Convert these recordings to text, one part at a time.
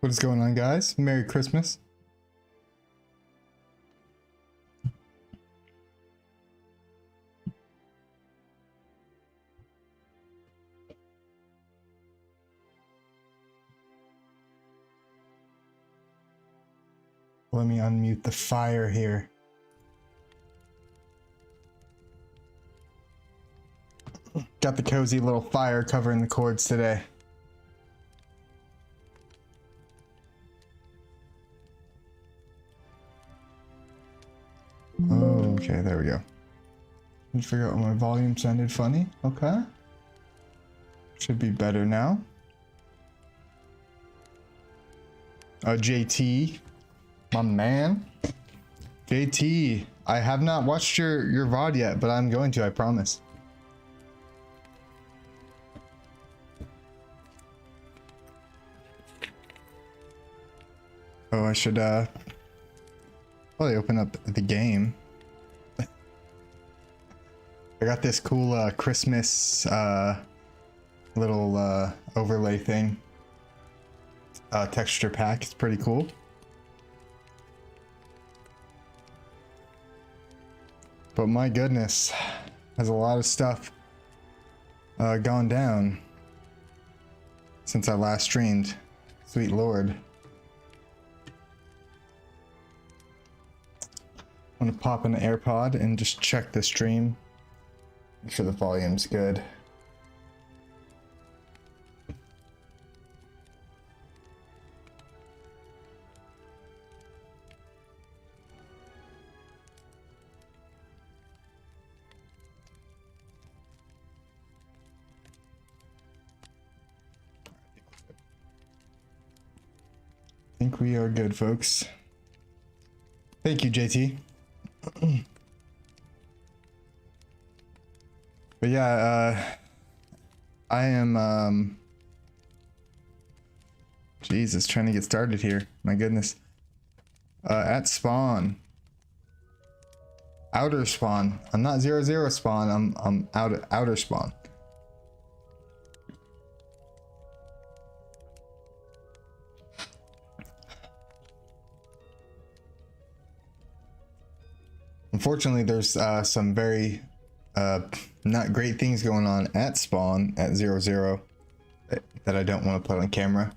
What is going on, guys? Merry Christmas. Let me unmute the fire here. Got the cozy little fire covering the cords today. Okay, there we go. Let me figure out when my volume sounded funny. Okay. Should be better now. JT, my man. JT, I have not watched your VOD yet, but I'm going to, I promise. Oh, I should probably open up the game. I got this cool Christmas little overlay thing. Texture pack. It's pretty cool. But my goodness, has a lot of stuff gone down since I last streamed. Sweet Lord. I'm gonna pop in an AirPod and just check the stream. Make sure the volume's good. I think we are good, folks. Thank you, JT. But yeah, I am Jesus, trying to get started here. My goodness. At spawn. Outer spawn. I'm not 0-0 spawn, I'm outer spawn. Unfortunately, there's some very not great things going on at spawn at 0-0 that I don't want to put on camera.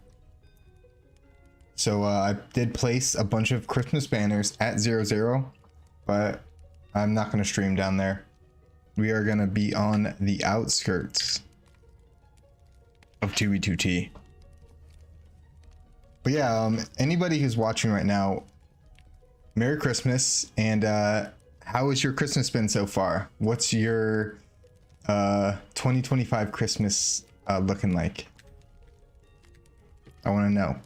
So I did place a bunch of Christmas banners at 0-0, but I'm not going to stream down there. We are going to be on the outskirts of 2v2t. But yeah, anybody who's watching right now, Merry Christmas, and how has your Christmas been so far? What's your 2025 Christmas looking like? I want to know.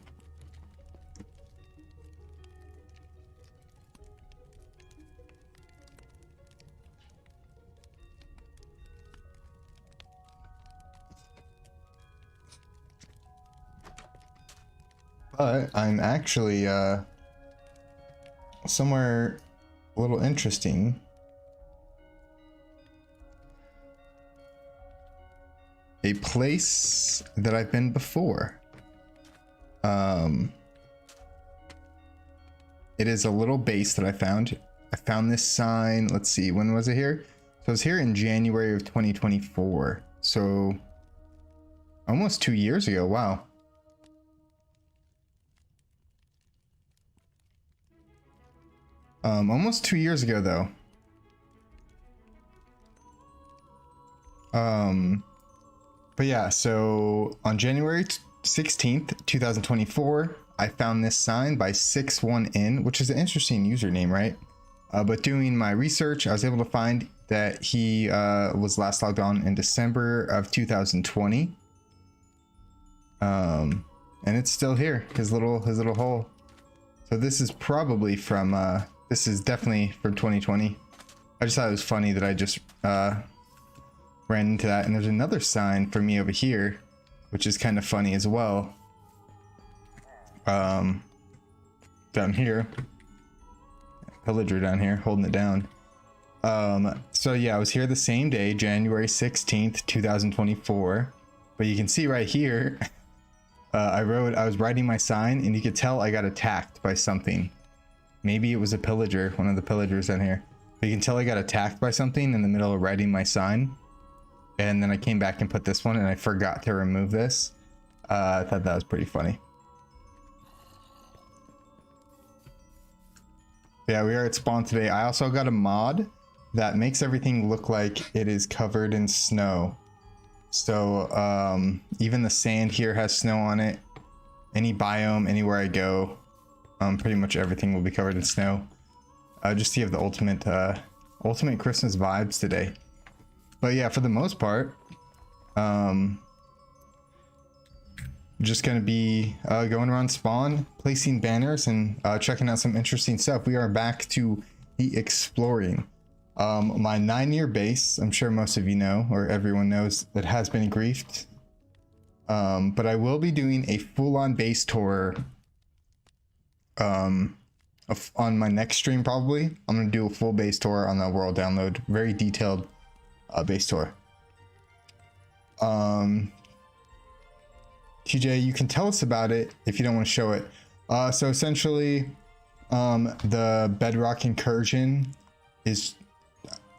But I'm actually somewhere a little interesting. A place that I've been before. It is a little base that I found. I found this sign. Let's see, when was it here? So it was here in January of 2024. So almost 2 years ago. Wow. Almost 2 years ago though. But yeah, so on January 16th, 2024, I found this sign by 61in, which is an interesting username, right? But doing my research, I was able to find that he was last logged on in December of 2020. And it's still here, his little hole. So this is probably from this is definitely from 2020. I just thought it was funny that I just ran into that. And there's another sign for me over here, which is kind of funny as well. Down here, pillager down here holding it down. So yeah, I was here the same day, January 16th, 2024. But you can see right here, I was writing my sign and you could tell I got attacked by something. Maybe it was a pillager, one of the pillagers in here. But you can tell I got attacked by something in the middle of writing my sign. And then I came back and put this one and I forgot to remove this. I thought that was pretty funny. Yeah, we are at spawn today. I also got a mod that makes everything look like it is covered in snow. So even the sand here has snow on it. Any biome, anywhere I go, pretty much everything will be covered in snow. Just to have the ultimate Christmas vibes today. But yeah, for the most part, just gonna be going around spawn, placing banners, and checking out some interesting stuff. We are back to the exploring. My 9-year base, I'm sure most of you know, or everyone knows, that has been griefed. But I will be doing a full-on base tour on my next stream. Probably I'm gonna do a full base tour on the world download, very detailed base tour. TJ, you can tell us about it if you don't want to show it. So essentially, the Bedrock incursion is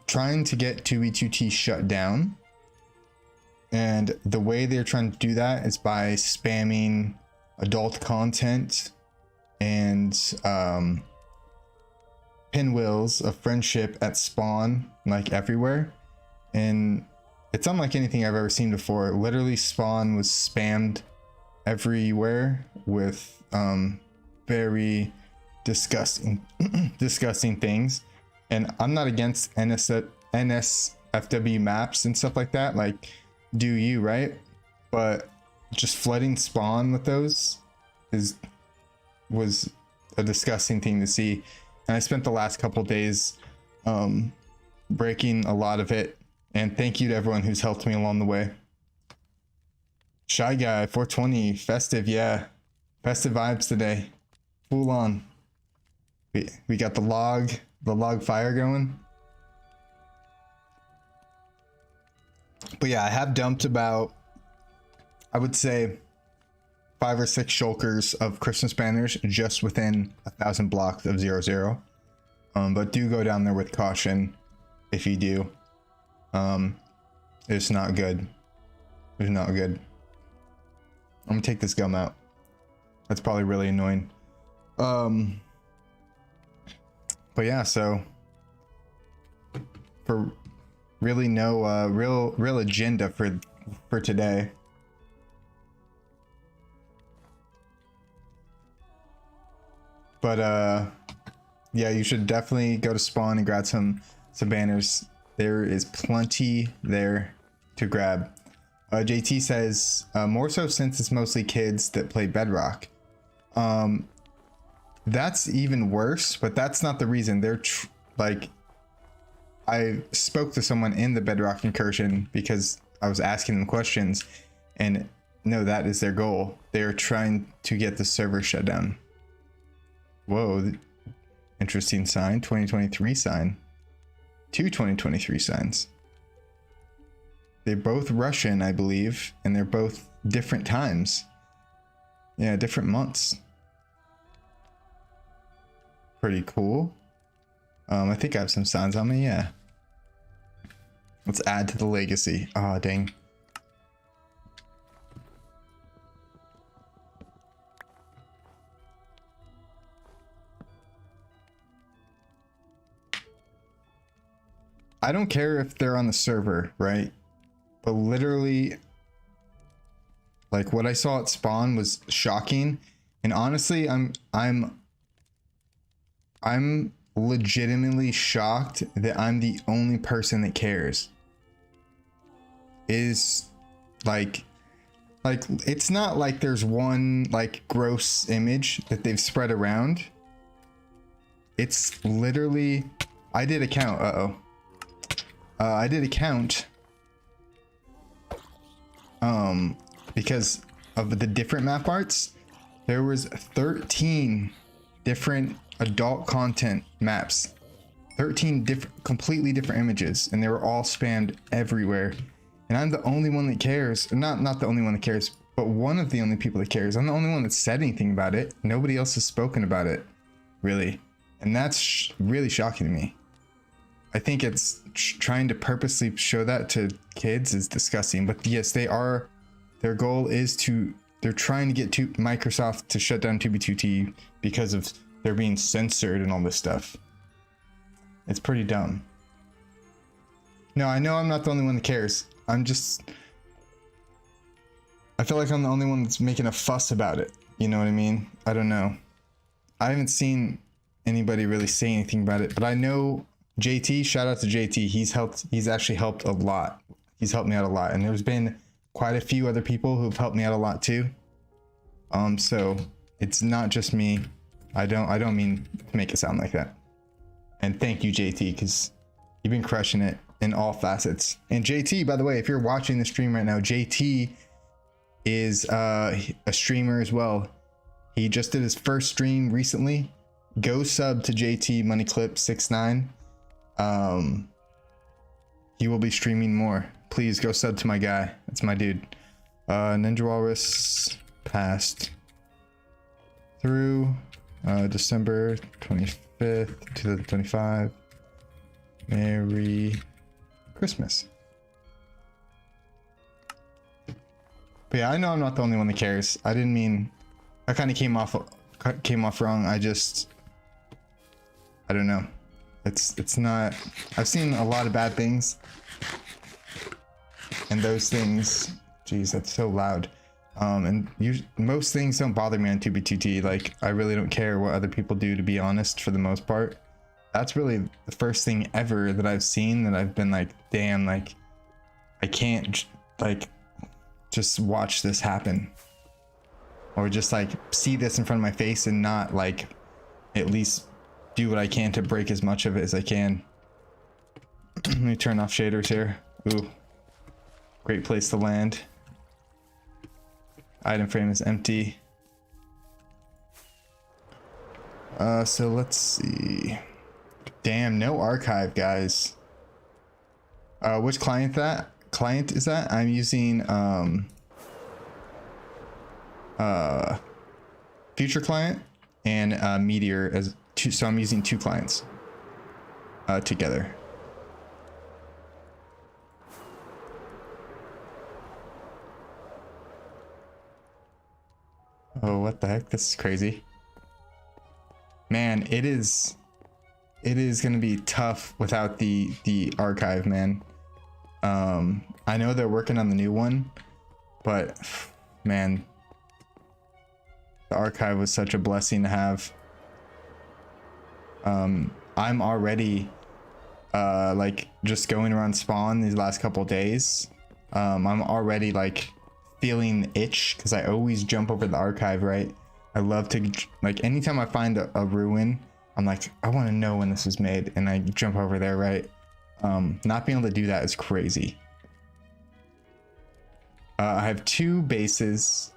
trying to get 2v2t shut down, and the way they're trying to do that is by spamming adult content and pinwheels of friendship at spawn, like everywhere. And it's unlike anything I've ever seen before. Literally, spawn was spammed everywhere with very disgusting disgusting things. And I'm not against NSFW maps and stuff like that, like, do you, right? But just flooding spawn with those was a disgusting thing to see. And I spent the last couple days breaking a lot of it, and thank you to everyone who's helped me along the way. Shy Guy 420 festive, yeah, festive vibes today, full on. We got the log fire going. But yeah, I have dumped about, I would say, 5 or 6 shulkers of Christmas banners just within 1,000 blocks of 0-0. But do go down there with caution if you do. It's not good. It's not good. I'm gonna take this gum out. That's probably really annoying. But yeah, so for really no real agenda for today. But yeah, you should definitely go to spawn and grab some banners. There is plenty there to grab. JT says more so since it's mostly kids that play Bedrock. That's even worse, but that's not the reason. They're like, I spoke to someone in the Bedrock incursion because I was asking them questions, and no, that is their goal. They're trying to get the server shut down. Whoa, interesting sign. 2023 sign. 2 2023 signs. They're both Russian, I believe, and they're both different times. Yeah, different months. Pretty cool. I think I have some signs on me, yeah. Let's add to the legacy. Ah, dang. I don't care if they're on the server, right? But literally, like, what I saw at spawn was shocking. And honestly, I'm legitimately shocked that I'm the only person that cares. Is like it's not like there's one like gross image that they've spread around. It's literally, I did a count. I did a count because of the different map arts. There was 13 different adult content maps, 13 different, completely different images, and they were all spammed everywhere. And I'm the only one that cares. Not the only one that cares. but one of the only people that cares. I'm the only one that said anything about it. Nobody else has spoken about it, really. And that's really shocking to me. I think it's trying to purposely show that to kids is disgusting. But yes, they are. Their goal is to. They're trying to get Microsoft to shut down Tubi2T because of they're being censored and all this stuff. It's pretty dumb. No, I know I'm not the only one that cares. I feel like I'm the only one that's making a fuss about it. You know what I mean? I don't know. I haven't seen anybody really say anything about it, but I know JT, shout out to JT. He's actually helped a lot. He's helped me out a lot. And there's been quite a few other people who've helped me out a lot too. So it's not just me. I don't mean to make it sound like that. And thank you, JT, because you've been crushing it in all facets. And JT, by the way, if you're watching the stream right now, JT is a streamer as well. He just did his first stream recently. Go sub to JT Moneyclip69. He will be streaming more. Please go sub to my guy. That's my dude. Ninja Walrus passed through December 25th, 2025. Merry Christmas. But yeah, I know I'm not the only one that cares. I didn't mean, I kind of came off wrong. I don't know. It's not, I've seen a lot of bad things, and those things, geez, that's so loud. And most things don't bother me on Tubi2T. Like, I really don't care what other people do, to be honest, for the most part. That's really the first thing ever that I've seen that I've been like, damn, like, I can't, like, just watch this happen. Or just, like, see this in front of my face and not, like, at least do what I can to break as much of it as I can. Let me turn off shaders here. Ooh. Great place to land. Item frame is empty. So let's see. Damn, no archive, guys. Which client is that? I'm using Future Client and Meteor as two, so I'm using two clients together. Oh, what the heck? This is crazy. Man, it is gonna be tough without the archive, man. I know they're working on the new one, but man, the archive was such a blessing to have. I'm already like just going around spawn these last couple days. I'm already like feeling the itch because I always jump over the archive, right? I love to, like, anytime I find a ruin, I'm like, I want to know when this was made, and I jump over there, right? Not being able to do that is crazy. I have two bases,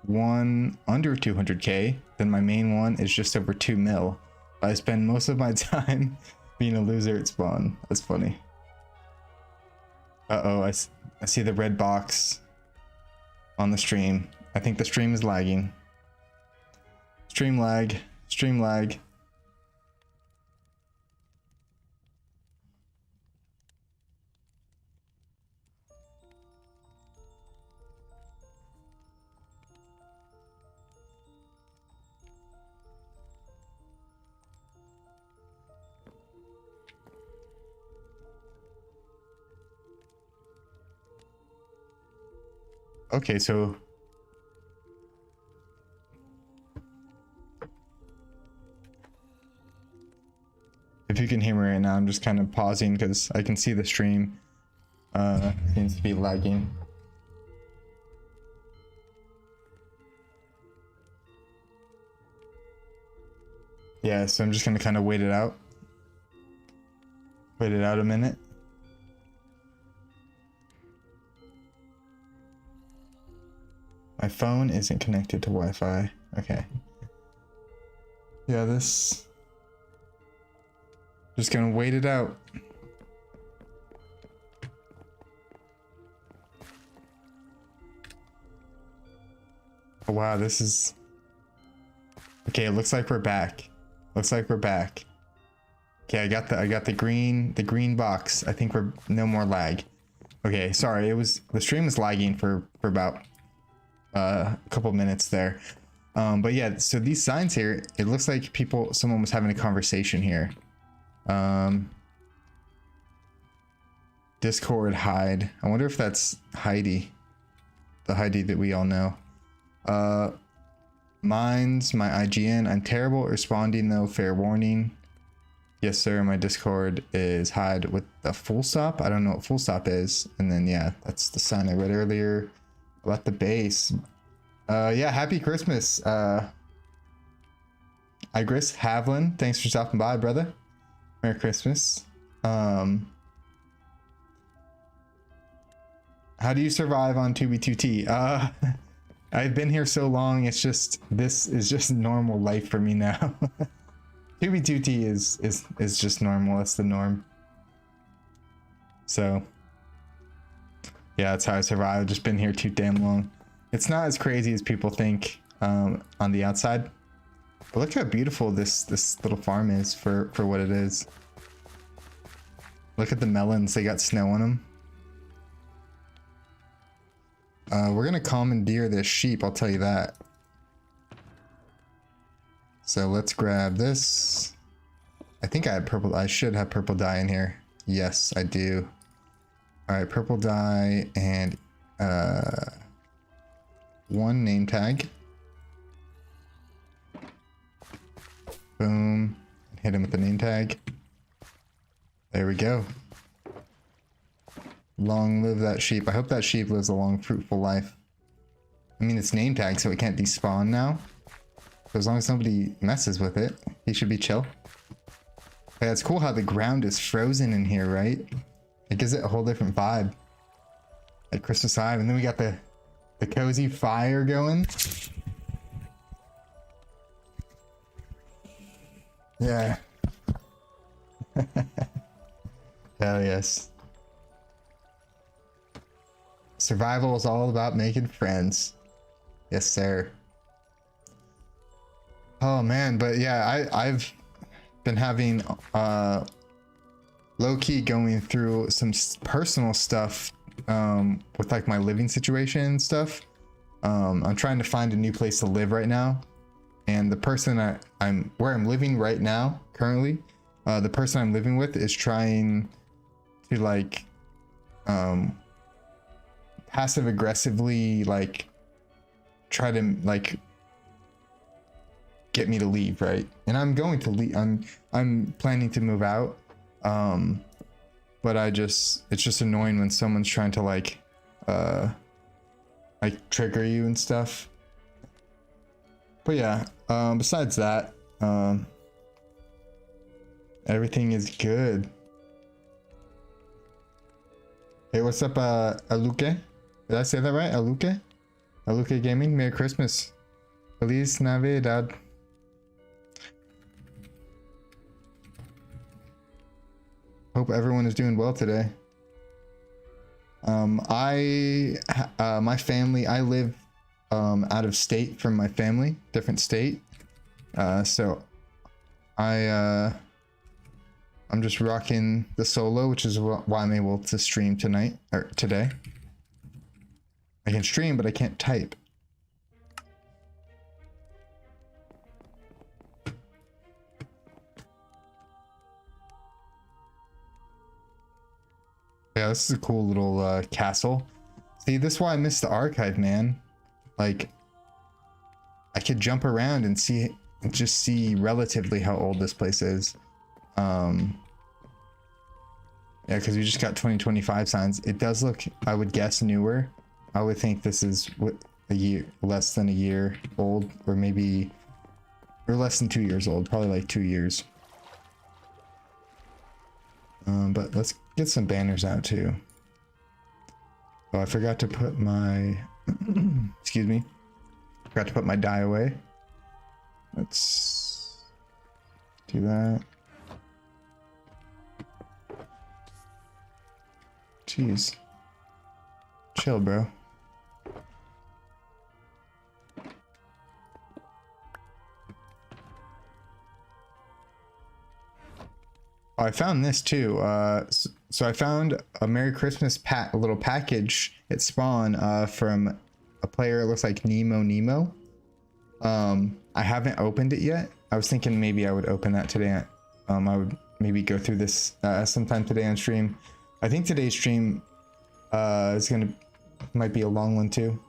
one under 200k, then my main one is just over 2 mil. I spend most of my time being a loser at spawn. That's funny. Uh-oh, I see the red box on the stream. I think the stream is lagging. Stream lag. Stream lag. Okay, so if you can hear me right now, I'm just kind of pausing because I can see the stream seems to be lagging. Yeah, so I'm just gonna kind of wait it out. Wait it out a minute. My phone isn't connected to Wi-Fi. Okay. Yeah, this... Just gonna wait it out. Oh, wow, this is... Okay, it looks like we're back. Looks like we're back. Okay, I got the green box. I think we're no more lag. Okay, sorry, the stream was lagging for about a couple minutes there. But yeah, so these signs here, it looks like someone was having a conversation here. Discord hide. I wonder if that's Heidi. The Heidi that we all know. Mine's my IGN. I'm terrible at responding though, fair warning. Yes, sir. My Discord is hide with a full stop. I don't know what full stop is. And then, yeah, that's the sign I read earlier about the base. Yeah, happy Christmas. Igris Havlin, thanks for stopping by, brother. Merry Christmas. How do you survive on 2B2T? I've been here so long, this is just normal life for me now. 2B2T is just normal, that's the norm. So yeah, that's how I survive. I've just been here too damn long. It's not as crazy as people think on the outside. But look how beautiful this little farm is for what it is. Look at the melons, they got snow on them. We're gonna commandeer this sheep, I'll tell you that. So let's grab this. I think I should have purple dye in here. Yes, I do. All right, purple dye and one name tag. Boom. Hit him with the name tag. There we go. Long live that sheep. I hope that sheep lives a long, fruitful life. I mean, it's name tag, so it can't despawn now. So as long as nobody messes with it, he should be chill. Hey, it's cool how the ground is frozen in here, right? It gives it a whole different vibe. Like Christmas Eve. And then we got the cozy fire going. Yeah. Hell yes. Survival is all about making friends. Yes, sir. Oh man, but yeah, I've been having low-key going through some personal stuff with like my living situation and stuff. I'm trying to find a new place to live right now, and the person where I'm living right now currently, the person I'm living with is trying to like passive aggressively like try to like get me to leave, right? And I'm going to leave. I'm planning to move out. But it's just annoying when someone's trying to like trigger you and stuff. But yeah, besides that, everything is good. Hey, what's up, Aluke? Did I say that right? Aluke? Aluke Gaming, Merry Christmas. Feliz Navidad. Hope everyone is doing well today. My family, I live out of state from my family, different state. So I'm just rocking the solo, which is why I'm able to stream tonight or today. I can stream, but I can't type. Yeah, this is a cool little castle. See, this is why I miss the archive, man. Like, I could jump around and just see relatively how old this place is. Yeah, because we just got 2025 signs. It does look, I would guess, newer. I would think this is less than a year old, or maybe, or less than 2 years old. Probably like 2 years. But let's get some banners out too. Oh, I forgot to put my excuse me. Forgot to put my dye away. Let's do that. Jeez. Chill, bro. I found this too. So I found a Merry Christmas a little package at spawn from a player. It looks like Nemo. I haven't opened it yet. I was thinking maybe I would open that today. I would maybe go through this sometime today on stream. I think today's stream might be a long one too.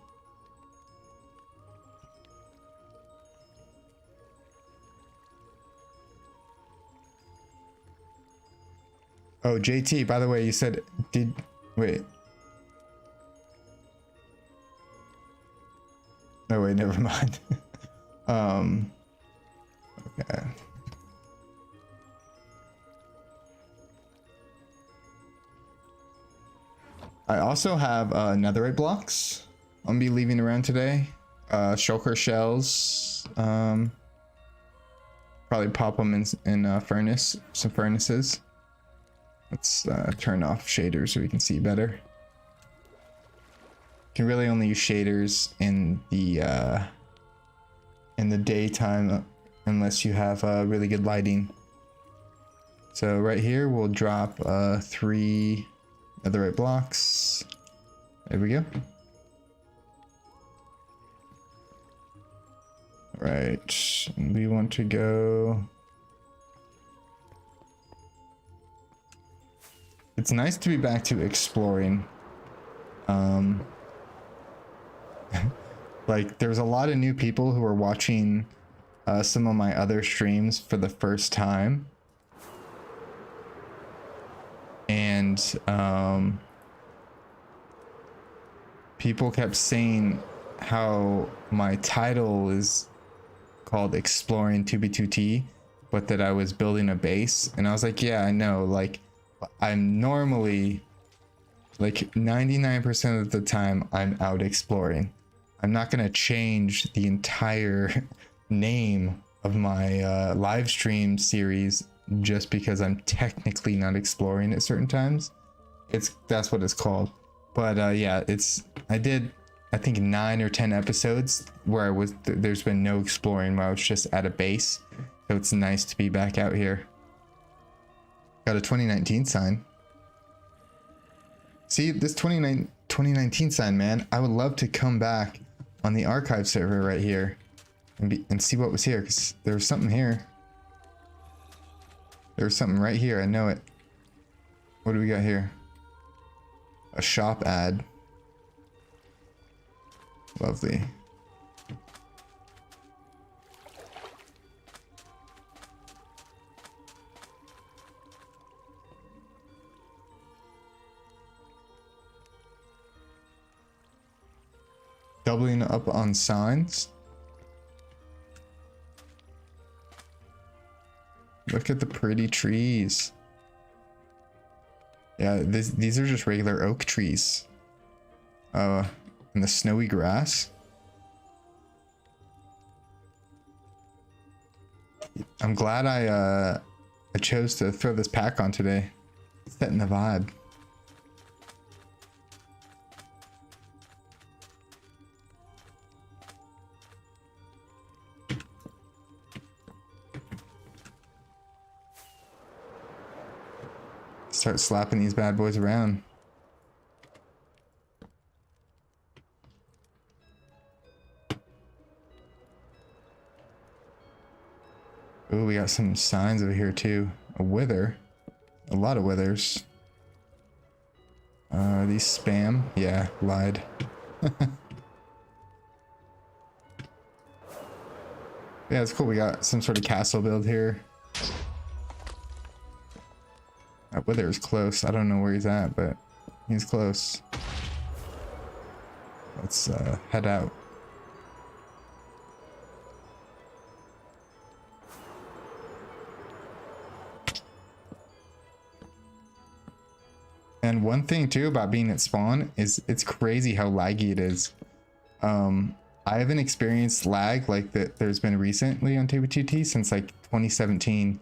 Oh, JT, by the way, you said, wait. Oh, wait, never mind. Okay. I also have netherite blocks I'm gonna be leaving around today. Shulker shells. Probably pop them in some furnaces. Let's turn off shaders so we can see better. You can really only use shaders in the daytime unless you have really good lighting. So right here we'll drop 3 netherite blocks. There we go. All right, we want to go. It's nice to be back to exploring. Like there's a lot of new people who are watching some of my other streams for the first time. And people kept saying how my title is called Exploring 2B2T, but that I was building a base. And I was like, yeah, I know, like I'm normally like 99% of the time I'm out exploring. I'm not gonna change the entire name of my live stream series just because I'm technically not exploring at certain times. That's what it's called. But yeah, I did I think 9 or 10 episodes where there's been no exploring, where I was just at a base. So it's nice to be back out here. Got a 2019 sign. See this 2019 sign, man. I would love to come back on the archive server right here and see what was here, because there was something here. There was something right here. I know it. What do we got here? A shop ad. Lovely. Doubling up on signs. Look at the pretty trees. Yeah, these are just regular oak trees. And the snowy grass. I'm glad I chose to throw this pack on today. Setting the vibe. Start slapping these bad boys around. Ooh, we got some signs over here too. A wither. A lot of withers. Are these spam? Yeah, lied. Yeah, it's cool. We got some sort of castle build here. That wither is close. I don't know where he's at, but he's close. Let's head out. And one thing too about being at spawn is it's crazy how laggy it is. I haven't experienced lag like that there's been recently on TBTT since like 2017.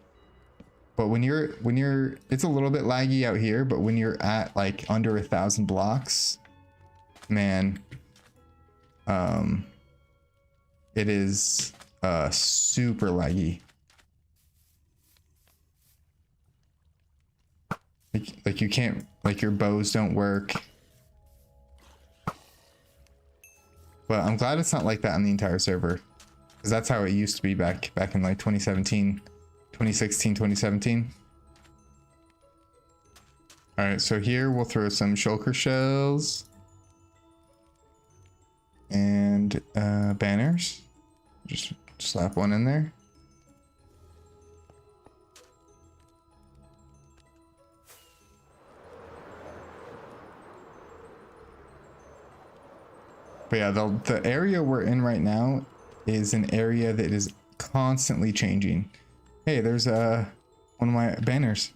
But when you're it's a little bit laggy out here, but when you're at like under 1,000 blocks, man, it is super laggy. Like you can't, like your bows don't work. But I'm glad it's not like that on the entire server, because that's how it used to be back in like 2017, 2016, 2017. All right, so here we'll throw some shulker shells and banners. Just slap one in there. But yeah, the area we're in right now is an area that is constantly changing. Hey, there's one of my banners.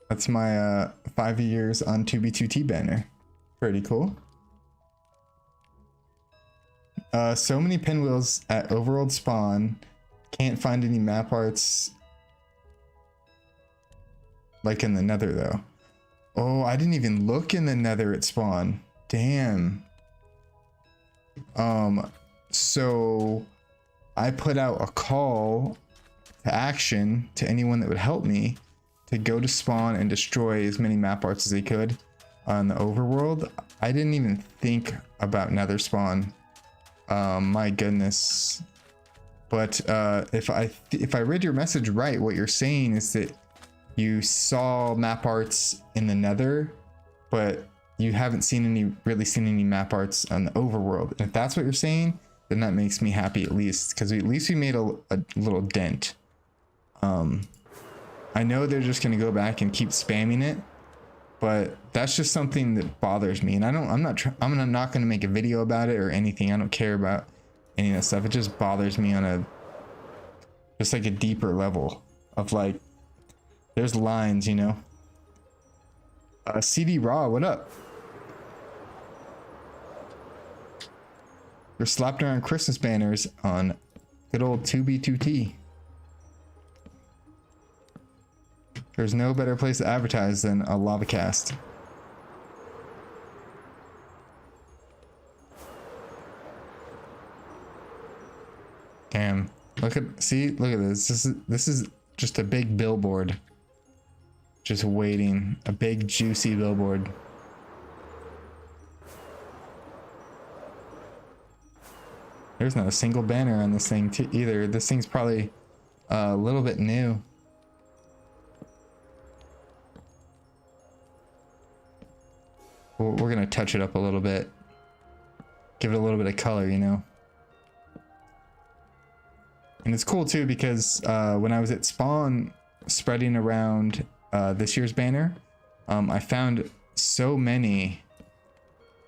That's my 5 years on 2B2T banner. Pretty cool. So many pinwheels at Overworld spawn. Can't find any map arts like in the Nether though. Oh, I didn't even look in the Nether at spawn. Damn. So I put out a call to action to anyone that would help me to go to spawn and destroy as many map arts as they could on the overworld. I didn't even think about nether spawn. My goodness. But if I read your message right, what you're saying is that you saw map arts in the nether, but you haven't really seen any map arts on the overworld. And if that's what you're saying, then that makes me happy at least, because at least we made a little dent. I know they're just gonna go back and keep spamming it, but that's just something that bothers me. And I'm not gonna make a video about it or anything. I don't care about any of that stuff. It just bothers me on just like a deeper level of like, there's lines, you know. CD Raw, what up? They're slapped around Christmas banners on good old 2B2T. There's no better place to advertise than a lava cast. Damn. Look at this. This is just a big billboard. Just waiting. A big juicy billboard. There's not a single banner on this thing either. This thing's probably a little bit new. We're gonna touch it up a little bit. Give it a little bit of color, you know? And it's cool too because when I was at spawn spreading around this year's banner, I found so many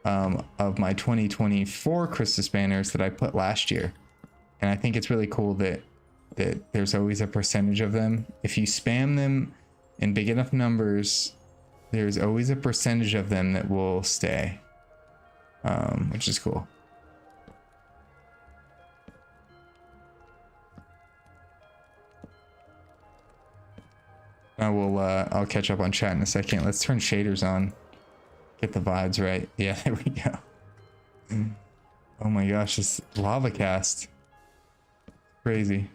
of my 2024 Christmas banners that I put last year. And I think it's really cool that there's always a percentage of them. If you spam them in big enough numbers, there's always a percentage of them that will stay, which is cool. I'll catch up on chat in a second. Let's turn shaders on. Get the vibes right. Yeah, there we go. Oh my gosh, this lava cast. Crazy.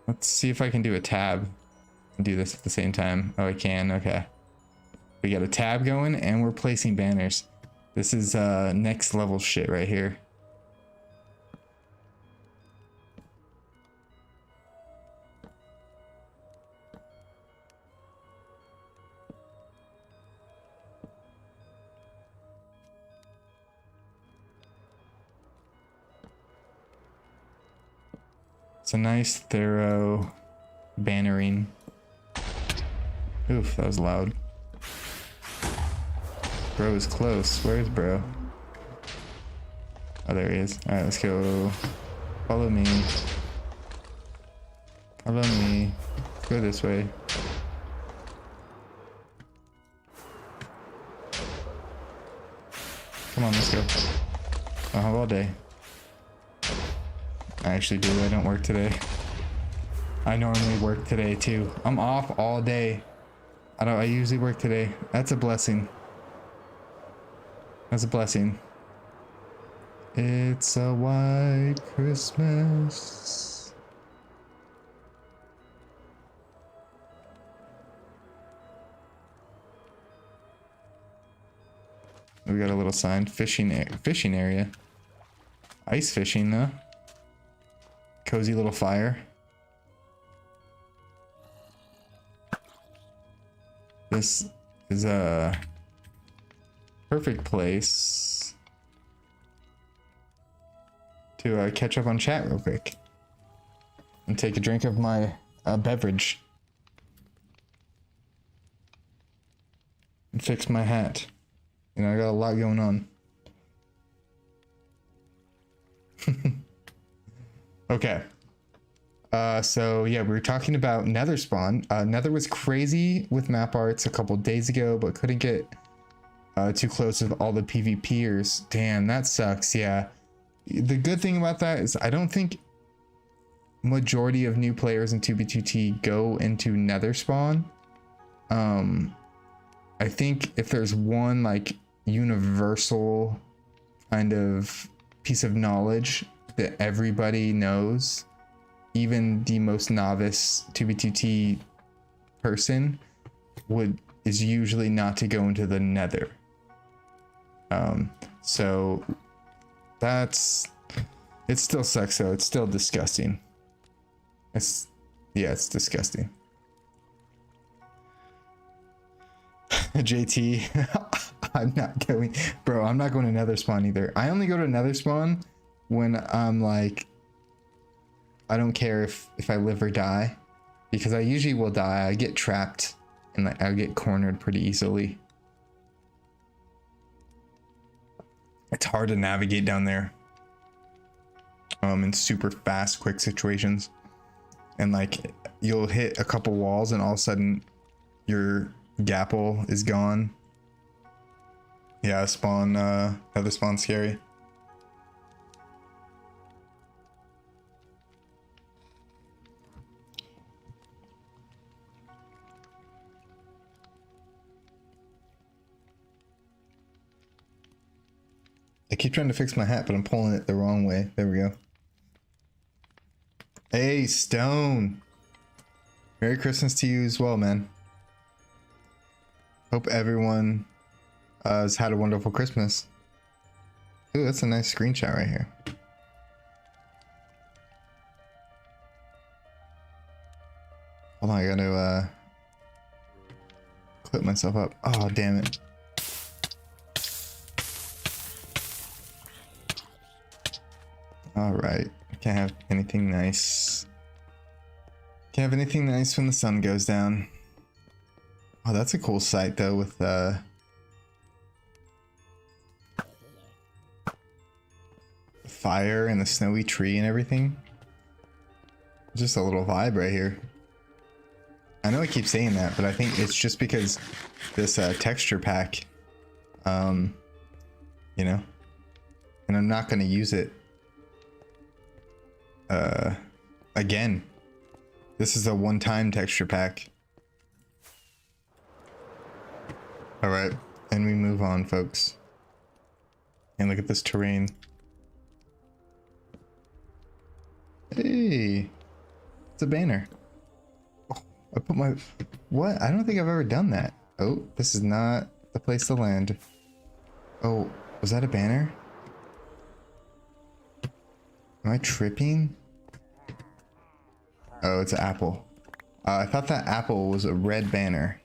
Let's see if I can do a tab and do this at the same time. Oh, I can. Okay. We got a tab going and we're placing banners. This is next level shit right here. It's a nice thorough bannering. Oof, that was loud. Bro is close. Where's bro? Oh, there he is. All right, let's go. Follow me. Follow me. Let's go this way. Come on, let's go. I'll have all day. I actually do. I don't work today. I normally work today too. I'm off all day. I usually work today. That's a blessing. That's a blessing. It's a white Christmas. We got a little sign. Fishing area. Ice fishing though. Cozy little fire. This is a perfect place to catch up on chat real quick and take a drink of my beverage and fix my hat. You know, I got a lot going on. Okay. So yeah, we were talking about Nether spawn. Nether was crazy with map arts a couple days ago, but couldn't get too close with all the PvPers. Damn, that sucks. Yeah. The good thing about that is I don't think majority of new players in 2b2t go into Nether spawn. I think if there's one like universal kind of piece of knowledge that everybody knows, even the most novice 2b2t person is usually not to go into the Nether. So it still sucks though. It's still disgusting. It's disgusting. JT, I'm not going, bro. I'm not going to Nether spawn either. I only go to Nether spawn when I'm like, I don't care if I live or die, because I usually will die. I get trapped and like I get cornered pretty easily. It's hard to navigate down there in super fast, quick situations, and like you'll hit a couple walls and all of a sudden your gapple is gone. Yeah, spawn, Nether spawn scary. I keep trying to fix my hat, but I'm pulling it the wrong way. There we go. Hey, Stone. Merry Christmas to you as well, man. Hope everyone has had a wonderful Christmas. Ooh, that's a nice screenshot right here. Hold on, I gotta clip myself up. Oh, damn it. All right, can't have anything nice. Can't have anything nice when the sun goes down. Oh, that's a cool sight though, with fire and the snowy tree and everything. Just a little vibe right here. I know I keep saying that, but I think it's just because this texture pack, you know, and I'm not going to use it again. This is a one-time texture pack. All right, and we move on, folks. And look at this terrain. Hey, it's a banner. Oh, I put my, what? I don't think I've ever done that. Oh, this is not the place to land. Oh, was that a banner? Am I tripping? Oh, it's an apple. I thought that apple was a red banner.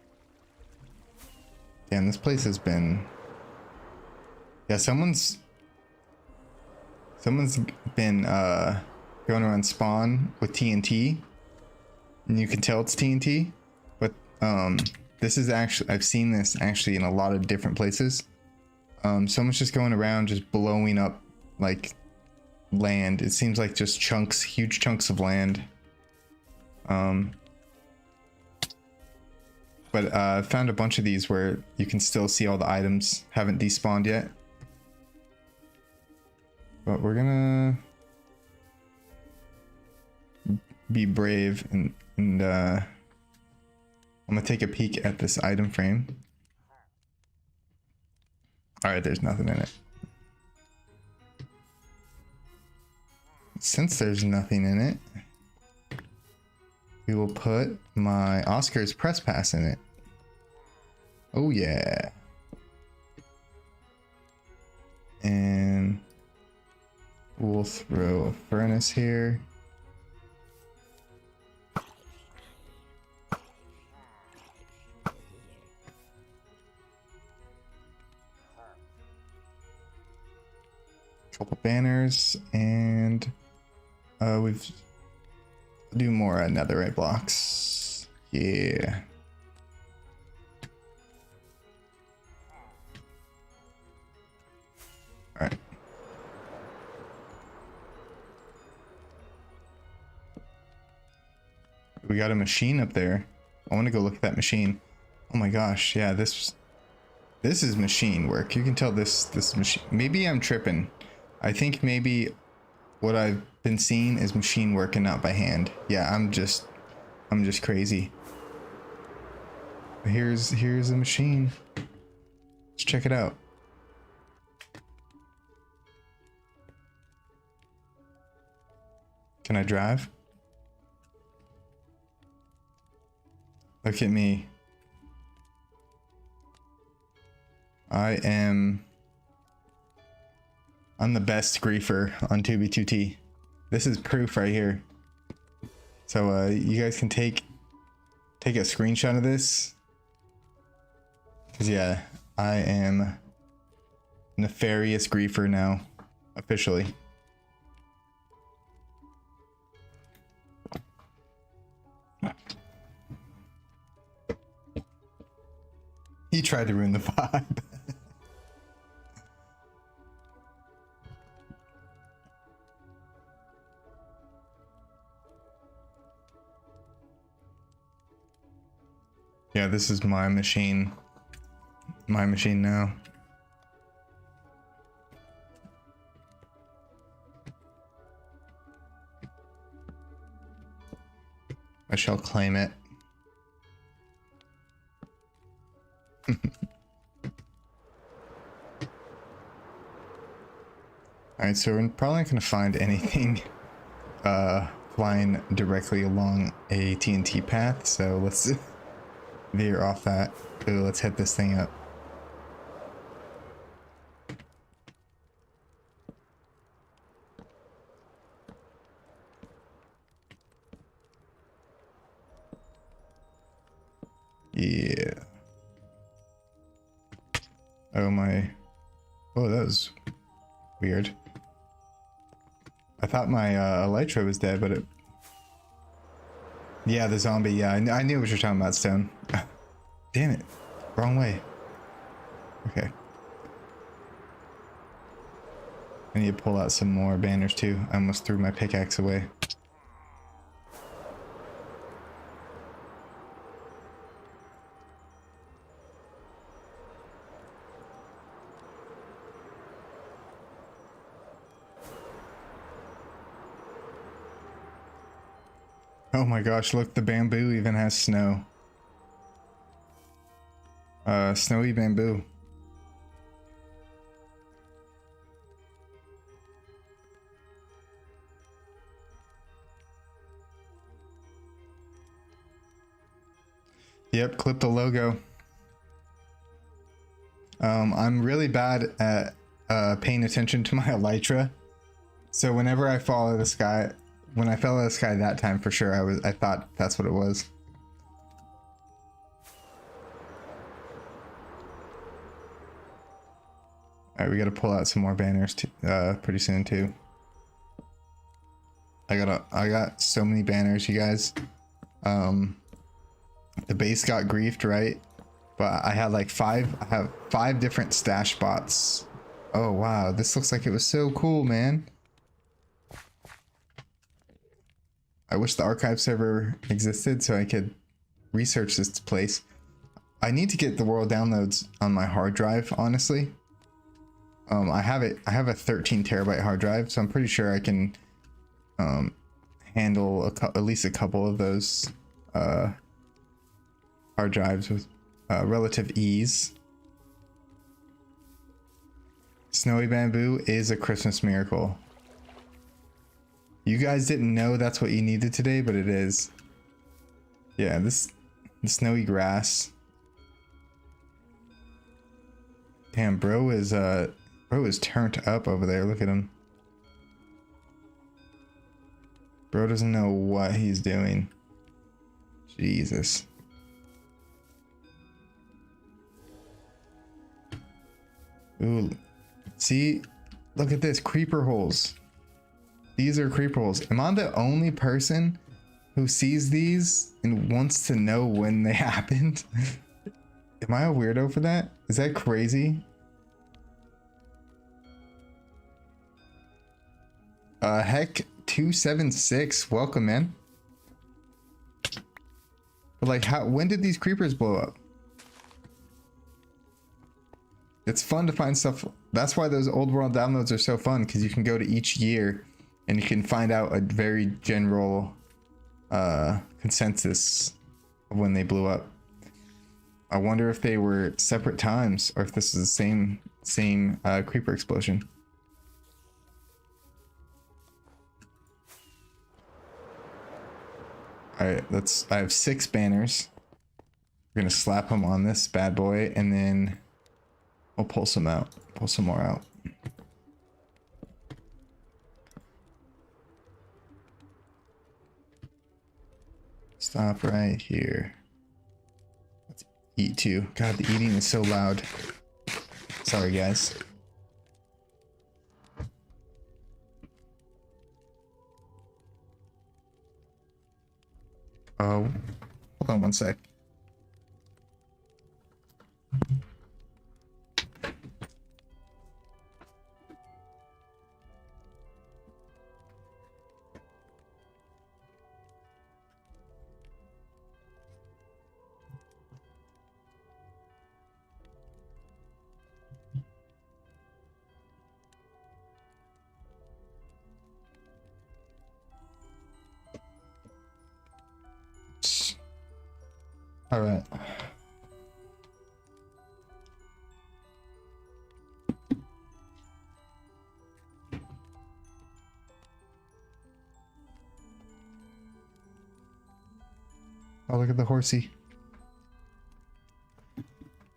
Damn, this place has been... Yeah, someone's been going around spawn with TNT. And you can tell it's TNT. But this is actually... I've seen this actually in a lot of different places. Someone's just going around just blowing up like land. It seems like just chunks, huge chunks of land. But I found a bunch of these where you can still see all the items haven't despawned yet. But we're gonna be brave and I'm gonna take a peek at this item frame. All right, there's nothing in it. Since there's nothing in it, we will put my Oscar's press pass in it. Oh yeah. And we'll throw a furnace here. Couple banners, and we've do more netherite blocks. Yeah. All right. We got a machine up there. I want to go look at that machine. Oh my gosh, yeah, this is machine work. You can tell this machine. Maybe I'm tripping. I think maybe what I've been seeing is machine work and not by hand. Yeah, I'm just crazy. Here's a machine. Let's check it out. Can I drive? Look at me. I'm the best griefer on 2B2T. This is proof right here. So you guys can take a screenshot of this. Cause yeah, I am nefarious griefer now, officially. He tried to ruin the vibe. Yeah, this is my machine. My machine now. I shall claim it. Alright, so we're probably not going to find anything flying directly along a TNT path, so let's veer off that. Ooh, let's hit this thing up. Yeah. Oh my. Oh, that was weird. I thought my elytra was dead, but it... Yeah, the zombie. Yeah, I knew what you're talking about, Stone. Damn it. Wrong way. Okay. I need to pull out some more banners too. I almost threw my pickaxe away. Oh my gosh, look, the bamboo even has snow. Snowy bamboo. Yep, clip the logo. I'm really bad at paying attention to my elytra. So whenever I follow this guy, when I fell out of the sky that time, for sure, I thought that's what it was. All right, we got to pull out some more banners pretty soon too. I got so many banners, you guys. The base got griefed, right? But I had like I have 5 different stash spots. Oh wow, this looks like it was so cool, man. I wish the archive server existed so I could research this place. I need to get the world downloads on my hard drive, honestly. I have a 13 terabyte hard drive, so I'm pretty sure I can handle at least a couple of those hard drives with relative ease. Snowy bamboo is a Christmas miracle. You guys didn't know that's what you needed today, but it is. Yeah, the snowy grass. Damn, bro is turned up over there. Look at him. Bro doesn't know what he's doing. Jesus. Ooh, see, look at this, creeper holes. These are creeper holes. Am I the only person who sees these and wants to know when they happened? Am I a weirdo for that? Is that crazy? Heck 276, welcome, man. But like, when did these creepers blow up? It's fun to find stuff. That's why those old world downloads are so fun, because you can go to each year and you can find out a very general consensus of when they blew up. I wonder if they were separate times or if this is the same creeper explosion. All right, I have 6 banners. We're gonna slap them on this bad boy, and then we'll pull some out. Pull some more out. Stop right here. Let's eat too. God, the eating is so loud. Sorry, guys. Oh, hold on one sec. All right. Oh, look at the horsey.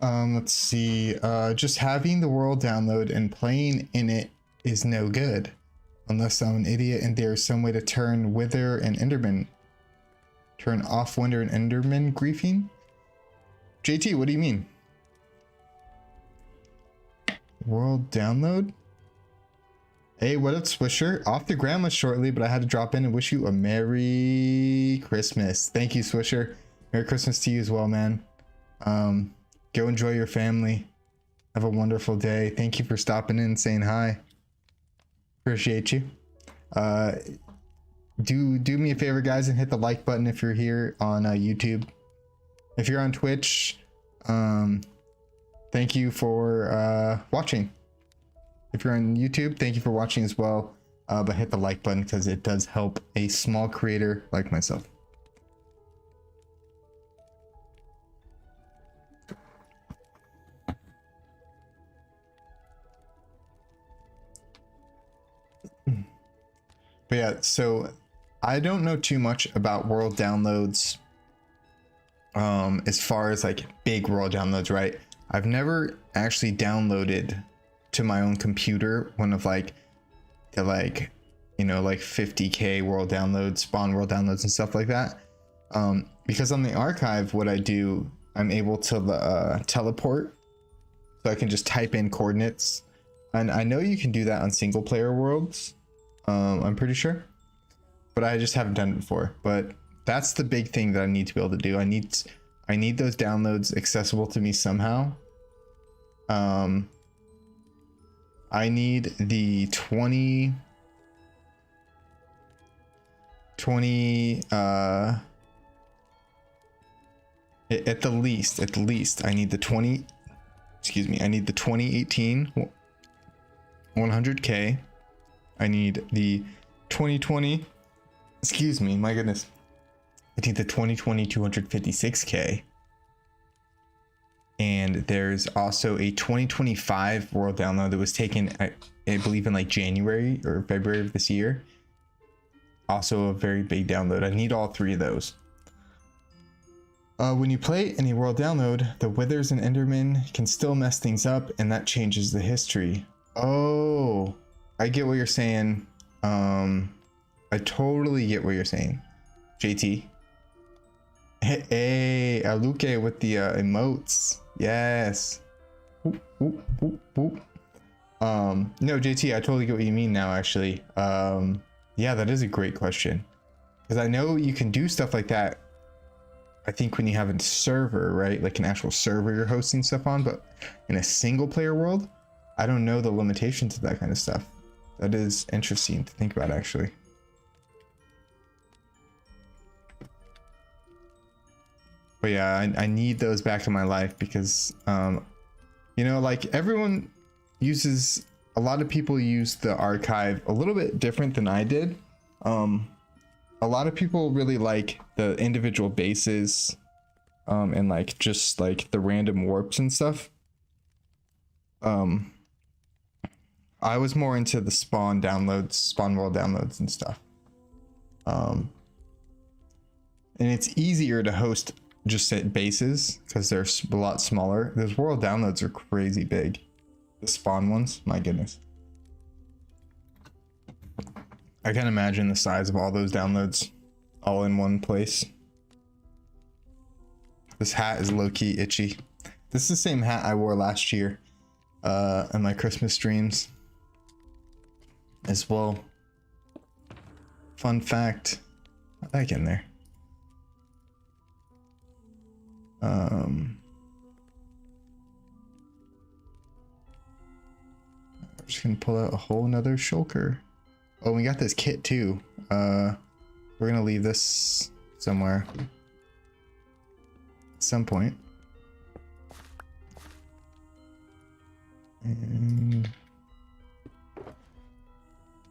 Let's see. Just having the world download and playing in it is no good. Unless I'm an idiot and there's some way to turn Wither and Enderman. Turn off Wither and Enderman griefing? JT, what do you mean? World download? Hey, what up, Swisher? Off to grandma shortly, but I had to drop in and wish you a Merry Christmas. Thank you, Swisher. Merry Christmas to you as well, man. Go enjoy your family. Have a wonderful day. Thank you for stopping in and saying hi. Appreciate you. Do me a favor, guys, and hit the like button if you're here on YouTube. If you're on Twitch, thank you for watching. If you're on YouTube, thank you for watching as well. But hit the like button because it does help a small creator like myself. But yeah, so I don't know too much about world downloads as far as like big world downloads, right? I've never actually downloaded to my own computer one of like the like 50k world downloads, spawn world downloads and stuff like that. Because on the archive, what I do, I'm able to teleport, so I can just type in coordinates, and I know you can do that on single player worlds. I'm pretty sure, but I just haven't done it before. But that's the big thing that I need to be able to do. I need those downloads accessible to me somehow. I need the 20 at the least I need the 20, excuse me, I need the 2018 100k. I need the 2020, excuse me, my goodness. I need the 2020 256k. And there's also a 2025 world download that was taken, I believe, in like January or February of this year. Also a very big download. I need all three of those. When you play any world download, the Withers and Enderman can still mess things up, and that changes the history. Oh, I get what you're saying. I totally get what you're saying, JT. Hey, Aluke with the emotes. Yes. Whoop, whoop, whoop, whoop. No, JT, I totally get what you mean now, actually. Yeah, that is a great question. Because I know you can do stuff like that, I think, when you have a server, right? Like an actual server you're hosting stuff on, but in a single player world, I don't know the limitations of that kind of stuff. That is interesting to think about, actually. But yeah, I need those back in my life because, you know, like everyone uses, a lot of people use the archive a little bit different than I did. A lot of people really like the individual bases, and like just like the random warps and stuff. I was more into the spawn downloads, spawn world downloads and stuff. And it's easier to host just at bases because they're a lot smaller. Those world downloads are crazy big. The spawn ones, my goodness. I can't imagine the size of all those downloads all in one place. This hat is low-key itchy. This is the same hat I wore last year in my Christmas streams as well. Fun fact. Back in there. I'm just gonna pull out a whole nother shulker. Oh, we got this kit too. We're gonna leave this somewhere at some point. And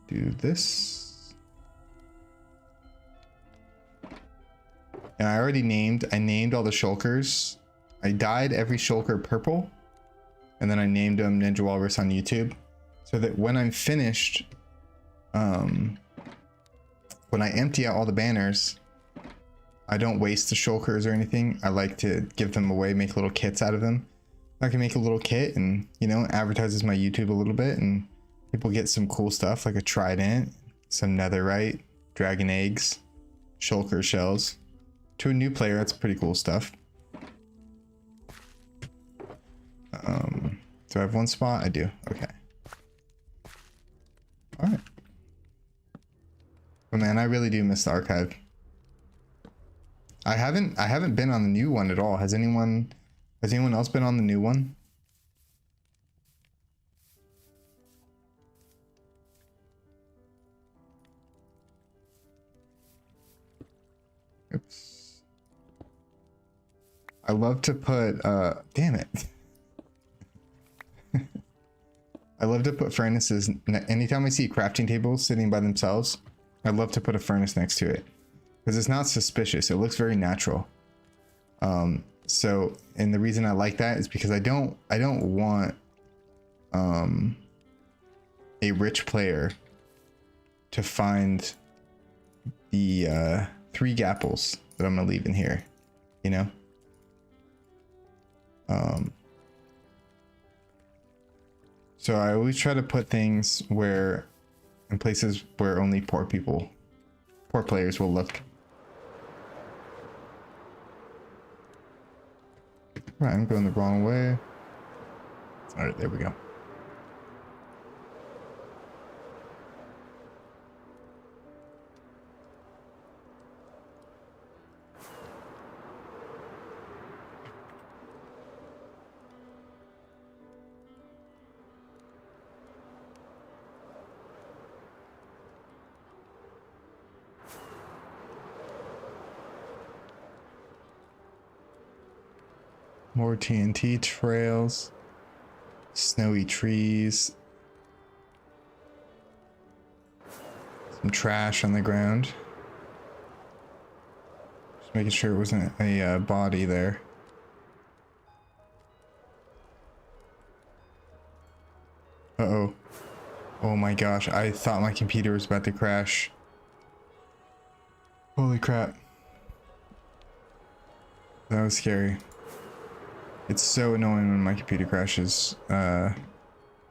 do this. And I already named all the shulkers. I dyed every shulker purple, and then I named them Ninja Walrus on YouTube, so that when I'm finished, when I empty out all the banners, I don't waste the shulkers or anything. I like to give them away, make little kits out of them. I can make a little kit and, you know, advertises my YouTube a little bit, and people get some cool stuff like a trident, some netherite, dragon eggs, shulker shells. To a new player, that's pretty cool stuff. Do I have one spot? I do. Okay. All right. But man, I really do miss the archive. I haven't been on the new one at all. Has anyone else been on the new one? Oops. I love to put damn it. I love to put furnaces anytime I see crafting tables sitting by themselves. I love to put a furnace next to it because it's not suspicious. It looks very natural. So, and the reason I like that is because I don't want a rich player to find the 3 gapples that I'm gonna leave in here, you know. So I always try to put things in places where only poor players will look. Right, I'm going the wrong way. All right, there we go. More TNT trails, snowy trees, some trash on the ground. Just making sure it wasn't a body there. Uh-oh. Oh my gosh, I thought my computer was about to crash. Holy crap. That was scary. It's so annoying when my computer crashes when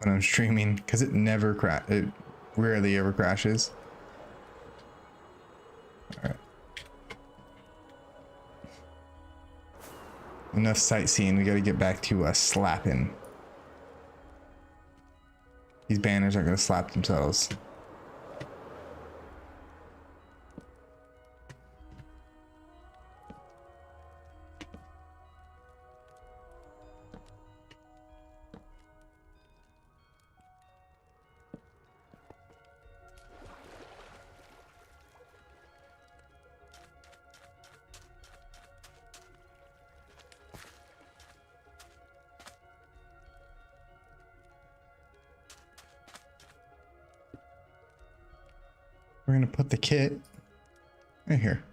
I'm streaming, because it rarely ever crashes. Alright. Enough sightseeing, we gotta get back to slapping. These banners are gonna slap themselves. We're gonna put the kit right here.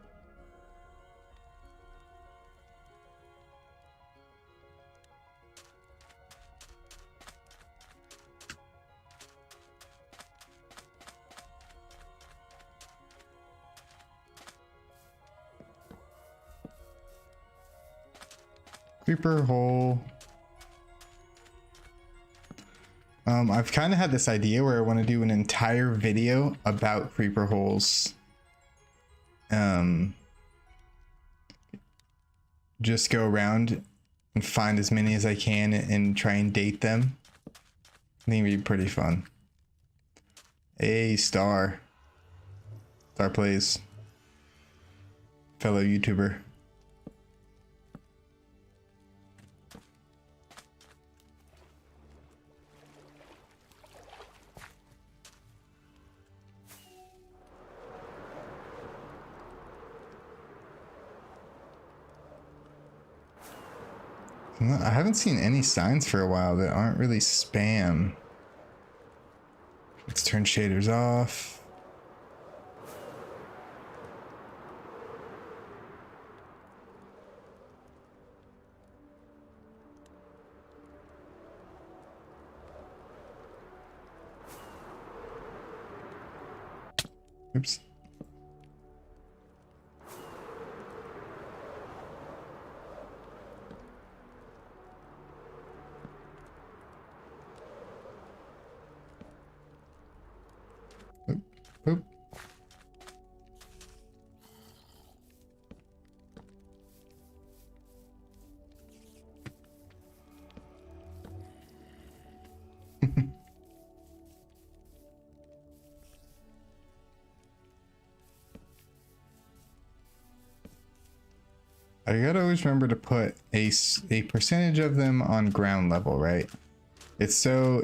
Creeper hole. I've kind of had this idea where I want to do an entire video about creeper holes. Just go around and find as many as I can and try and date them. I think it'd be pretty fun. A star. Star plays. Fellow YouTuber. I haven't seen any signs for a while that aren't really spam. Let's turn shaders off. Oops. Oop. I gotta always remember to put a percentage of them on ground level, right? It's so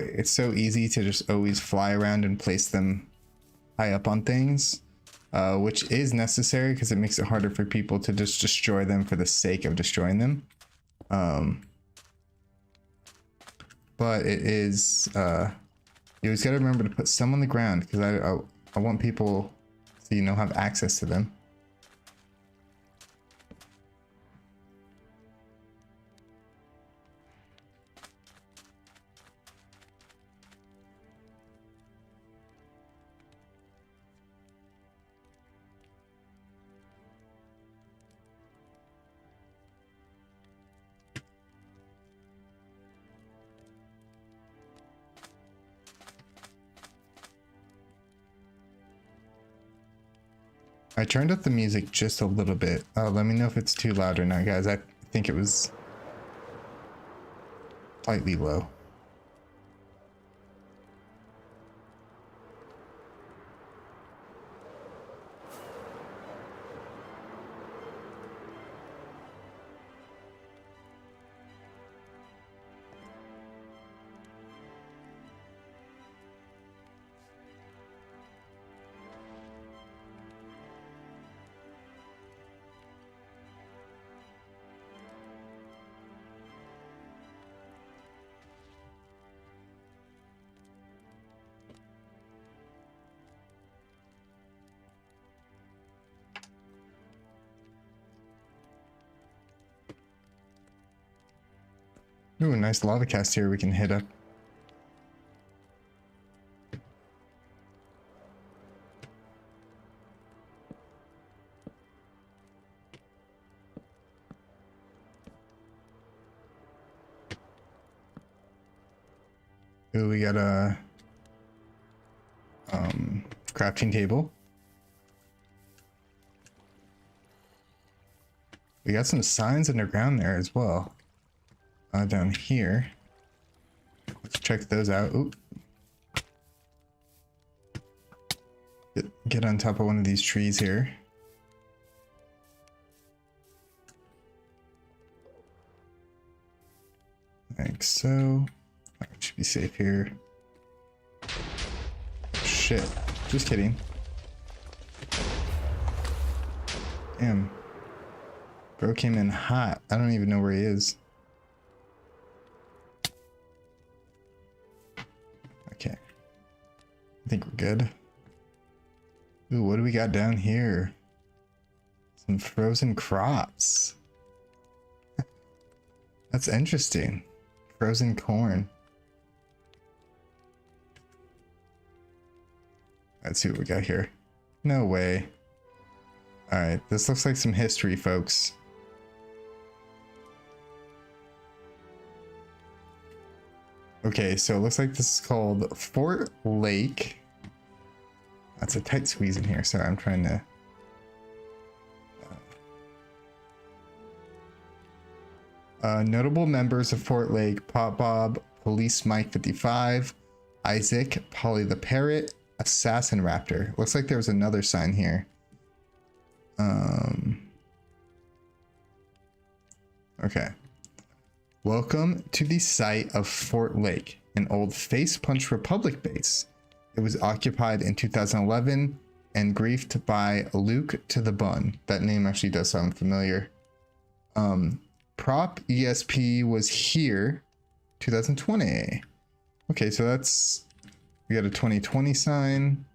easy to just always fly around and place them high up on things, which is necessary because it makes it harder for people to just destroy them for the sake of destroying them. But it is, you always got to remember to put some on the ground because I want people to, have access to them. I turned up the music just a little bit. Let me know if it's too loud or not, guys. I think it was slightly low. Ooh, a nice lava cast here we can hit up. Ooh, we got a crafting table. We got some signs underground there as well. Down here. Let's check those out. Ooh. Get on top of one of these trees here. Like so. I should be safe here. Shit. Just kidding. Damn. Bro came in hot. I don't even know where he is. Okay. I think we're good. Ooh, what do we got down here? Some frozen crops. That's interesting. Frozen corn. Let's see what we got here. No way. Alright, this looks like some history, folks. Okay, so it looks like this is called Fort Lake. That's a tight squeeze in here. Sorry, I'm trying to... notable members of Fort Lake: Pop Bob, Police Mike 55, Isaac, Polly the Parrot, Assassin Raptor. Looks like there was another sign here. Okay. Welcome to the site of Fort Lake, an old Face Punch Republic base. It was occupied in 2011 and griefed by Luke to the Bun. That name actually does sound familiar. Prop ESP was here 2020. Okay, so that's, we got a 2020 sign.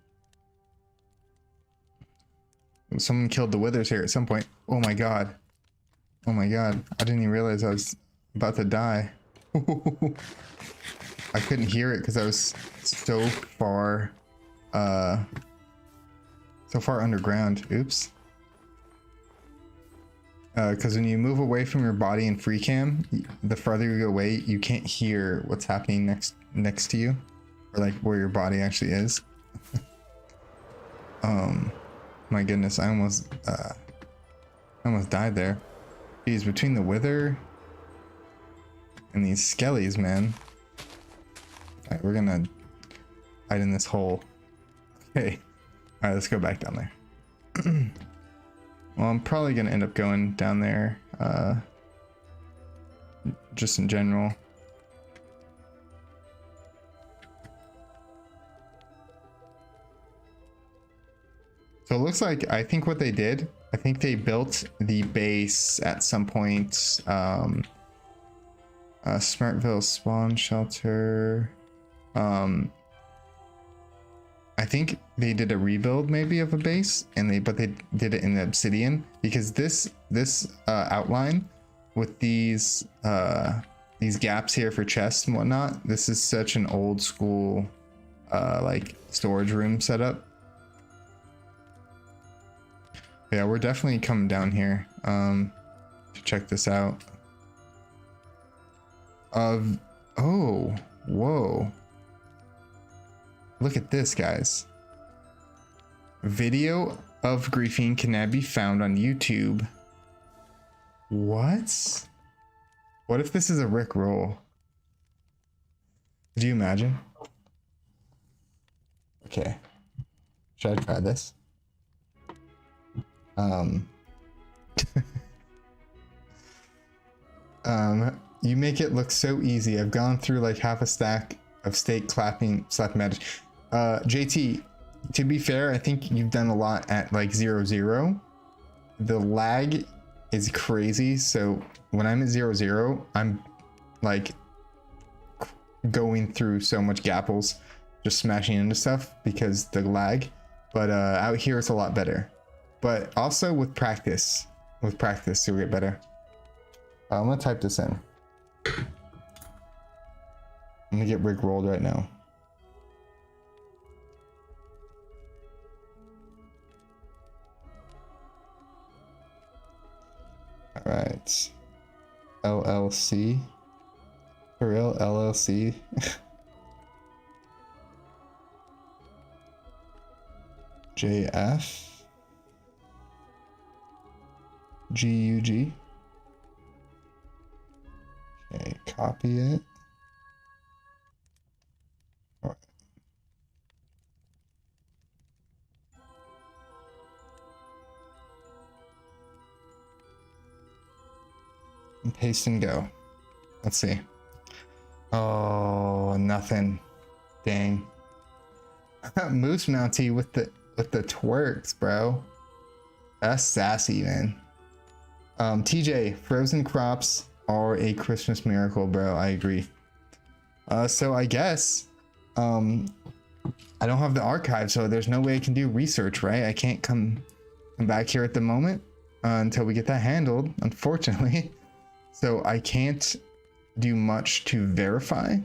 Someone killed the Withers here at some point. Oh my god. Oh my god. I didn't even realize I was about to die. I couldn't hear it because I was so far underground. Oops. Because when you move away from your body in free cam, the farther you go away, you can't hear what's happening next to you, or like where your body actually is. My goodness, I almost died there. Geez, between the wither and these skellies, man. Alright, we're gonna hide in this hole. Okay. Alright, let's go back down there. Well, I'm probably gonna end up going down there, just in general. So it looks like, I think what they did, I think they built the base at some point. Smartville spawn shelter. I think they did a rebuild maybe of a base, but they did it in the obsidian, because this outline with these gaps here for chests and whatnot, this is such an old school like storage room setup. Yeah, we're definitely coming down here to check this out. Oh, whoa. Look at this, guys. Video of griefing can now be found on YouTube. What? What if this is a Rick roll? Could you imagine? Okay. Should I try this? You make it look so easy. I've gone through like half a stack of steak slapping magic. JT, to be fair, I think you've done a lot at like 0-0. The lag is crazy, so when I'm at 0-0, I'm like going through so much gapples, just smashing into stuff because the lag. But out here it's a lot better. But also with practice you'll get better. I'm gonna type this in. I'm gonna get Rick rolled right now. All right, LLC, for real, LLC. JF GUG. Okay, copy it. All right. And paste and go. Let's see. Oh, nothing. Dang. Moose Mountie with the twerks, bro. That's sassy, man. TJ, frozen crops are a Christmas miracle, bro. I agree. So I guess I don't have the archive, so there's no way I can do research, right? I can't come back here at the moment until we get that handled, unfortunately. So I can't do much to verify.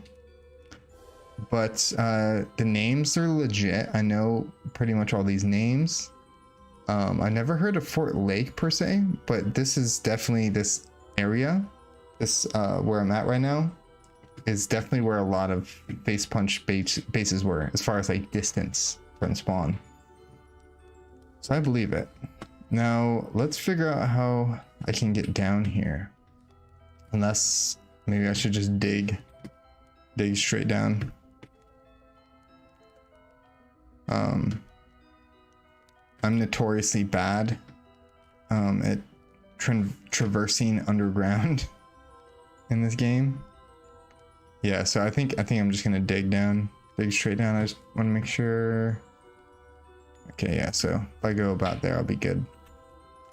But the names are legit. I know pretty much all these names. I never heard of Fort Lake per se, but this is definitely this area. This where I'm at right now is definitely where a lot of face punch bases were, as far as like distance from spawn. So I believe it. Now let's figure out how I can get down here. Unless maybe I should just dig straight down. I'm notoriously bad at traversing underground in this game. Yeah, so I think I'm just gonna dig straight down. I just want to make sure. Okay, yeah, so if I go about there, I'll be good.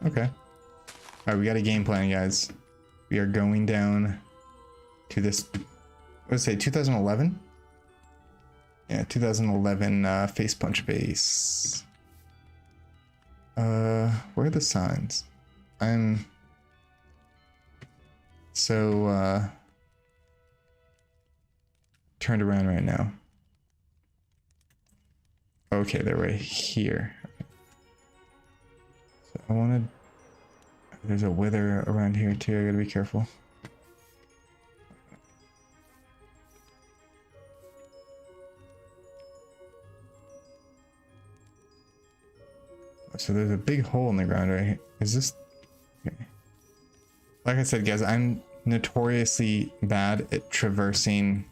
Okay. All right, we got a game plan, guys. We are going down to this, let's say 2011. Yeah, 2011 face punch base. Where are the signs? I'm so turned around right now. Okay, they're right here. So I wanted, there's a wither around here too. I gotta be careful. So there's a big hole in the ground right here. Is this okay? Like I said, guys, I'm notoriously bad at traversing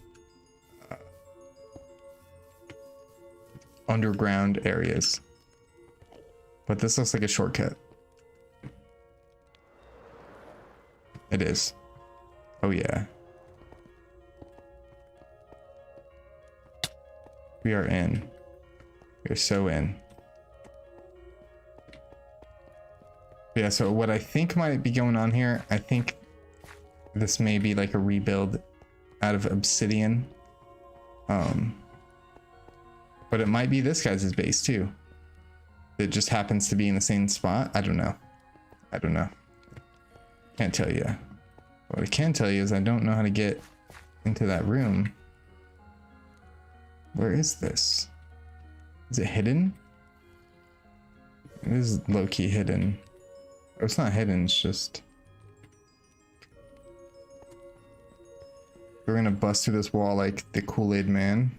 underground areas, but this looks like a shortcut. It is. Oh yeah, we are in. We're so in. Yeah, so what I think might be going on here, I think this may be like a rebuild out of obsidian. But it might be this guy's base too. It just happens to be in the same spot. I don't know. I don't know. Can't tell you. What I can tell you is I don't know how to get into that room. Where is this? Is it hidden? It is low-key hidden. Oh, it's not hidden, it's just... We're gonna bust through this wall like the Kool-Aid man.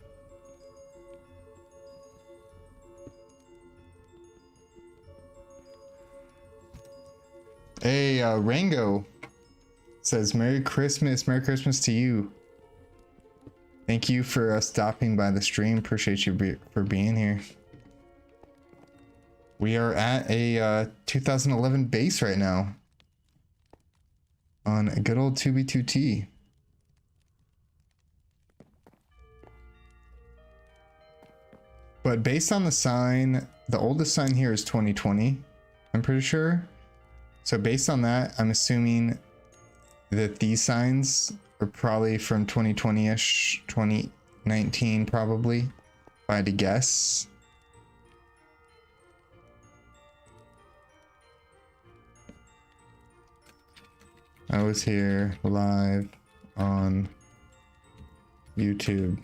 Hey, Rango says Merry Christmas to you. Thank you for stopping by the stream. Appreciate you for being here. We are at a 2011 base right now on a good old 2B2T. But based on the sign, the oldest sign here is 2020, I'm pretty sure. So based on that, I'm assuming that these signs are probably from 2020-ish, 2019 probably, if I had to guess. I was here live on YouTube.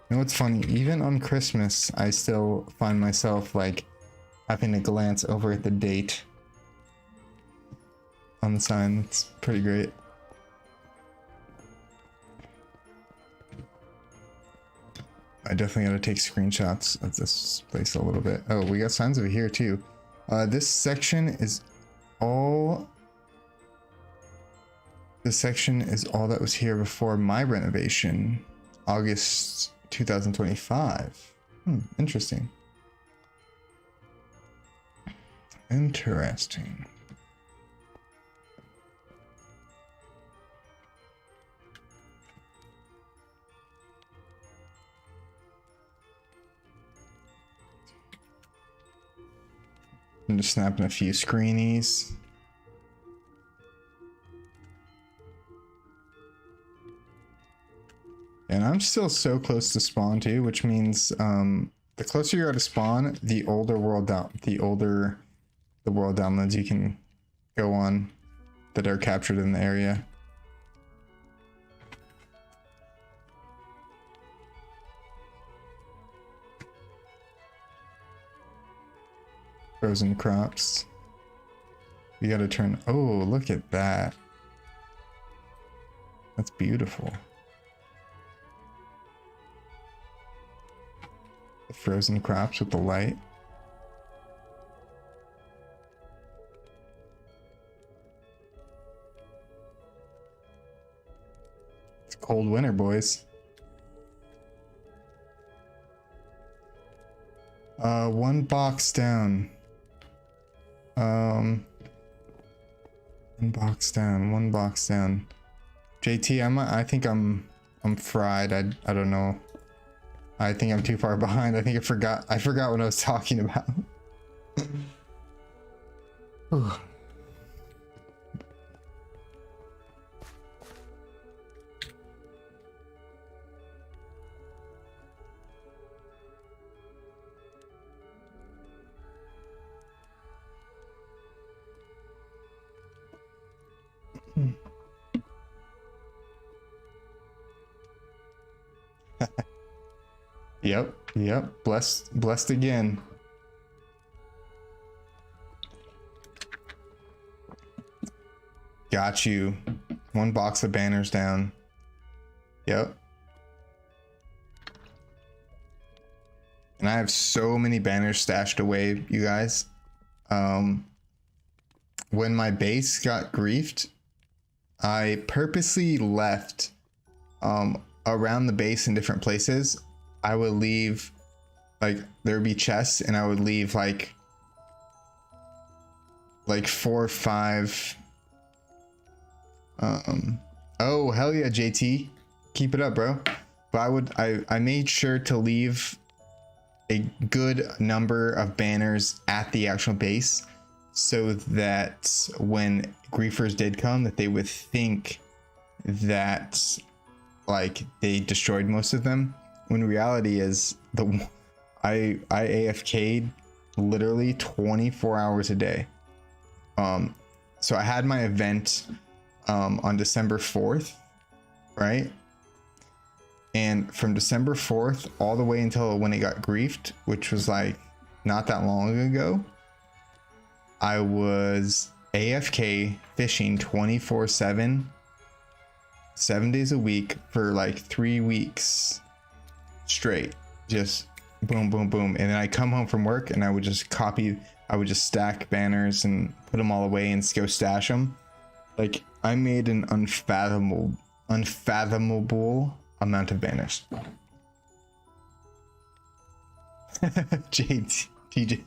You know what's funny? Even on Christmas, I still find myself like having to glance over at the date. on the sign. It's pretty great. I definitely gotta take screenshots of this place a little bit. Oh, we got signs over here too. This section is all that was here before my renovation, August 2025. Interesting. Interesting. I'm just snapping a few screenies. And I'm still so close to spawn too, which means the closer you are to spawn, the older the world downloads you can go on that are captured in the area. Frozen crops. You gotta turn, oh, look at that. That's beautiful. The frozen crops with the light. It's a cold winter, boys. One box down. One box down. JT, I think I'm fried. I don't know. I think I'm too far behind. I think I forgot what I was talking about. Yep. Blessed again. Got you. One box of banners down. Yep. And I have so many banners stashed away, you guys. When my base got griefed, I purposely left around the base in different places. I would leave, like, there would be chests, and I would leave like 4 or 5. Oh, hell yeah, JT. Keep it up, bro. But I made sure to leave a good number of banners at the actual base so that when griefers did come, that they would think that, like, they destroyed most of them. When reality is, I AFK'd literally 24 hours a day. So I had my event on December 4th, right? And from December 4th all the way until when it got griefed, which was like not that long ago, I was AFK fishing 24/7, 7 days a week for like 3 weeks straight. Just boom, boom, boom. And then I come home from work and I would just stack banners and put them all away and go stash them. Like, I made an unfathomable amount of banners. TJ.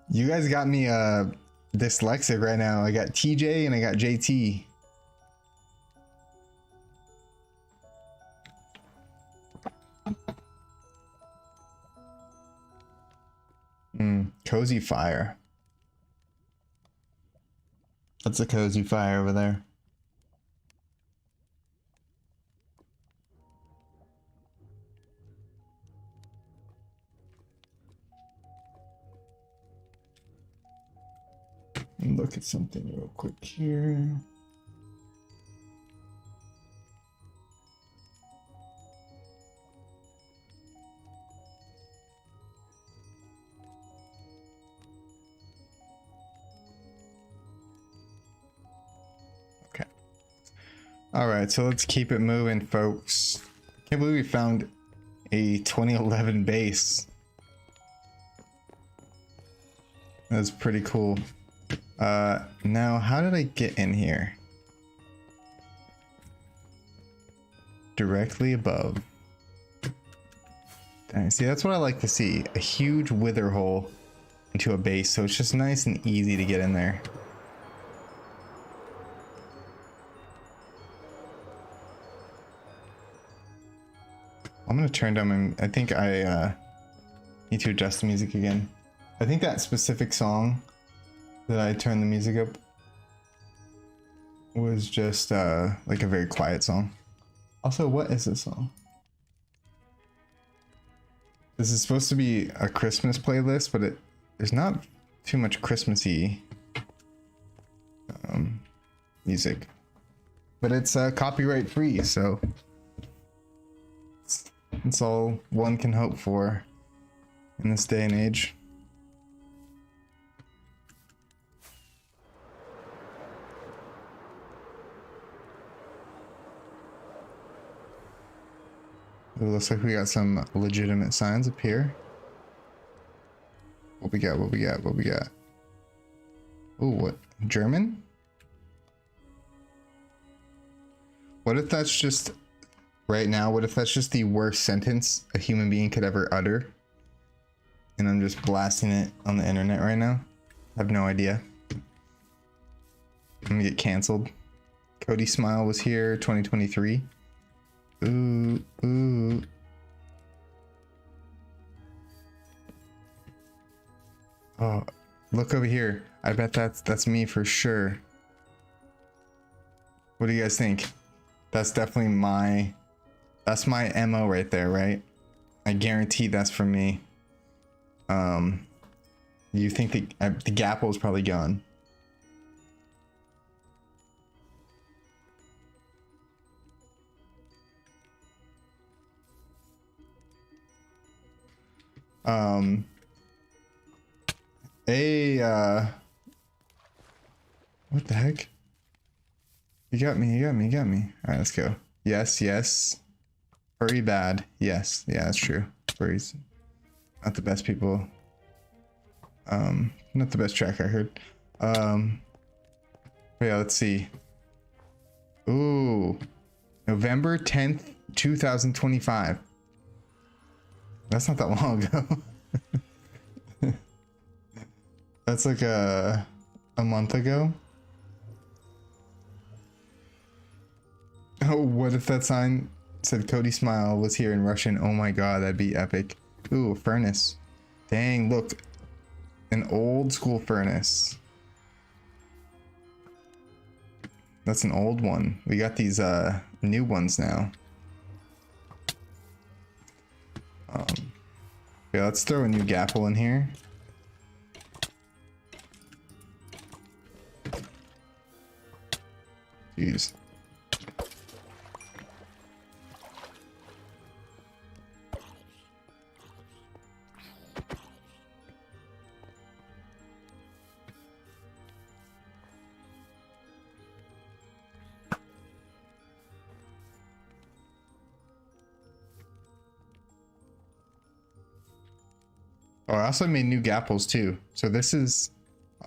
You guys got me dyslexic right now. I got TJ and I got JT. Cozy fire. That's a cozy fire over there. Look at something real quick here. All right, so let's keep it moving, folks. Can't believe we found a 2011 base. That's pretty cool. Now how did I get in here? Directly above. Dang, see, that's what I like to see. A huge wither hole into a base, so it's just nice and easy to get in there. I'm gonna turn down my, I think I need to adjust the music again. I think that specific song that I turned the music up was just like a very quiet song. Also, what is this song? This is supposed to be a Christmas playlist, but there's not too much Christmassy music. But it's copyright free, so it's all one can hope for in this day and age. It looks like we got some legitimate signs up here. What we got? What we got? What we got? Oh, what? German? What if that's just right now? What if that's just the worst sentence a human being could ever utter? And I'm just blasting it on the internet right now. I have no idea. I'm gonna get canceled. Cody Smile was here 2023. Ooh, ooh. Oh, look over here. I bet that's me for sure. What do you guys think? That's definitely that's my MO right there, right? I guarantee that's from me. You think the Gapple is probably gone. What the heck? You got me, you got me, you got me. All right, let's go. Yes, yes. Furry bad. Yes, yeah, that's true. Furries, not the best people. Not the best track record. But yeah, let's see. Ooh, November 10th, 2025. That's not that long ago. That's like a month ago. Oh, what if that sign said Cody Smile was here in Russian? Oh my god, that'd be epic. Ooh, a furnace. Dang, look. An old school furnace. That's an old one. We got these new ones now. Yeah, let's throw a new Gapple in here. Jeez. Oh, I also made new Gapples too. So this is,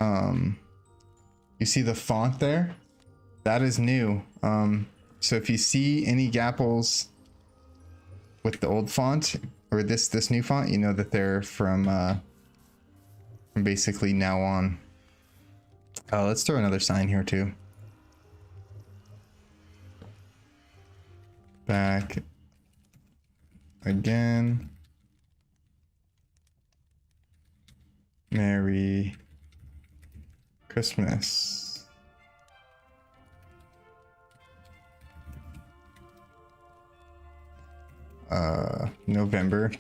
you see the font there? That is new. So if you see any Gapples with the old font or this new font, you know that they're from basically now on. Let's throw another sign here too. Back again. Merry Christmas. November.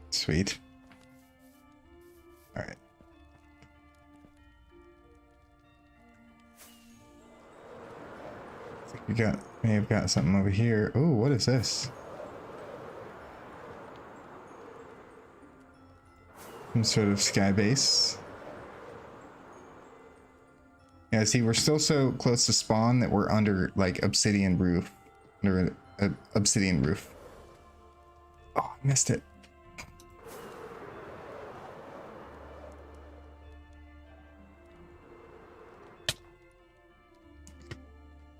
Sweet. All right. I think we may have got something over here. Oh, what is this? Some sort of sky base. Yeah, see, we're still so close to spawn that we're under like obsidian roof. Under an obsidian roof. Oh, I missed it.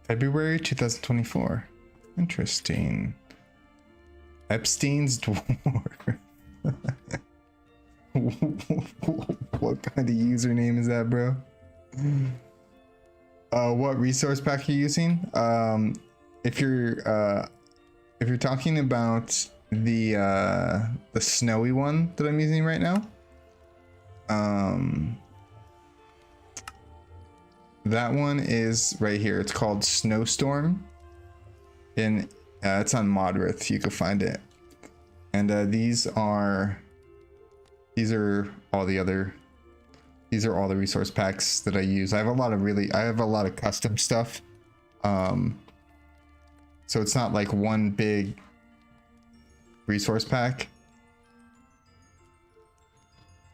February 2024. Interesting. Epstein's dwarf. What kind of username is that, bro? What resource pack are you using? If you're talking about the snowy one that I'm using right now, that one is right here. It's called Snowstorm, and it's on Modrith. You can find it. And these are all the resource packs that I use. I have a lot of custom stuff. So it's not like one big resource pack.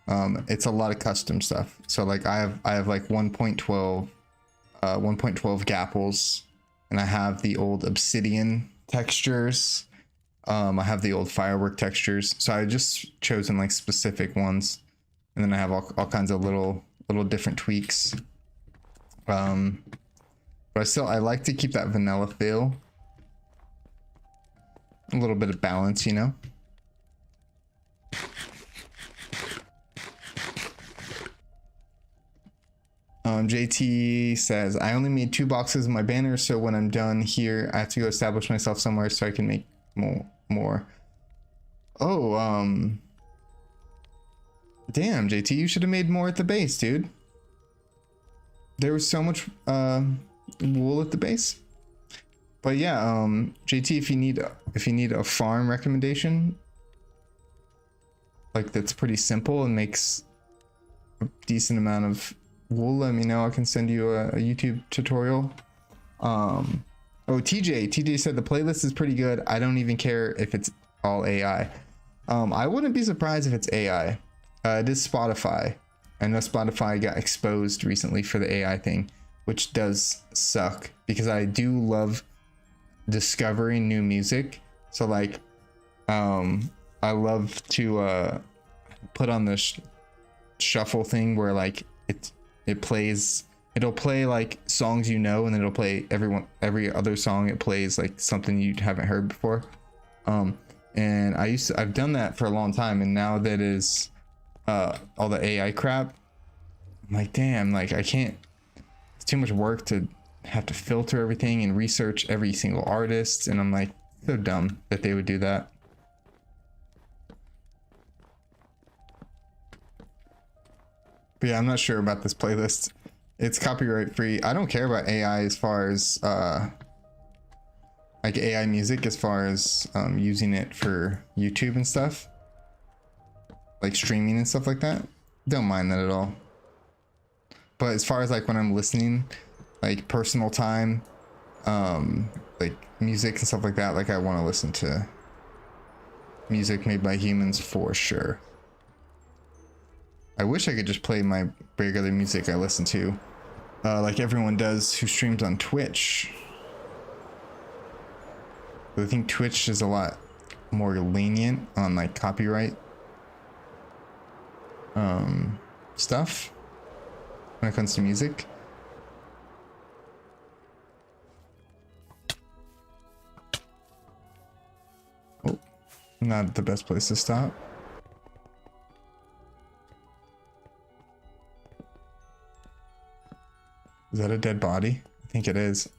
It's a lot of custom stuff. So like I have like 1.12 gapples, and I have the old obsidian textures. I have the old firework textures. So I just chosen like specific ones, and then I have all kinds of little different tweaks. But I like to keep that vanilla feel. A little bit of balance, you know? JT says, I only made 2 boxes of my banner, so when I'm done here, I have to go establish myself somewhere so I can make more. Oh, damn, JT, you should have made more at the base, dude. There was so much wool at the base. But yeah, JT, if you need a farm recommendation, like that's pretty simple and makes a decent amount of wool, let me know. I can send you a YouTube tutorial. Oh, TJ said the playlist is pretty good. I don't even care if it's all AI. I wouldn't be surprised if it's AI. It is Spotify. I know Spotify got exposed recently for the AI thing, which does suck because I do love discovering new music. So like I love to put on this shuffle thing where like it'll play like songs, you know, and then it'll play every other song it plays like something you haven't heard before. And I've done that for a long time, and now that is all the AI crap, I'm like, damn, like I can't, it's too much work to have to filter everything and research every single artist, and I'm like, so dumb that they would do that. But yeah, I'm not sure about this playlist. It's copyright free. I don't care about AI as far as like AI music, as far as using it for YouTube and stuff, like streaming and stuff like that. Don't mind that at all. But as far as like when I'm listening, like personal time, like music and stuff like that, like I want to listen to music made by humans for sure. I wish I could just play my regular music I listen to, like everyone does who streams on Twitch. But I think Twitch is a lot more lenient on like copyright stuff when it comes to music. Oh, not the best place to stop. Is that a dead body? I think it is.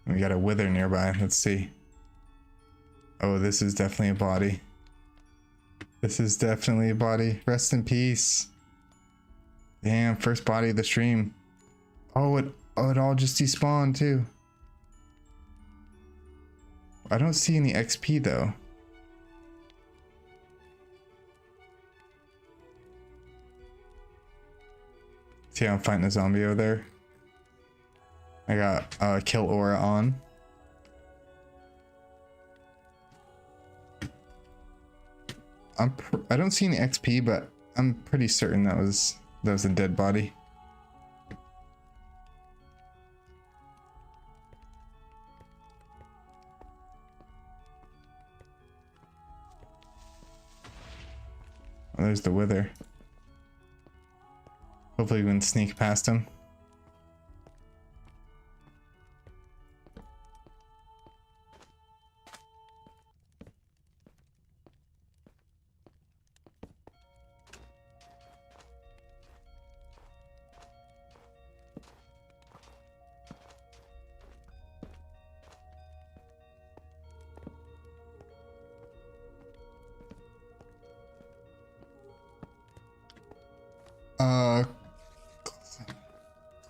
We got a wither nearby. Let's see. Oh, this is definitely a body. This is definitely a body. Rest in peace. Damn, first body of the stream. Oh, it all just despawned too. I don't see any XP though. See how I'm fighting a zombie over there? I got kill aura on. I don't see any XP, but I'm pretty certain that was a dead body. Oh, there's the wither. Hopefully we can sneak past him.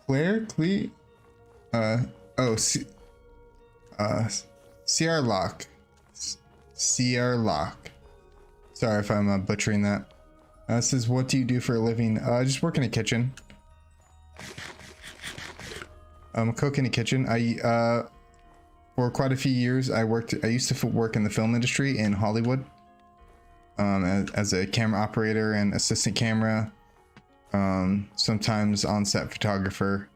Claire, Cle, oh, CR Lock. CR Lock. Sorry if I'm butchering that. This is, what do you do for a living? I just work in a kitchen. Cook in a kitchen. For quite a few years, I used to work in the film industry in Hollywood. As a camera operator and assistant camera. Sometimes on-set photographer,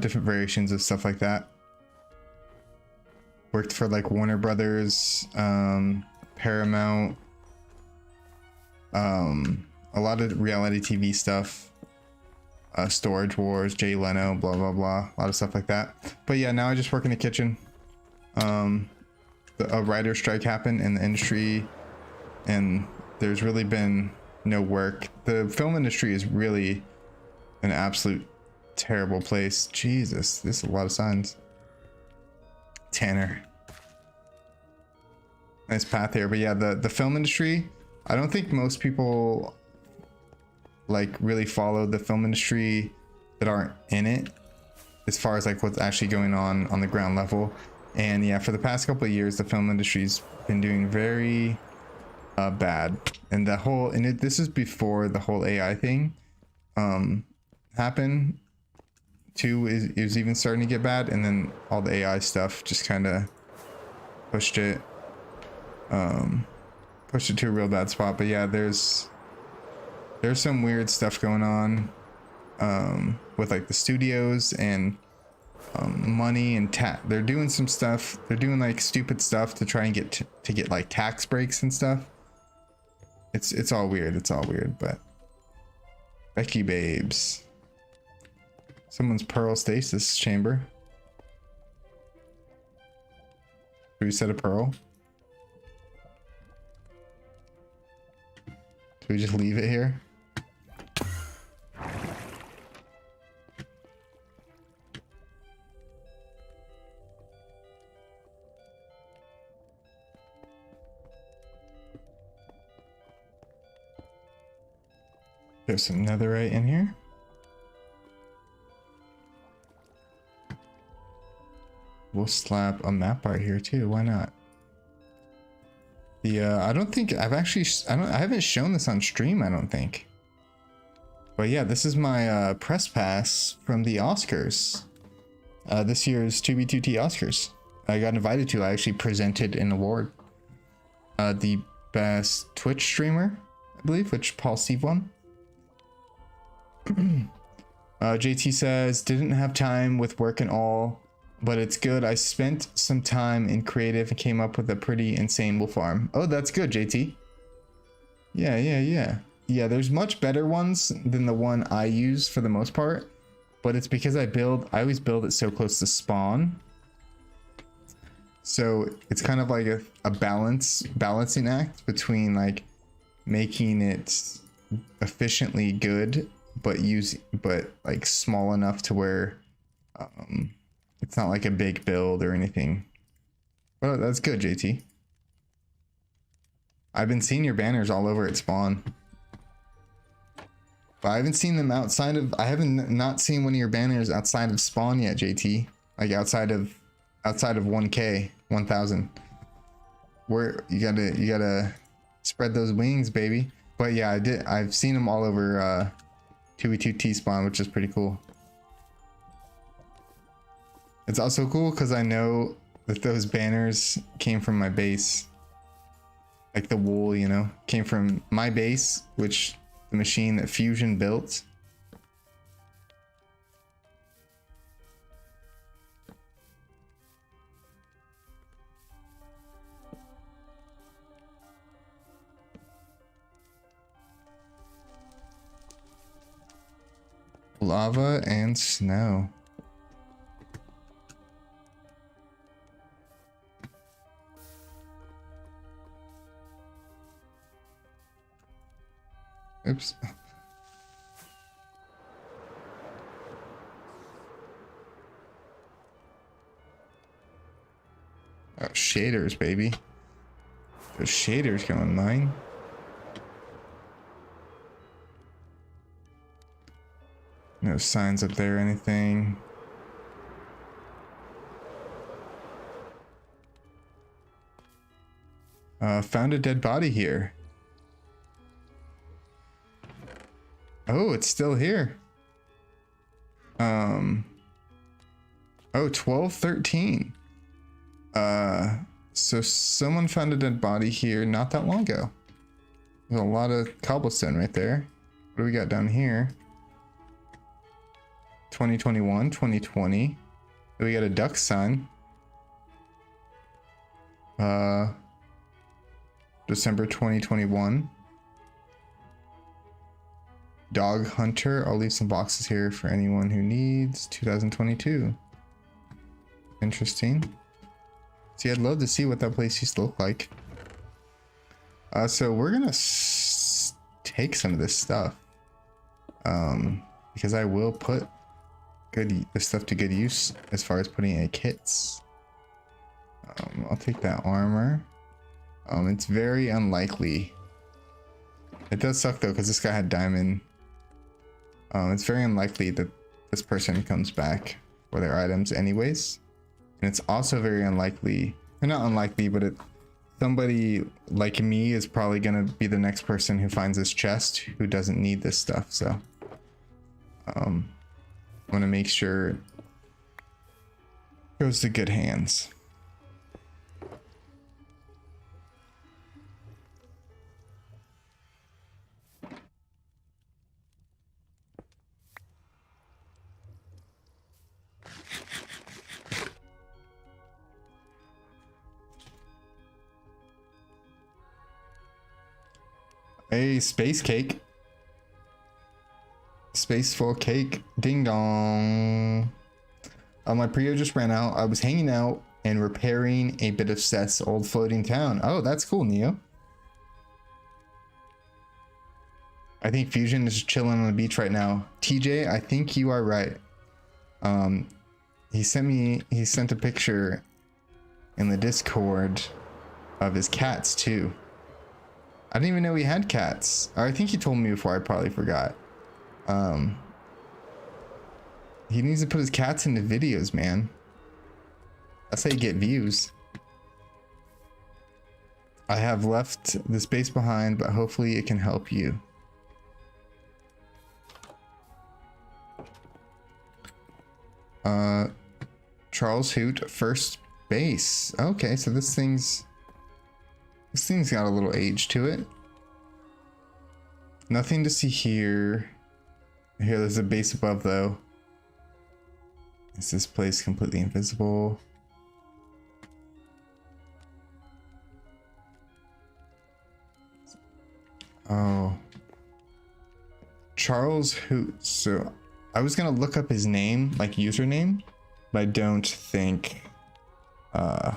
different variations of stuff like that. Worked for like Warner Brothers, Paramount, a lot of reality TV stuff, Storage Wars, Jay Leno, blah blah blah, a lot of stuff like that. But yeah, now I just work in the kitchen. A writer's strike happened in the industry, and there's really been no work. The film industry is really an absolute terrible place. Jesus, there's a lot of signs. Tanner. Nice path here. But yeah, the film industry, I don't think most people like really follow the film industry that aren't in it, as far as like what's actually going on the ground level. And yeah, for the past couple of years, the film industry's been doing very bad. And this is before the whole AI thing happened too. It was even starting to get bad, and then all the AI stuff just kind of pushed it to a real bad spot. But yeah, there's some weird stuff going on with like the studios and money and they're doing some stuff. They're doing like stupid stuff to try and get like tax breaks and stuff. It's all weird. It's all weird. But Becky babes, someone's pearl stasis chamber. Should we set a pearl? Should we just leave it here? There's some netherite in here. We'll slap a map right here too. Why not? I don't think I've actually, I haven't shown this on stream, I don't think. But yeah, this is my press pass from the Oscars. This year's 2B2T Oscars. I got invited to. I actually presented an award. The best Twitch streamer, I believe, which Paul Steve won. JT says, didn't have time with work and all, but it's good. I spent some time in creative and came up with a pretty insane wolf farm. Oh, that's good, JT. Yeah, there's much better ones than the one I use for the most part, but it's because I always build it so close to spawn. So it's kind of like a balancing act between like making it efficiently good, but like small enough to where it's not like a big build or anything. Well, that's good, JT. I've been seeing your banners all over at spawn, but I haven't seen them outside of, I haven't not seen one of your banners outside of spawn yet, JT. Like outside of 1K, 1000. Where you gotta spread those wings, baby. But yeah, I've seen them all over 2v2T spawn, which is pretty cool. It's also cool because I know that those banners came from my base. Like the wool, you know, came from my base, which the machine that Fusion built. Lava and snow. Oops. Oh, shaders, baby. Those shaders going mine. No signs up there or anything. Found a dead body here. Oh, it's still here. Oh, 12:13. So someone found a dead body here not that long ago. There's a lot of cobblestone right there. What do we got down here? 2021, 2020. We got a duck sign. December 2021. Dog hunter. I'll leave some boxes here for anyone who needs. 2022. Interesting. See, I'd love to see what that place used to look like. So we're gonna take some of this stuff, because I will put this stuff to good use as far as putting in kits. I'll take that armor. It's very unlikely. It does suck though, because this guy had diamond. It's very unlikely that this person comes back for their items anyways. And it's also very unlikely, or not unlikely, but somebody like me is probably gonna be the next person who finds this chest who doesn't need this stuff. So I want to make sure it goes to good hands. A space cake. Space full cake. Ding dong. My Prio just ran out. I was hanging out and repairing a bit of Seth's old floating town. Oh, that's cool, Neo. I think Fusion is chilling on the beach right now. TJ, I think you are right. He sent a picture in the Discord of his cats too. I didn't even know he had cats. Or I think he told me before, I probably forgot. He needs to put his cats into videos, man. That's how you get views. I have left the space behind, but hopefully it can help you. Charles Hoot, first base. Okay, so this thing's got a little age to it. Nothing to see here. Here, there's a base above though. Is this place completely invisible? Oh. Charles Hoot. So I was gonna look up his name, like username, but I don't think I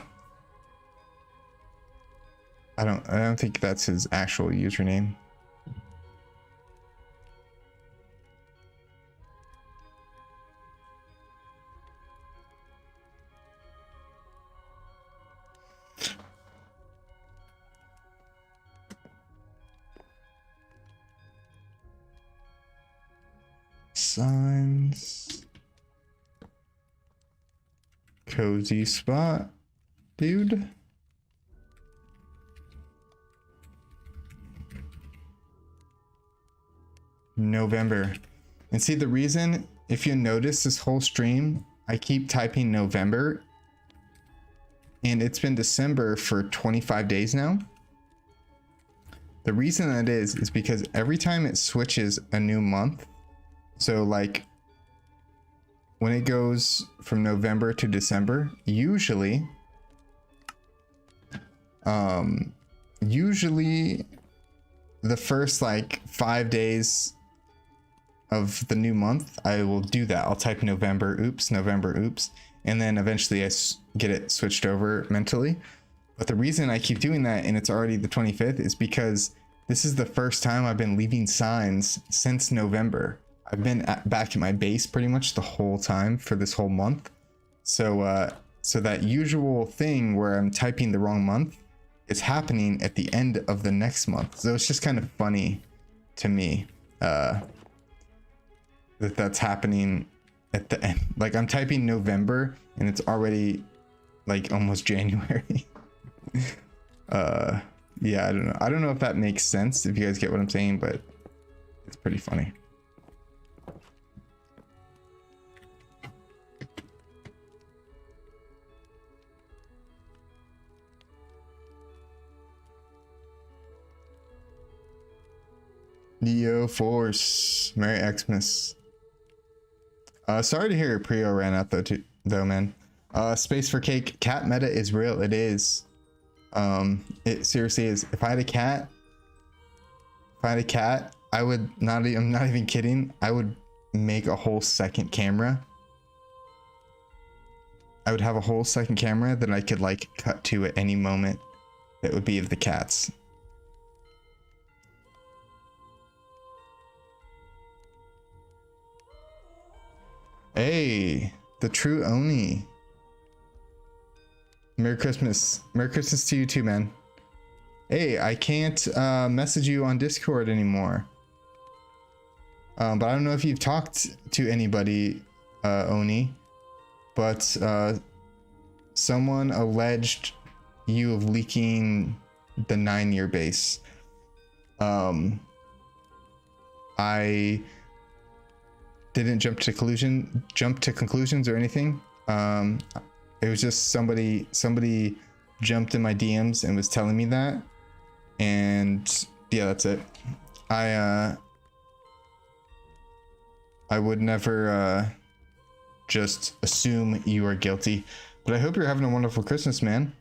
don't think that's his actual username. Signs. Cozy spot, dude. November. And see, the reason, if you notice this whole stream, I keep typing November and it's been December for 25 days now. The reason that is because every time it switches a new month, so like when it goes from November to December, usually the first like 5 days of the new month, I will do that. I'll type November, oops, and then eventually I get it switched over mentally. But the reason I keep doing that, and it's already the 25th, is because this is the first time I've been leaving signs since November. I've been back at my base pretty much the whole time for this whole month. So so that usual thing where I'm typing the wrong month is happening at the end of the next month. So it's just kind of funny to me that's happening at the end. Like I'm typing November and it's already like almost January. Yeah, I don't know if that makes sense, if you guys get what I'm saying, but it's pretty funny. Neo Force, Merry Xmas. Sorry to hear your Prio ran out though, man. Space for Cake, cat meta is real. It is. It seriously is. If I had a cat, I would not. I'm not even kidding. I would make a whole second camera. I would have a whole second camera that I could like cut to at any moment. That would be of the cats. Hey, the true Oni. Merry Christmas. Merry Christmas to you too, man. Hey, I can't message you on Discord anymore. But I don't know if you've talked to anybody, Oni. But someone alleged you of leaking the 9-year base. I didn't jump to conclusions or anything. It was just somebody jumped in my DMs and was telling me that, and yeah, that's it. I would never just assume you are guilty, but I hope you're having a wonderful Christmas, man.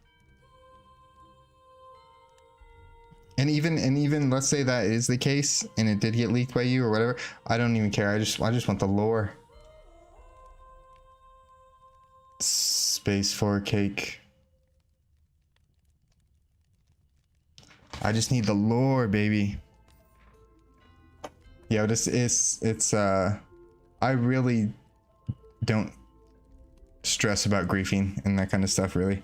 And even let's say that is the case and it did get leaked by you or whatever, I don't even care. I just want the lore. Space for Cake. I just need the lore, baby. Yeah, it's I really don't stress about griefing and that kind of stuff, really.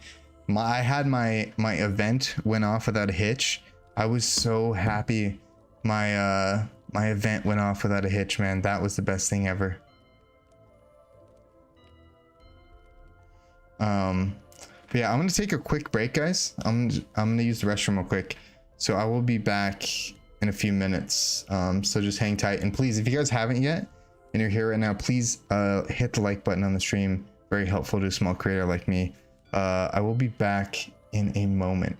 I had my event went off without a hitch. I was so happy my event went off without a hitch, man. That was the best thing ever. But yeah, I'm gonna take a quick break, guys. I'm gonna use the restroom real quick, so I will be back in a few minutes. So just hang tight, and please, if you guys haven't yet and you're here right now, please hit the like button on the stream. Very helpful to a small creator like me. I will be back in a moment.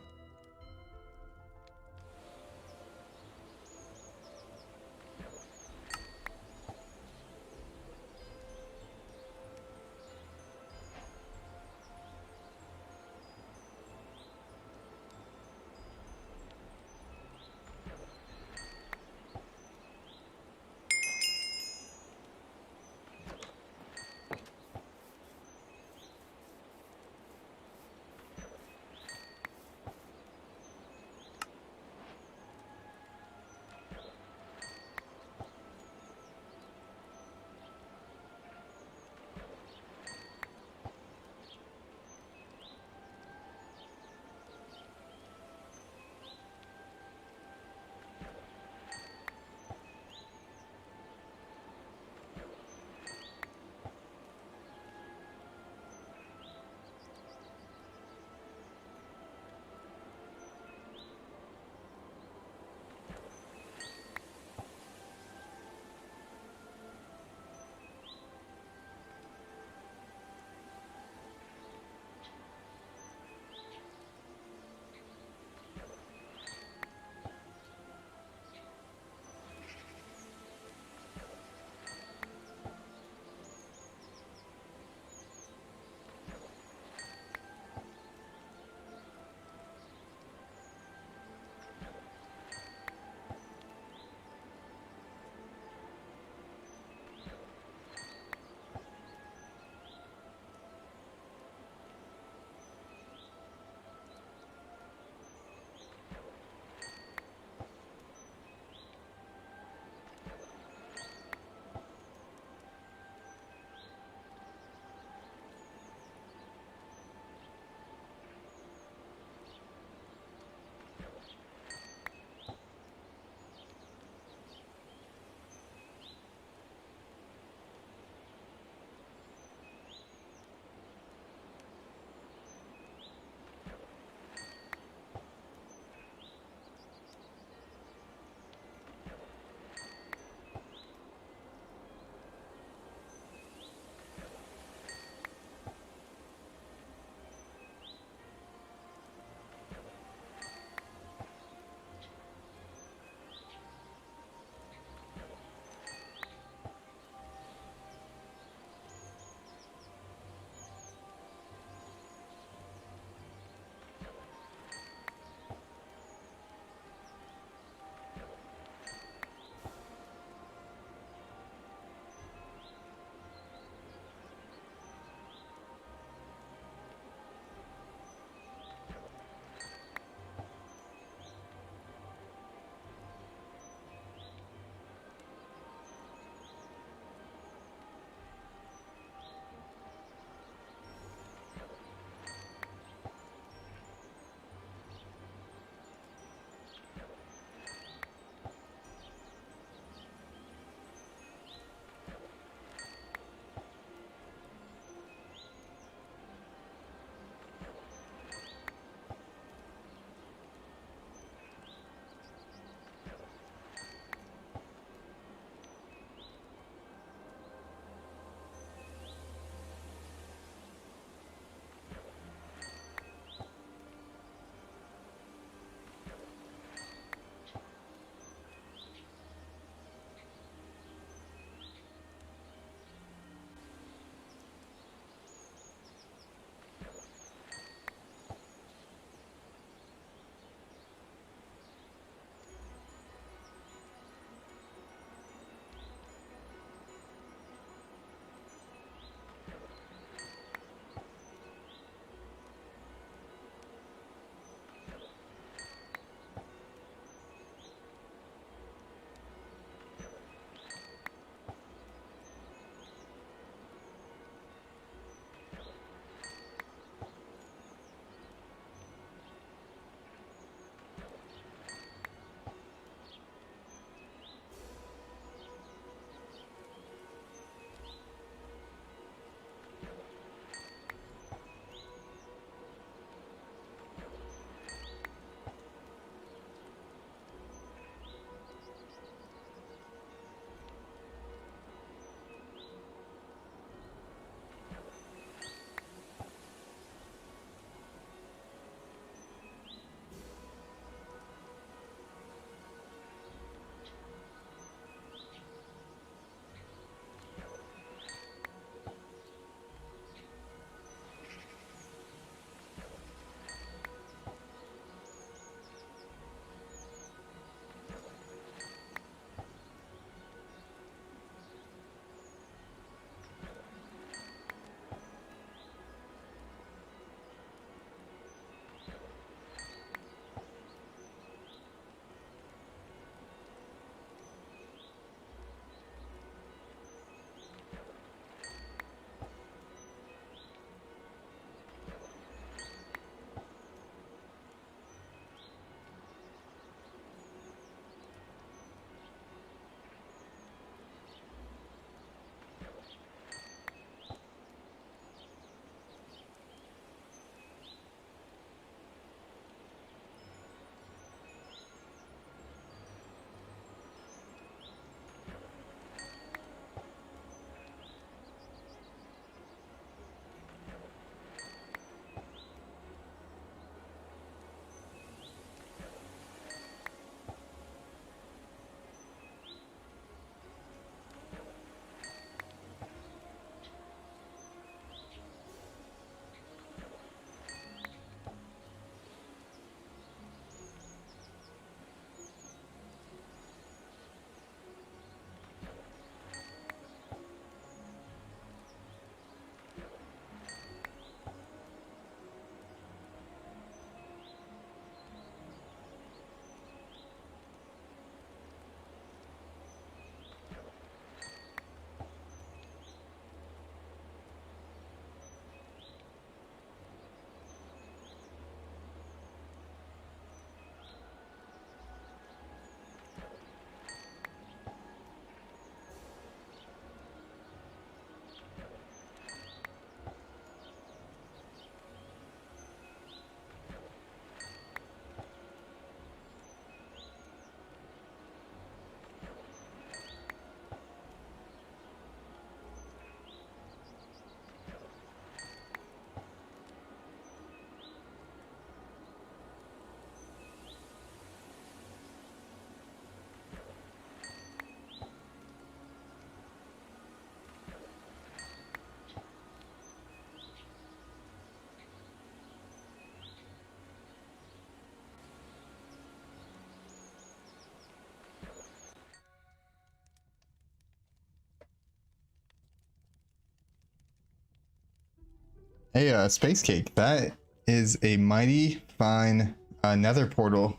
Hey, Space Cake, that is a mighty fine nether portal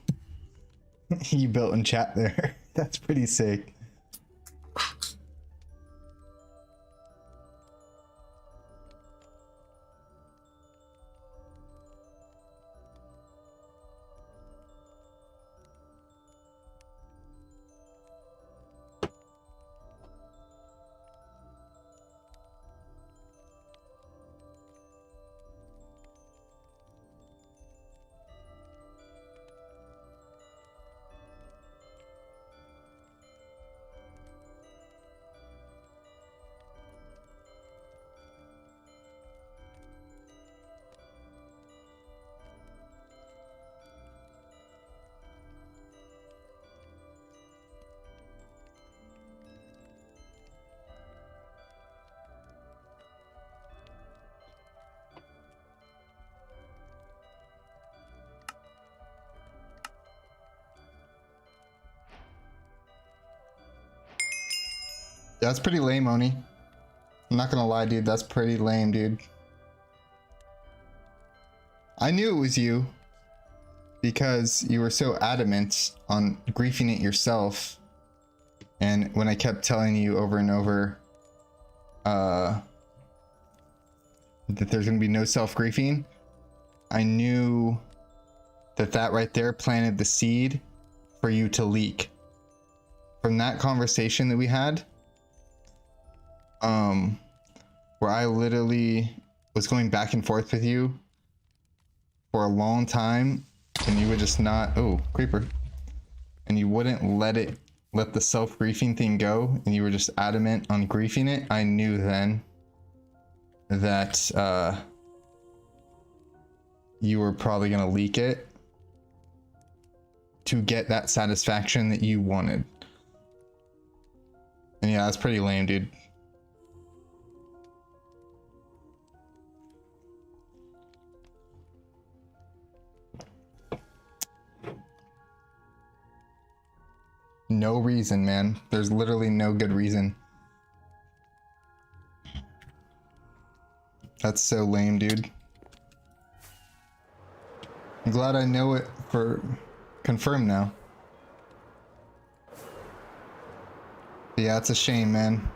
you built in chat there. That's pretty sick. That's pretty lame, Oni. I'm not gonna lie, dude. That's pretty lame, dude. I knew it was you because you were so adamant on griefing it yourself. And when I kept telling you over and over that there's gonna be no self-griefing, I knew that that right there planted the seed for you to leak. From that conversation that we had, where I literally was going back and forth with you for a long time, and you would just not, oh, creeper, and you wouldn't let the self-griefing thing go, and you were just adamant on griefing it. I knew then that you were probably gonna leak it to get that satisfaction that you wanted. And yeah, that's pretty lame, dude. No reason, man. There's literally no good reason. That's so lame, dude. I'm glad I know it for confirmed now. Yeah, it's a shame, man.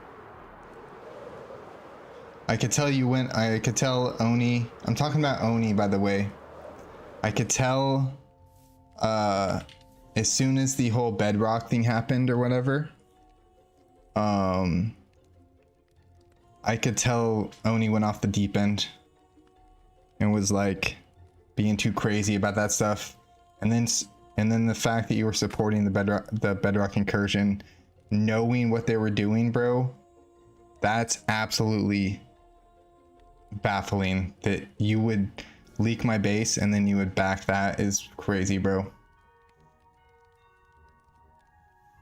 I could tell you when, I could tell Oni, I'm talking about Oni, by the way. I could tell, as soon as the whole bedrock thing happened or whatever, I could tell Oni went off the deep end and was like being too crazy about that stuff. And then the fact that you were supporting the bedrock incursion, knowing what they were doing, bro, that's absolutely baffling. That you would leak my base and then you would back that is crazy, bro.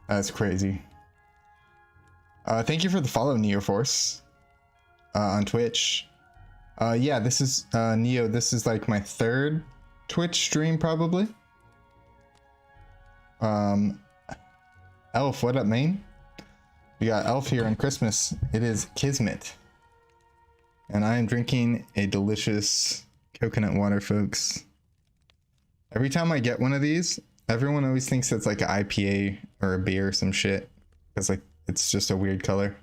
That's crazy. Thank you for the follow, Neoforce, on Twitch. Yeah, this is Neo. This is like my third Twitch stream, probably. Elf, what up, man? We got Elf here on Christmas. It is Kismet, and I am drinking a delicious coconut water, folks. Every time I get one of these, everyone always thinks it's like an IPA or a beer or some shit, because like it's just a weird color.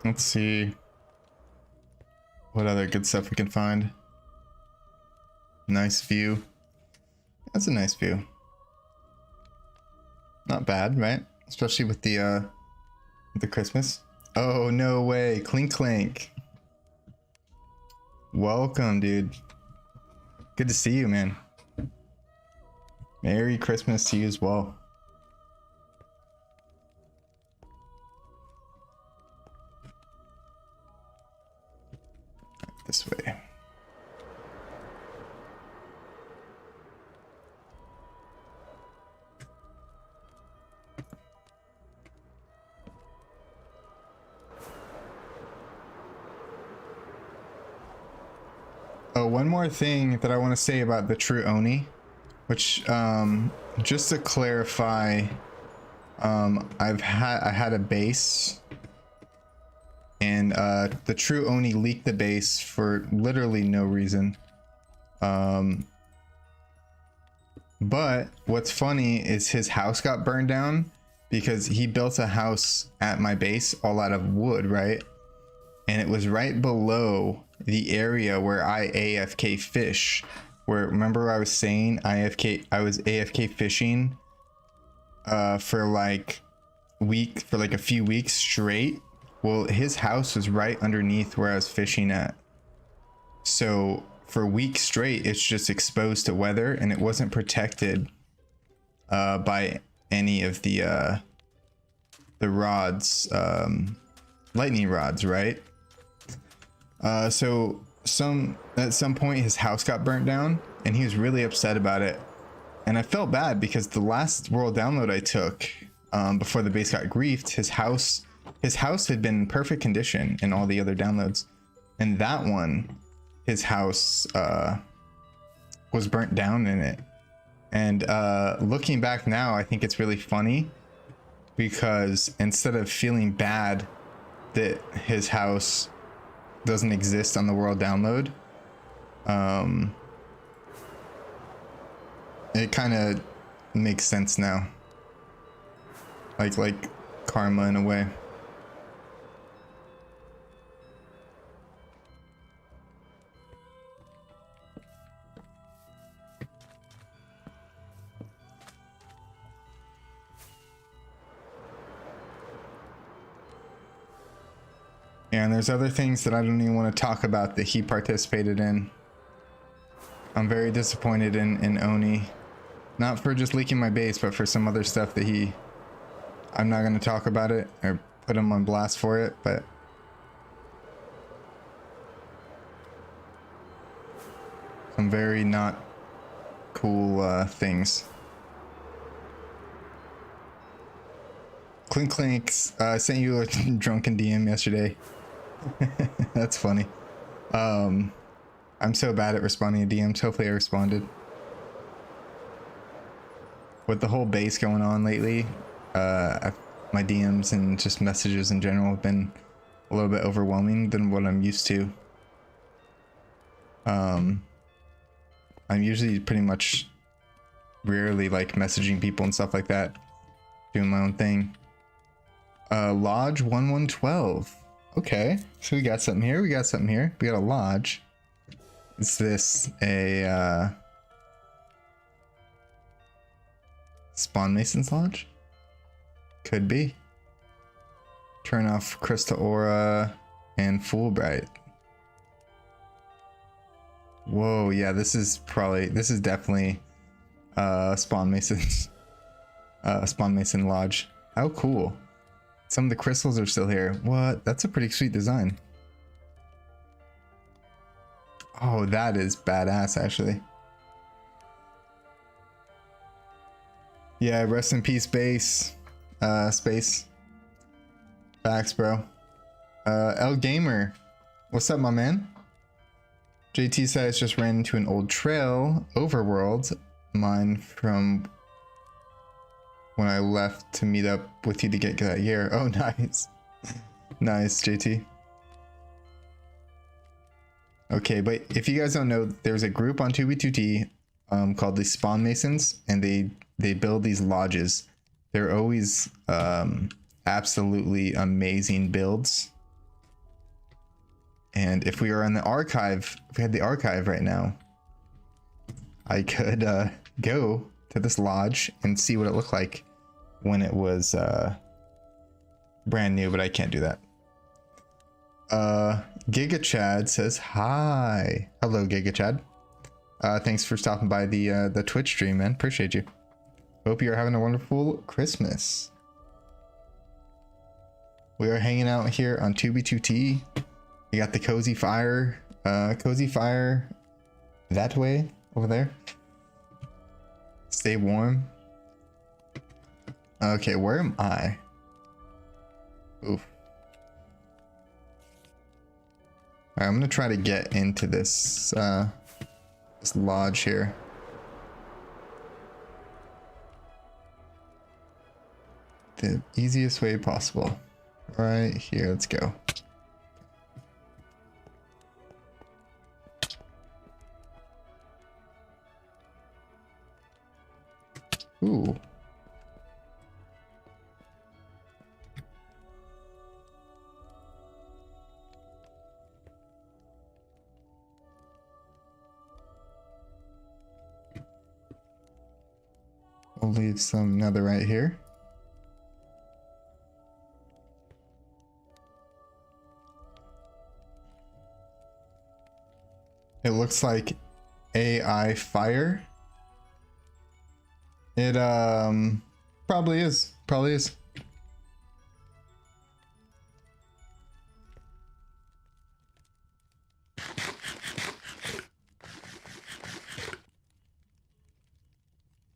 Let's see what other good stuff we can find. Nice view. That's a nice view. Not bad, right? Especially with the Christmas. Oh, no way. Clink Clank. Welcome, dude. Good to see you, man. Merry Christmas to you as well. This way. Oh, one more thing that I want to say about the true Oni, which just to clarify, I had a base, and the true Oni leaked the base for literally no reason. But what's funny is his house got burned down because he built a house at my base all out of wood, right? And it was right below the area where I AFK fish. Where, remember I was saying I was AFK fishing for like a few weeks straight? Well, his house was right underneath where I was fishing at. So for weeks straight, it's just exposed to weather, and it wasn't protected by any of the rods, lightning rods, right? So at some point his house got burnt down, and he was really upset about it. And I felt bad because the last world download I took before the base got griefed, his house had been in perfect condition in all the other downloads, and that one, his house was burnt down in it. And looking back now, I think it's really funny because instead of feeling bad that his house doesn't exist on the world download, it kind of makes sense now, like karma in a way. And there's other things that I don't even want to talk about that he participated in. I'm very disappointed in Oni. Not for just leaking my base, but for some other stuff that I'm not going to talk about it or put him on blast for it, but some very not cool things. Clink Clinks, I sent you a drunken DM yesterday. That's funny. I'm so bad at responding to DMs. Hopefully I responded. With the whole base going on lately, my DMs and just messages in general have been a little bit overwhelming than what I'm used to. I'm usually pretty much rarely like messaging people and stuff like that, doing my own thing. Lodge 1112. Okay, so we got something here. We got a lodge. Is this a Spawn Mason's lodge? Could be. Turn off Crystal Aura and Fulbright. Whoa, yeah, this is definitely Spawn Mason's Spawn Mason lodge. How cool. Some of the crystals are still here. What? That's a pretty sweet design. Oh, that is badass, actually. Yeah, rest in peace, base. Space. Facts, bro. L Gamer. What's up, my man? JT says just ran into an old trail, Overworld, mine from when I left to meet up with you to get that year. Oh, nice. Nice, JT. Okay, but if you guys don't know, there's a group on 2b2t called the Spawn Masons, and they build these lodges. They're always absolutely amazing builds. And if we were in the archive, if we had the archive right now, I could go to this lodge and see what it looked like when it was brand new, but I can't do that. Giga Chad says hi. Hello, Giga Chad. Thanks for stopping by the Twitch stream, man. Appreciate you. Hope you're having a wonderful Christmas. We are hanging out here on 2b2t. We got the cozy fire that way over there. Stay warm. Okay, where am I? Oof. Alright, I'm gonna try to get into this this lodge here. The easiest way possible. Right here, let's go. Ooh. We'll leave some netherite here. It looks like AI fire. It probably is. Probably is.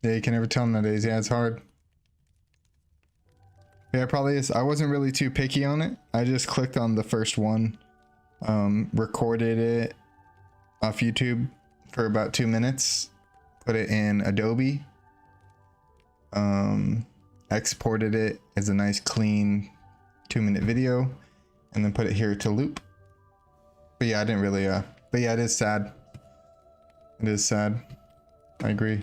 Yeah, you can never tell nowadays. Yeah, it's hard. Yeah, it probably is. I wasn't really too picky on it. I just clicked on the first one, recorded it off YouTube for about 2 minutes, put it in Adobe, exported it as a nice clean 2-minute video, and then put it here to loop. But yeah, I didn't really but yeah, it is sad. It is sad. I agree.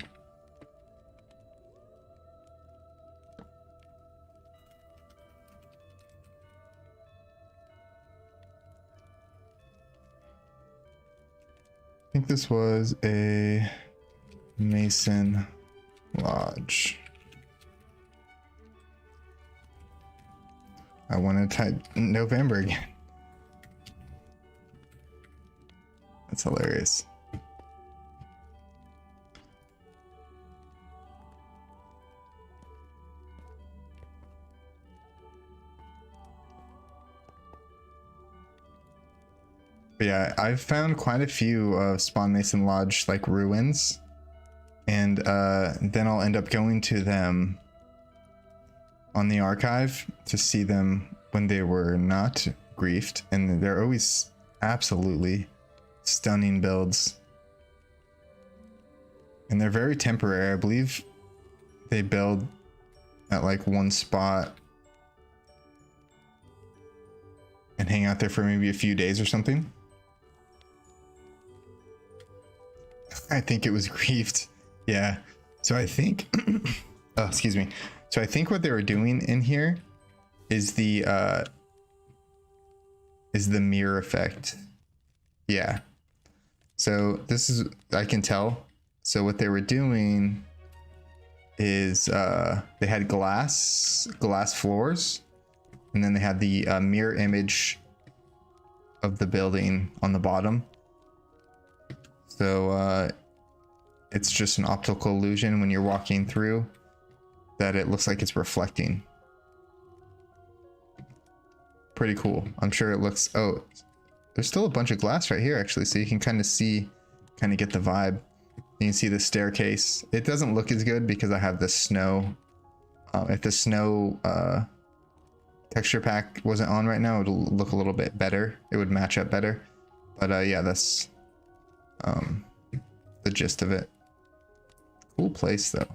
I think this was a Mason Lodge. I want to type November again. That's hilarious. But yeah, I've found quite a few Spawn Mason Lodge like ruins, and then I'll end up going to them on the archive to see them when they were not griefed, and they're always absolutely stunning builds, and they're very temporary. I believe they build at like one spot and hang out there for maybe a few days or something. I think it was griefed. Yeah. So I think, oh, excuse me. So I think what they were doing in here is the mirror effect. Yeah. So this is, I can tell. So what they were doing is they had glass floors, and then they had the mirror image of the building on the bottom. So it's just an optical illusion when you're walking through that it looks like it's reflecting. Pretty cool. I'm sure it looks, oh, there's still a bunch of glass right here actually, so you can kind of see, kind of get the vibe. You can see the staircase. It doesn't look as good because I have the snow. If the snow texture pack wasn't on right now, it'll look a little bit better. It would match up better. But yeah, that's the gist of it. Cool place though.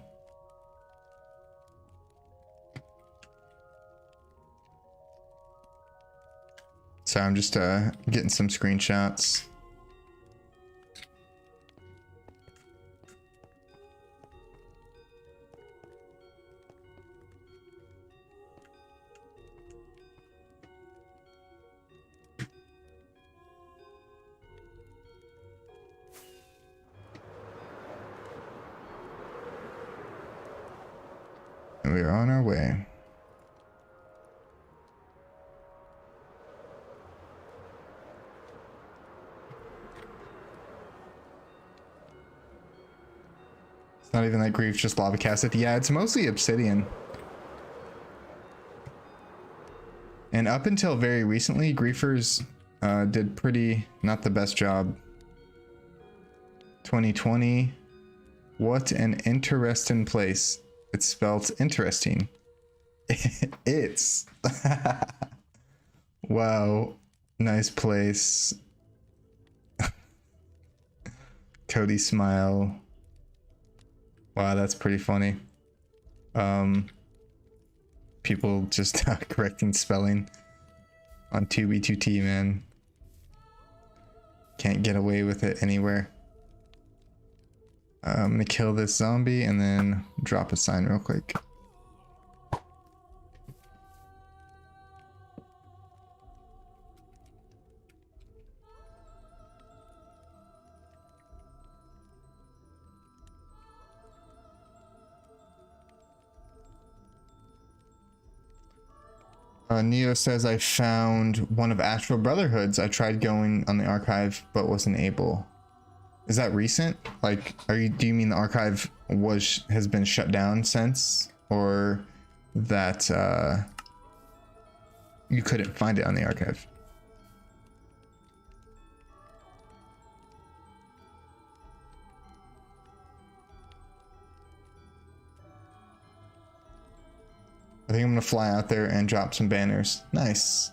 So I'm just getting some screenshots. And we are on our way. It's not even that grief, just lava casted. Yeah, it's mostly obsidian. And up until very recently, griefers did pretty, not the best job. 2020. What an interesting place. It's spelled interesting. It's. Wow. Nice place. Cody smile. Wow, that's pretty funny. People just correcting spelling on 2B2T, man. Can't get away with it anywhere. I'm gonna kill this zombie and then drop a sign real quick. Neo says I found one of Astral Brotherhood's. I tried going on the archive but wasn't able. Is that recent? Like, do you mean the archive has been shut down since, or that you couldn't find it on the archive? I think I'm gonna fly out there and drop some banners. Nice.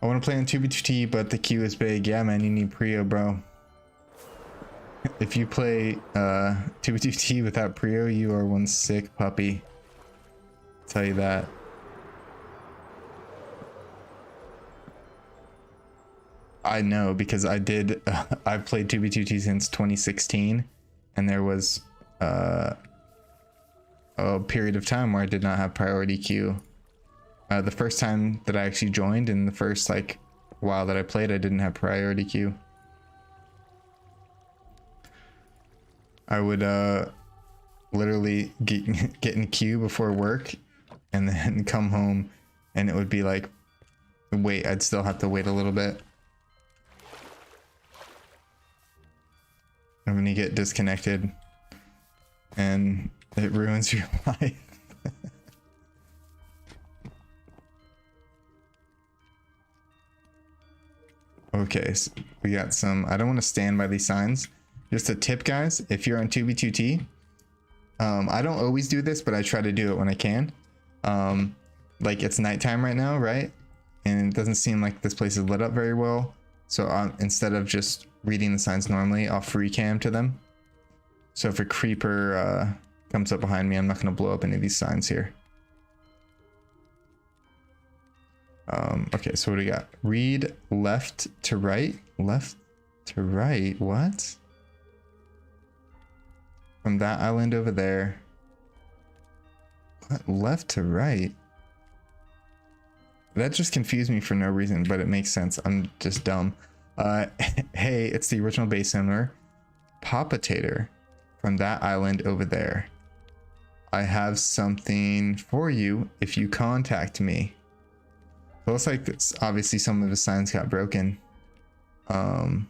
I want to play on 2B2T, but the queue is big. Yeah, man, you need Prio, bro. If you play 2B2T without Prio, you are one sick puppy. I'll tell you that. I know, because I've played 2B2T since 2016, and there was a period of time where I did not have priority queue. The first time that I actually joined, in the first like while that I played, I didn't have priority queue. I would literally get in queue before work and then come home, and it would be like, wait, I'd still have to wait a little bit. And when you get disconnected and it ruins your life. Okay, so we got some. I don't want to stand by these signs. Just a tip, guys, if you're on 2B2T, I don't always do this, but I try to do it when I can. Like, it's nighttime right now, right? And it doesn't seem like this place is lit up very well. So instead of just reading the signs normally, I'll free cam to them. So if a creeper comes up behind me, I'm not going to blow up any of these signs here. Okay, so what do we got? Read left to right. Left to right. What? From that island over there. What? Left to right? That just confused me for no reason, but it makes sense. I'm just dumb. Hey, it's the original base owner, Popatator, from that island over there. I have something for you if you contact me. It looks like it's obviously some of the signs got broken. So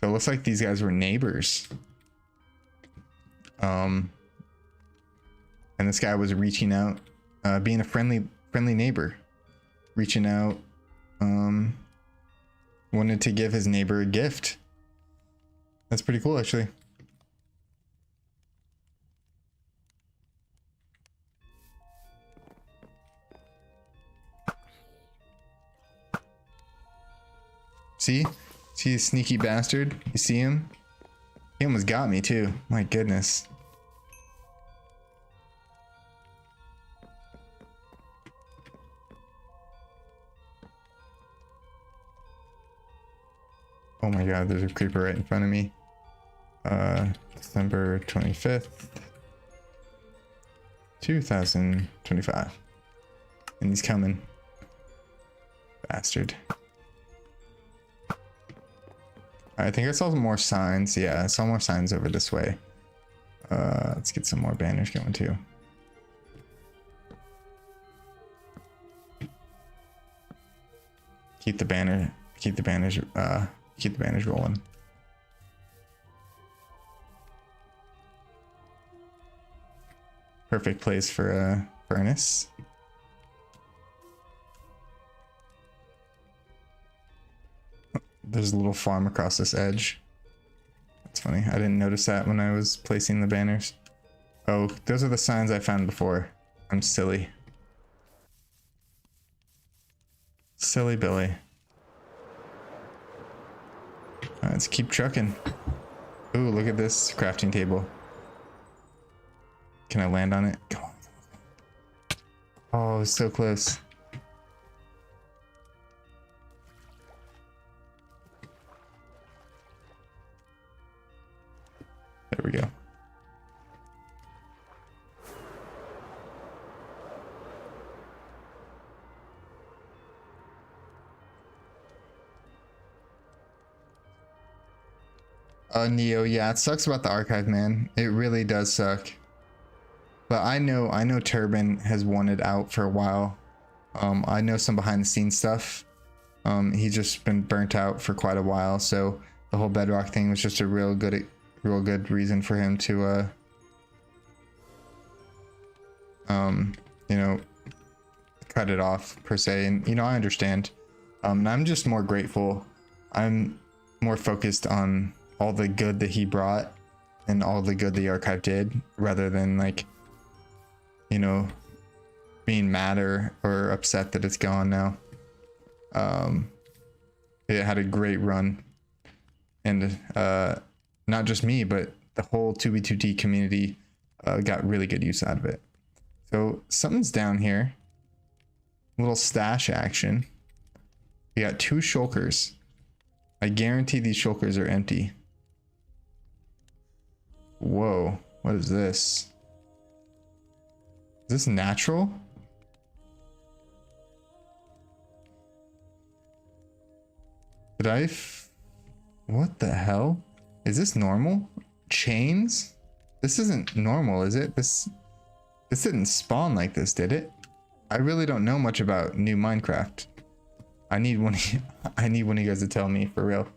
it looks like these guys were neighbors. And this guy was reaching out, being a friendly neighbor, reaching out, wanted to give his neighbor a gift. That's pretty cool, actually. See a sneaky bastard? You see him? He almost got me too. My goodness. Oh my god, there's a creeper right in front of me. December 25th, 2025. And he's coming. Bastard. I think I saw some more signs. Yeah, I saw more signs over this way. Let's get some more banners going too. Keep the banners rolling. Perfect place for a furnace. There's a little farm across this edge. That's funny. I didn't notice that when I was placing the banners. Oh, those are the signs I found before. I'm silly. Silly Billy. Let's keep trucking. Ooh, look at this crafting table. Can I land on it? Come on. Oh, so close. There we go. Neo, yeah, it sucks about the archive, man. It really does suck. But I know Turbin has wanted out for a while. I know some behind the scenes stuff. He's just been burnt out for quite a while, so the whole Bedrock thing was just a real good reason for him to you know, cut it off per se. And you know, I understand. And I'm just more grateful. I'm more focused on all the good that he brought and all the good the archive did, rather than like, you know, being mad or upset that it's gone now. It had a great run, and not just me, but the whole 2B2T community got really good use out of it. So something's down here. A little stash action. We got 2 shulkers. I guarantee these shulkers are empty. Whoa, what is this? Is this natural? Did I what the hell? Is this normal? Chains? This isn't normal, is it? This didn't spawn like this, did it? I really don't know much about new Minecraft. I need one of you guys to tell me, for real.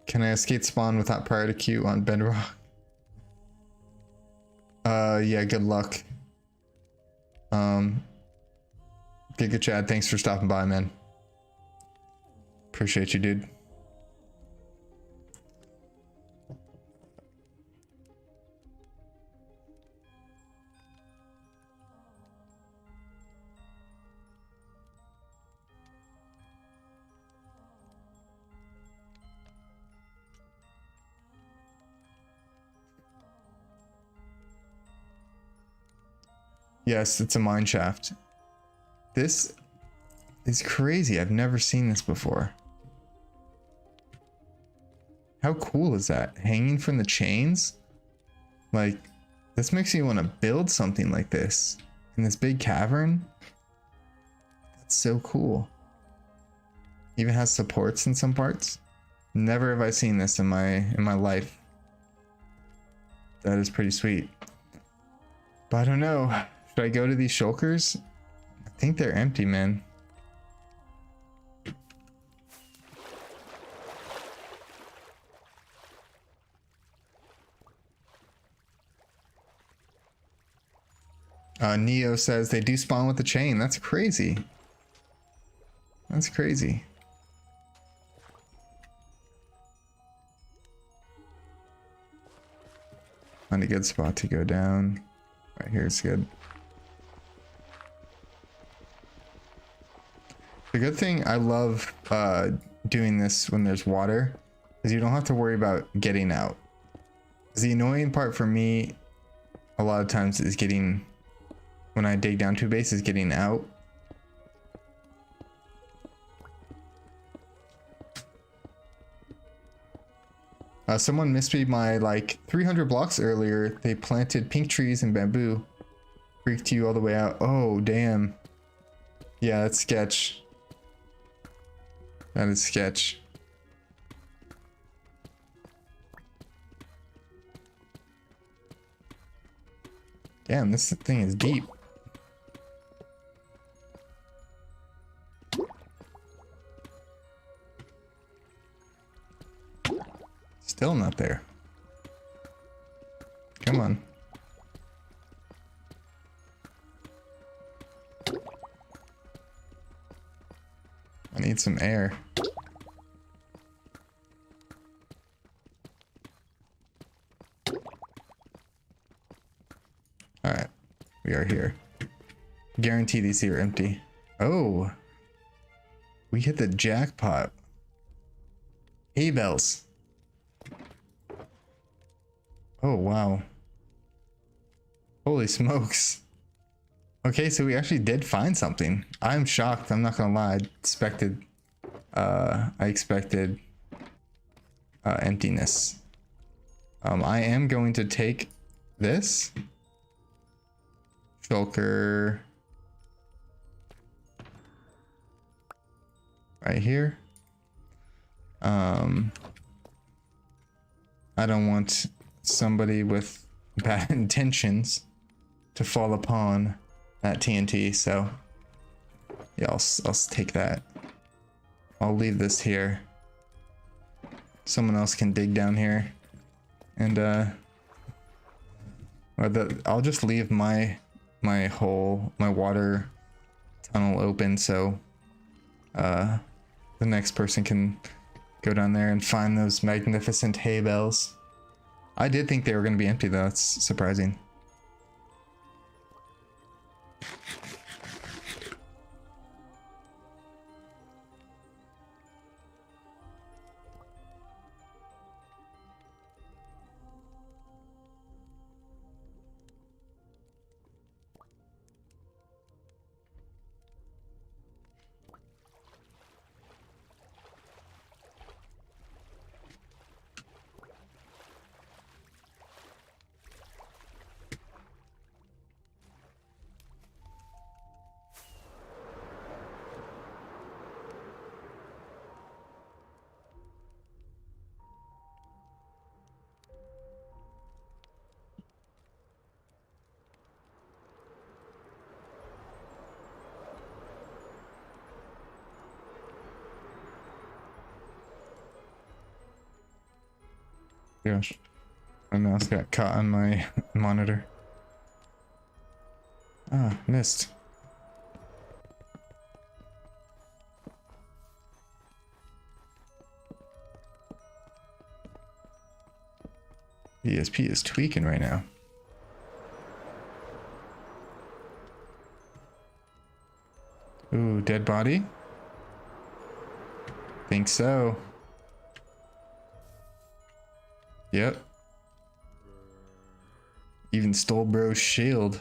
Can I escape spawn without prior to queue on Bedrock? Yeah, good luck. Giga Chad, thanks for stopping by, man. Appreciate you, dude. Yes, it's a mine shaft. This is crazy. I've never seen this before. How cool is that? Hanging from the chains? Like, this makes me want to build something like this in this big cavern. That's so cool. Even has supports in some parts. Never have I seen this in my life. That is pretty sweet. But I don't know. Should I go to these shulkers? I think they're empty, man. Neo says they do spawn with the chain. That's crazy. That's crazy. Find a good spot to go down. Right here is good. The good thing, I love doing this when there's water, is you don't have to worry about getting out. The annoying part for me a lot of times is getting, when I dig down to a base, is getting out. Someone missed me my like 300 blocks earlier. They planted pink trees and bamboo. Freaked you all the way out. Oh, damn. Yeah, that's sketch. That is sketch. Damn, this thing is deep. Still not there. Come on. I need some air. All right, we are here. guarantee these here are empty. Oh, we hit the jackpot. Hay bales. Oh, wow. Holy smokes. Okay, so we actually did find something. I'm shocked. I'm not gonna lie. I expected emptiness. I am going to take this shulker right here. I don't want somebody with bad intentions to fall upon that TNT, so yeah, I'll take that. I'll leave this here. Someone else can dig down here, and I'll just leave my water tunnel open, so the next person can go down there and find those magnificent hay bales. I did think they were going to be empty though. It's surprising. Gosh, my mouse got caught on my monitor. Ah, missed. ESP is tweaking right now. Ooh, dead body? Think so. Yep. Even stole bro's shield.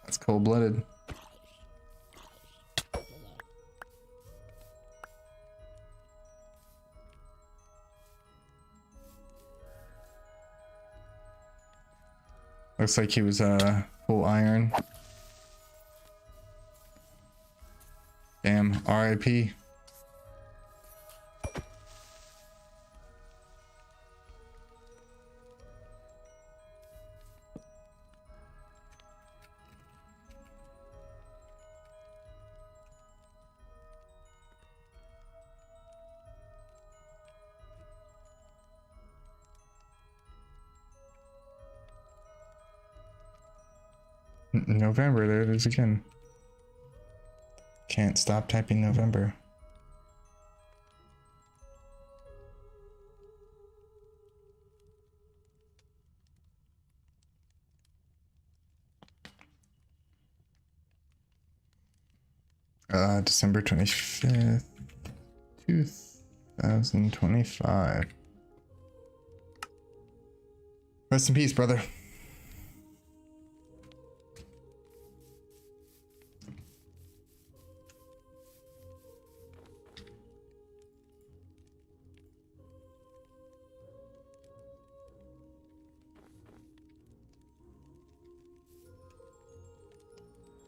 That's cold-blooded. Looks like he was full iron. Damn, RIP. November, there it is again. Can't stop typing November. December 25th, 2025. Rest in peace, brother.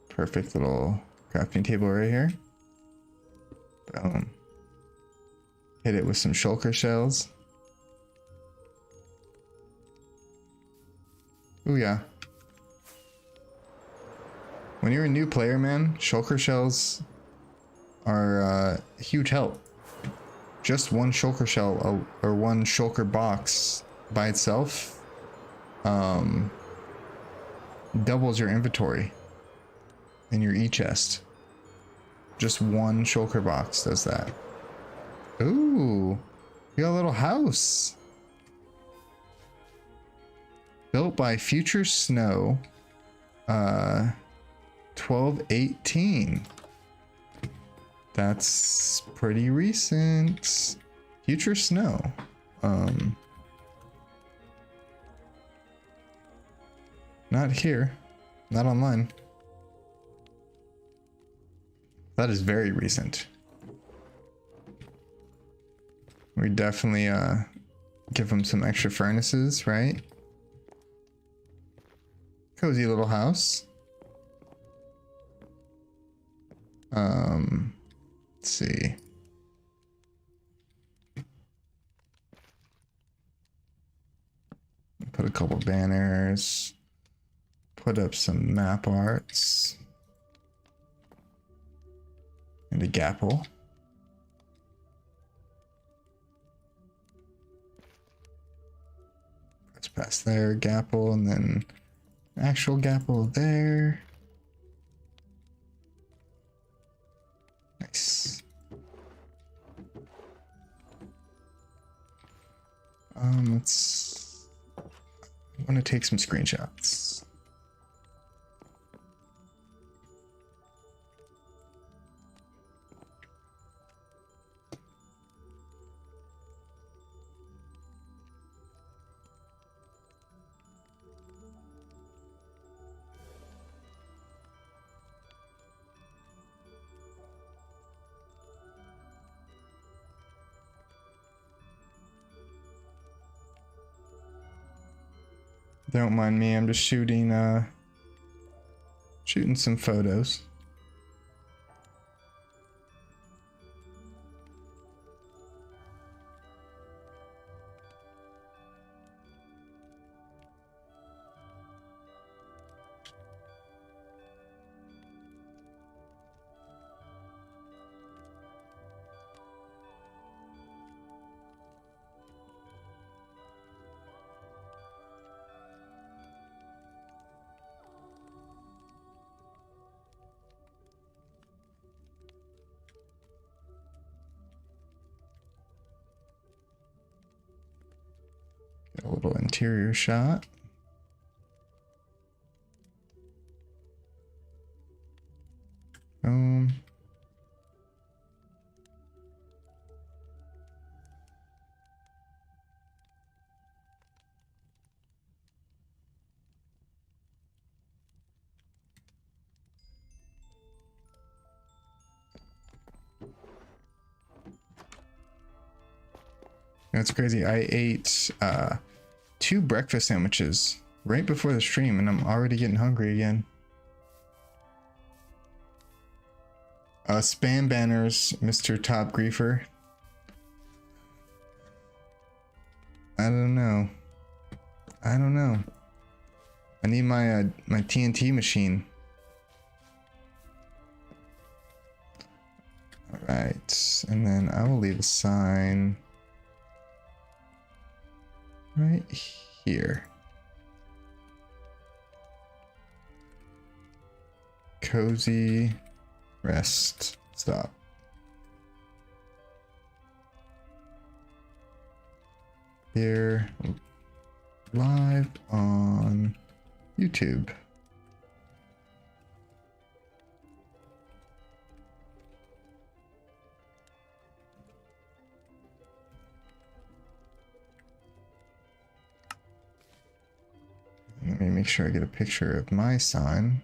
Perfect little crafting table right here. Boom. Hit it with some shulker shells. Ooh yeah. When you're a new player, man, shulker shells are a huge help. Just one shulker shell or one shulker box by itself doubles your inventory in your e-chest. Just one shulker box does that. Ooh, you got a little house built by Future Snow. 12/18. That's pretty recent. Future snow. Not here. Not online. That is very recent. We definitely give them some extra furnaces, right? Cozy little house. Let's see. Put a couple banners. Put up some map arts. And a gapple. Press past there, gapple, and then actual gapple there. Nice. I want to take some screenshots. Don't mind me, I'm just shooting some photos. A little interior shot. That's crazy. I ate 2 breakfast sandwiches right before the stream and I'm already getting hungry again. Spam banners, Mr. Top Griefer. I don't know. I need my my TNT machine. All right, and then I will leave a sign right here. Cozy rest stop. Here, live on YouTube. Let me make sure I get a picture of my sign.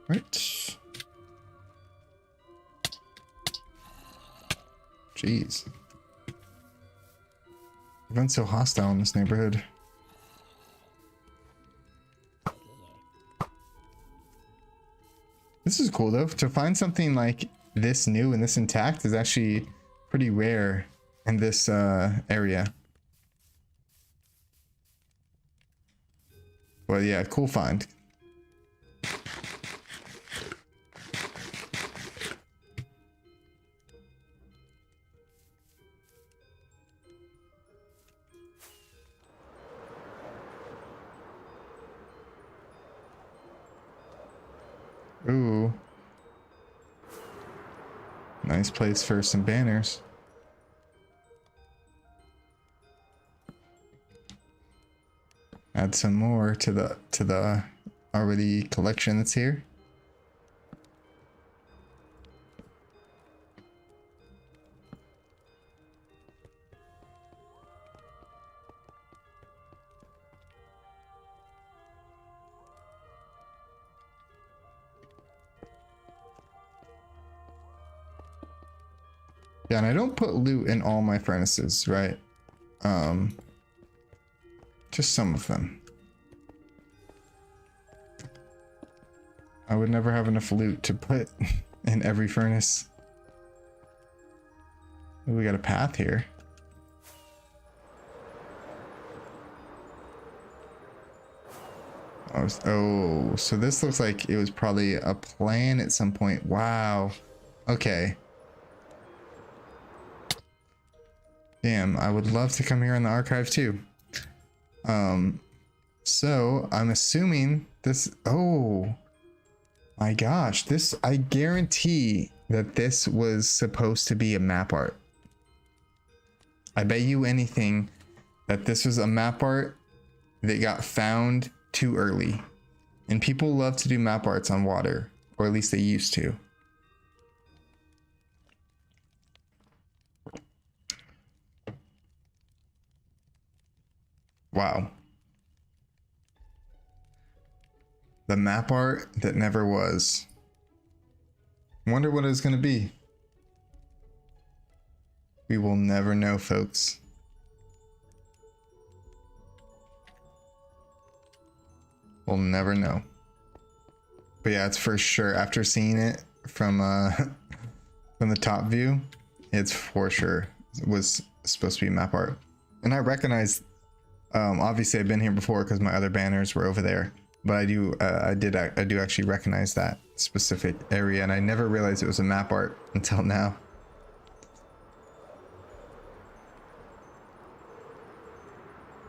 Right. Jeez. Everyone's so hostile in this neighborhood. This is cool though. To find something like this new and this intact is actually pretty rare in this area. Well, yeah, cool find. Ooh. Nice place for some banners. Add some more to the already collection that's here. Yeah, and I don't put loot in all my furnaces, right? Just some of them. I would never have enough loot to put in every furnace. Ooh, we got a path here. Oh, so this looks like it was probably a plan at some point. Wow. Okay. Damn, I would love to come here on the archive too. So I'm assuming this, oh my gosh, this, I guarantee that this was supposed to be a map art. I bet you anything that this was a map art that got found too early. And people love to do map arts on water, or at least they used to. Wow. The map art that never was. Wonder what it's gonna be. We will never know, folks. We'll never know. But yeah, it's for sure. After seeing it from from the top view, it's for sure it was supposed to be map art. And I recognize, obviously I've been here before because my other banners were over there. But I do actually recognize that specific area, and I never realized it was a map art until now.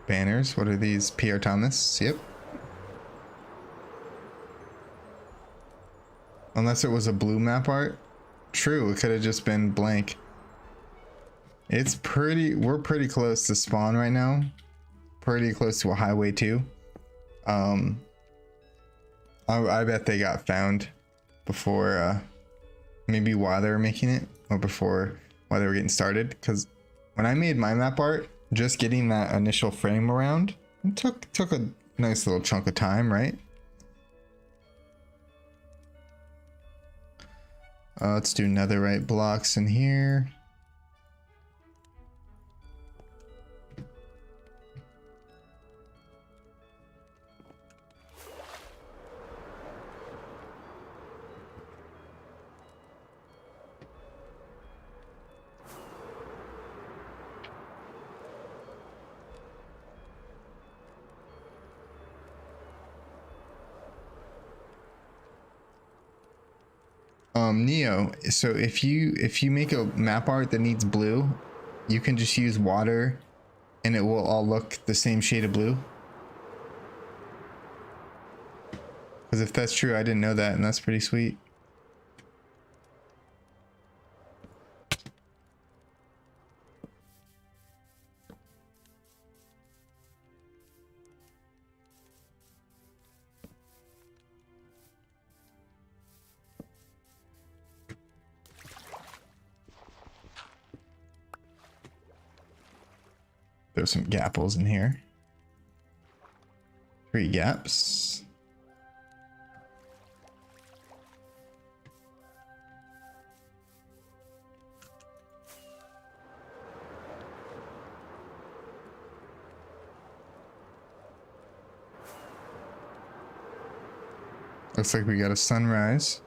Banners, what are these? Pierre Thomas, yep. Unless it was a blue map art. True, it could have just been blank. It's pretty, we're pretty close to spawn right now. Pretty close to a highway too. I bet they got found before, maybe while they were making it, or before, while they were getting started. Because when I made my map art, just getting that initial frame around, it took a nice little chunk of time, right? Let's do netherite blocks in here. Neo, so if you make a map art that needs blue, you can just use water and it will all look the same shade of blue. Because if that's true, I didn't know that, and that's pretty sweet. There's some gapples in here. 3 gaps. Looks like we got a sunrise.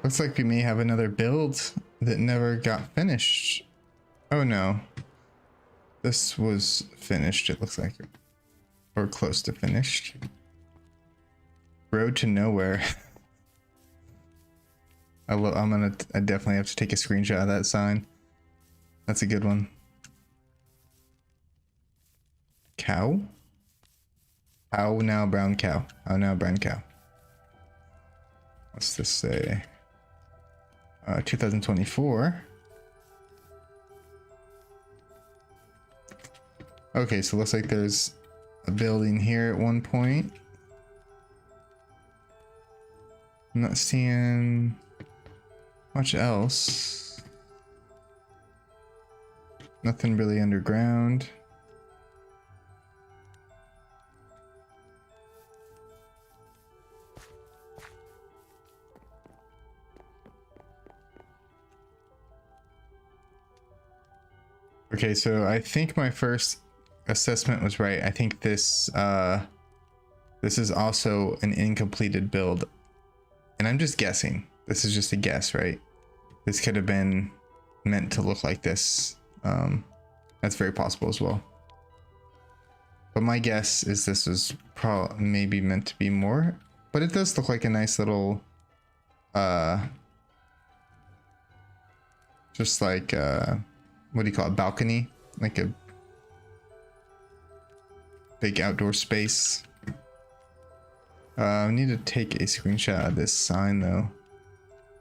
Looks like we may have another build that never got finished. Oh no. This was finished, it looks like. Or close to finished. Road to nowhere. I definitely have to take a screenshot of that sign. That's a good one. Cow? How now brown cow? How now brown cow? What's this say? 2024. Okay, so it looks like there's a building here at one point. I'm not seeing much else. Nothing really underground. Okay, so I think my first assessment was right. I think this is also an incompleted build. And I'm just guessing. This is just a guess, right? This could have been meant to look like this. That's very possible as well. But my guess is this was maybe meant to be more. But it does look like a nice little just like what do you call it, balcony, like a big outdoor space. I need to take a screenshot of this sign though,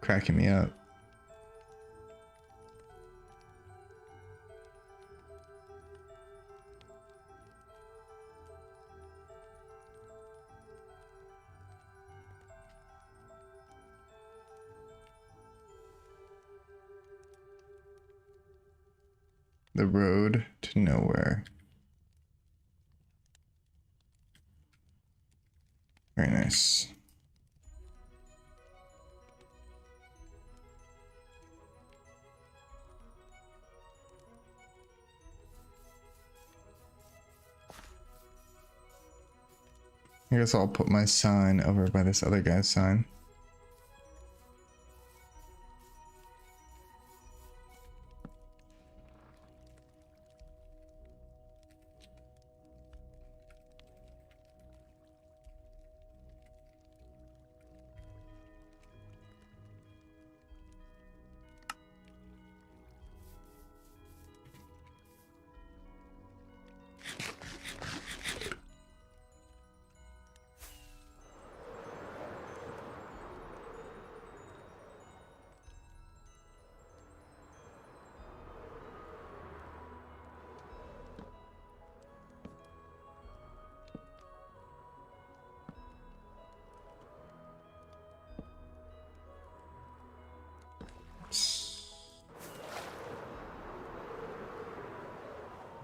cracking me up. The road to nowhere. Very nice. I guess I'll put my sign over by this other guy's sign.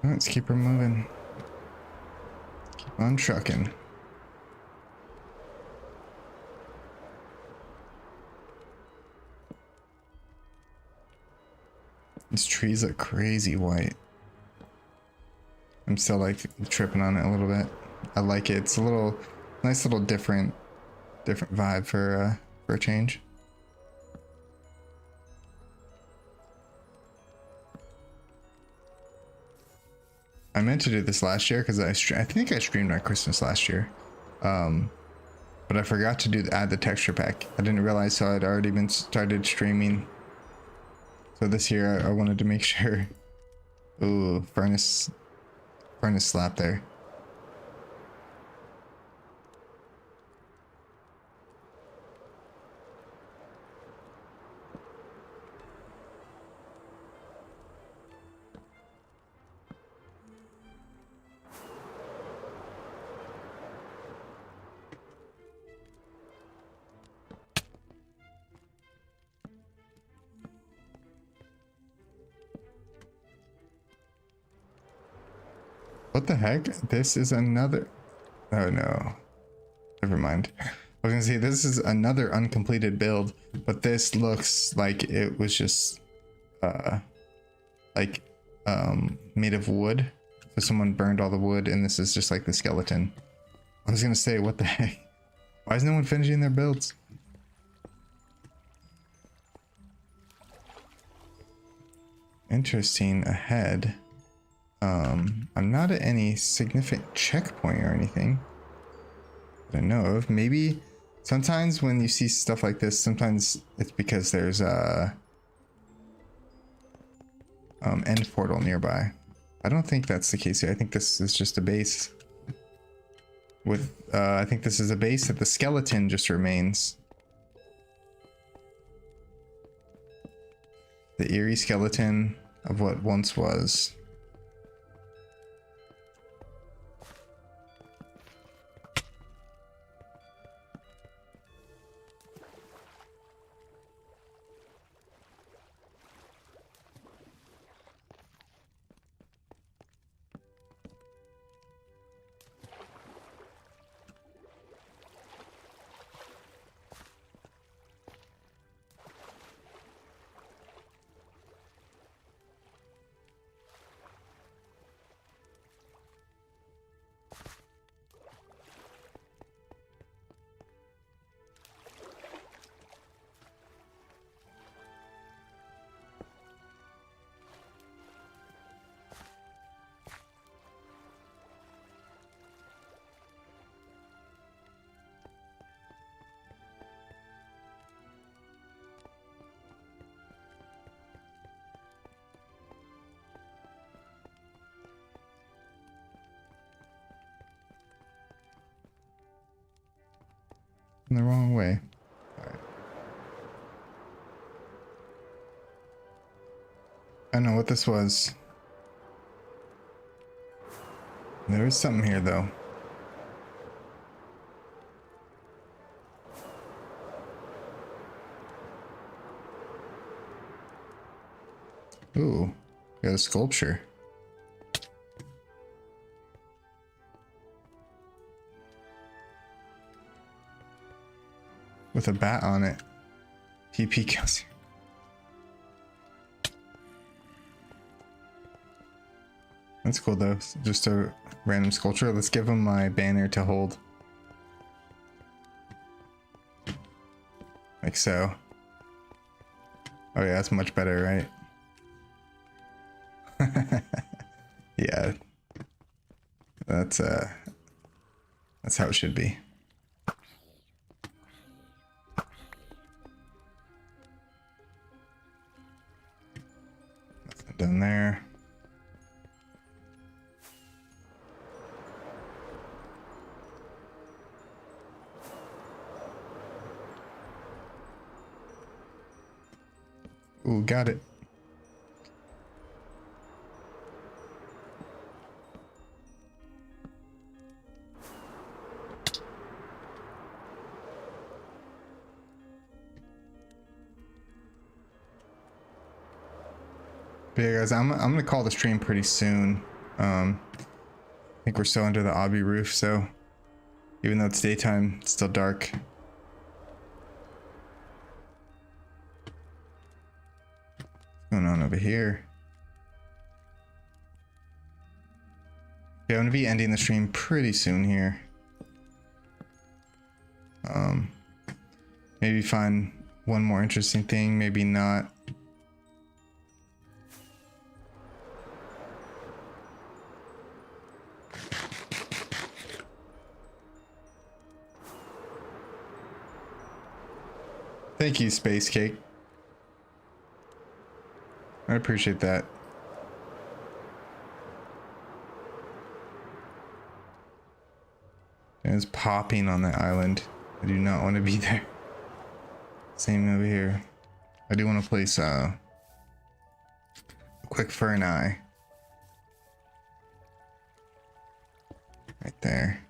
Let's keep her moving. Keep on trucking. These trees look crazy white. I'm still like tripping on it a little bit. I like it. It's a little nice little different vibe for a change. I meant to do this last year because I think I streamed on Christmas last year, but I forgot to add the texture pack. I didn't realize, so I'd already been started streaming. So this year I wanted to make sure. Ooh, furnace slap there. What the heck? This is another... Oh no. Never mind. I was gonna say this is another uncompleted build, but this looks like it was just made of wood. So someone burned all the wood and this is just like the skeleton. I was gonna say, what the heck? Why is no one finishing their builds? Interesting. Ahead. I'm not at any significant checkpoint or anything that I know of. Maybe Sometimes when you see stuff like this, sometimes it's because there's a end portal nearby. I don't think that's the case here. I think this is just a base with I think this is a base that the skeleton just remains. The eerie skeleton of what once was. In the wrong way. All right. I know what this was. There is something here though. Ooh, got a sculpture. With a bat on it. TP kills you. That's cool though. Just a random sculpture. Let's give him my banner to hold. Like so. Oh yeah, that's much better, right? Yeah. That's how it should be. Nothing done there. Ooh, got it. But yeah, guys, I'm gonna call the stream pretty soon. I think we're still under the obby roof, so even though it's daytime, it's still dark. What's going on over here? Yeah, I'm gonna be ending the stream pretty soon here. Maybe find one more interesting thing, maybe not. Thank you, Space Cake. I appreciate that. It's popping on that island. I do not want to be there. Same over here. I do want to place a quick fern eye. Right there.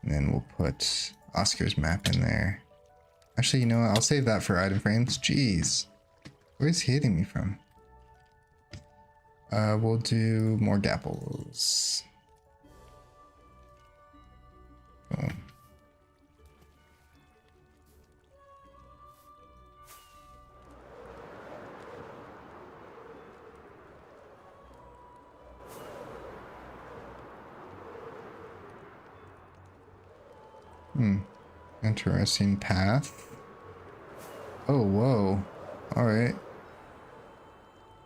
And then we'll put Oscar's map in there. Actually, you know what? I'll save that for item frames. Jeez. Where's he hitting me from? We'll do more gapples. Boom. Interesting path. Oh, whoa. Alright.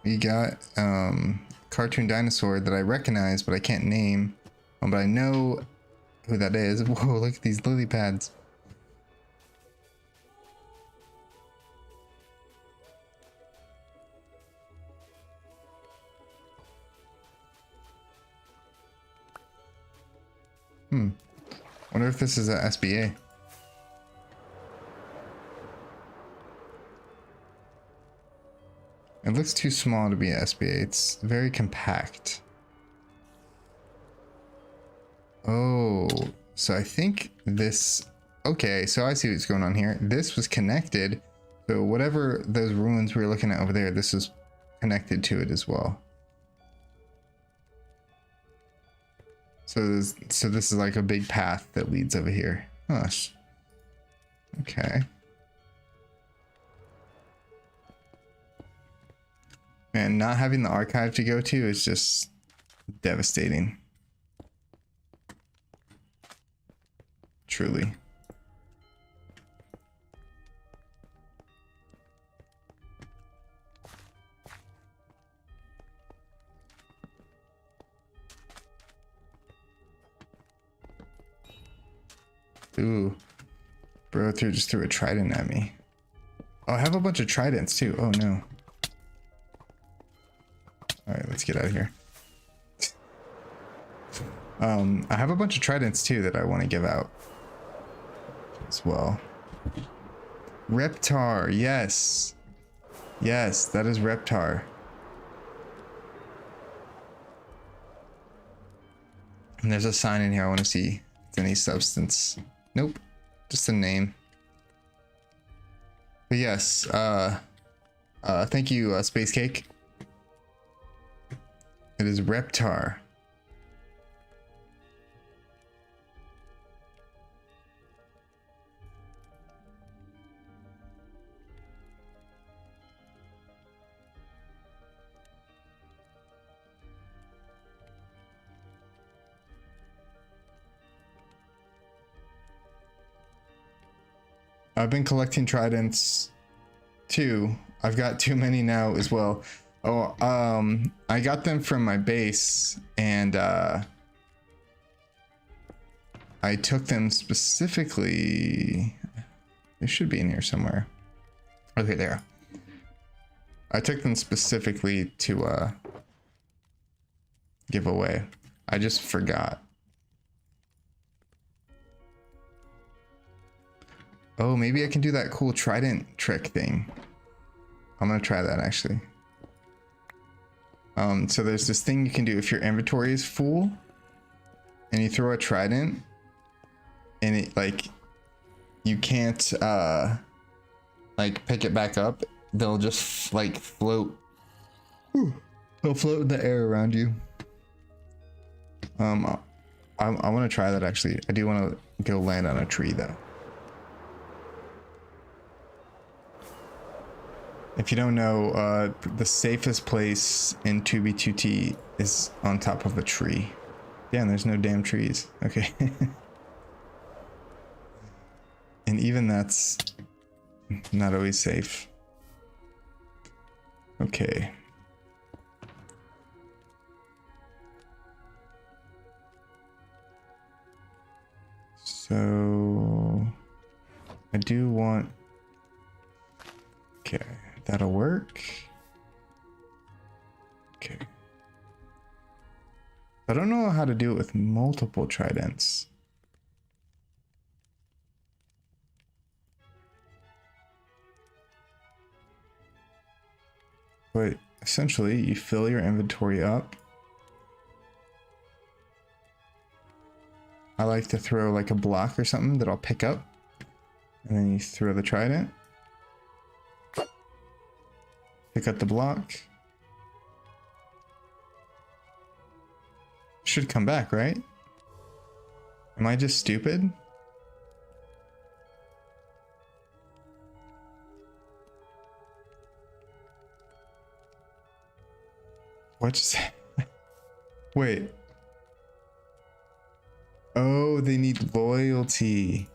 We got cartoon dinosaur that I recognize, but I can't name. But I know who that is. Whoa, look at these lily pads. Wonder if this is a SBA. It looks too small to be an SBA. It's very compact. Oh, so I think this... Okay, so I see what's going on here. This was connected. So whatever those ruins we were looking at over there, this is connected to it as well. So this is like a big path that leads over here. Gosh. Okay. Man, not having the archive to go to is just devastating. Truly. Ooh. Bro just threw a trident at me. Oh, I have a bunch of tridents too. Oh no. Alright, let's get out of here. I have a bunch of tridents too that I want to give out as well. Reptar, yes. Yes, that is Reptar. And there's a sign in here I want to see if it's any substance. Nope, just a name. But yes, thank you, Space Cake. It is Reptar. I've been collecting tridents too. I've got too many now as well. Oh, I got them from my base, and I took them specifically. They should be in here somewhere. Okay, there. I took them specifically to give away. I just forgot. Oh, maybe I can do that cool trident trick thing. I'm gonna try that actually. So there's this thing you can do if your inventory is full and you throw a trident and it like you can't like pick it back up. They'll just like float. They'll float in the air around you. I want to try that actually. I do want to go land on a tree though. If you don't know, the safest place in 2B2T is on top of a tree. Yeah, and there's no damn trees. Okay. And even that's not always safe. Okay. So I do want... Okay. That'll work. Okay. I don't know how to do it with multiple tridents. But essentially, you fill your inventory up. I like to throw like a block or something that I'll pick up. And then you throw the trident. Pick up the block. Should come back, right? Am I just stupid? What just... Wait. Oh, they need loyalty.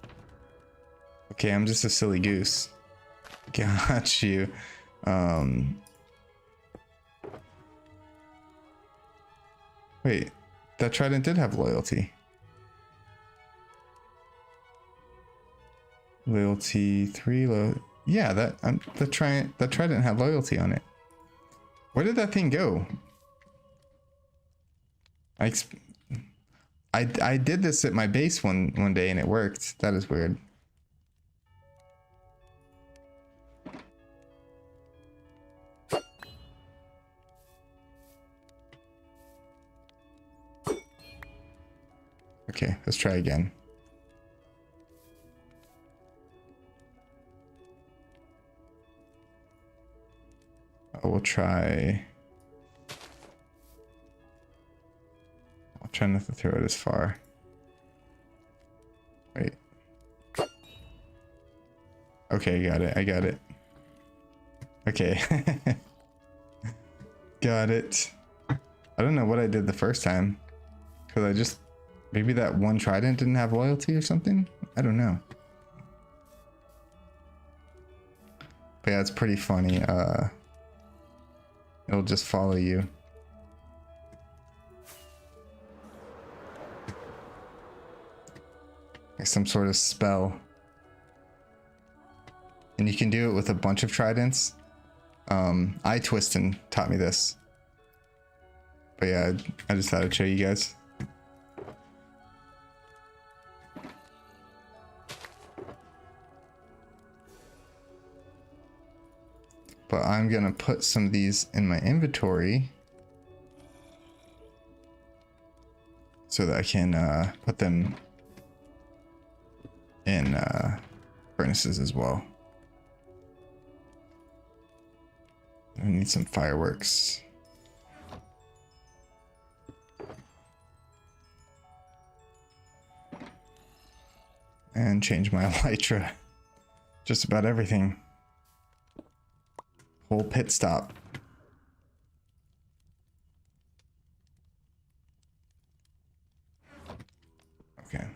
Okay, I'm just a silly goose. Got you. Wait, that trident did have loyalty. Loyalty 3, yeah, that trident had loyalty on it. Where did that thing go? I did this at my base one day and it worked. That is weird. Okay, let's try again. We'll try. I'll try not to throw it as far. Wait. Okay, got it. I got it. Okay. Got it. I don't know what I did the first time. Because I just... Maybe that one trident didn't have loyalty or something? I don't know. But yeah, it's pretty funny. It'll just follow you. Like some sort of spell. And you can do it with a bunch of tridents. Twistin taught me this. But yeah, I just thought I'd show you guys. But I'm gonna put some of these in my inventory so that I can put them in furnaces as well. I need some fireworks. And change my elytra. Just about everything. Whole pit stop. Okay.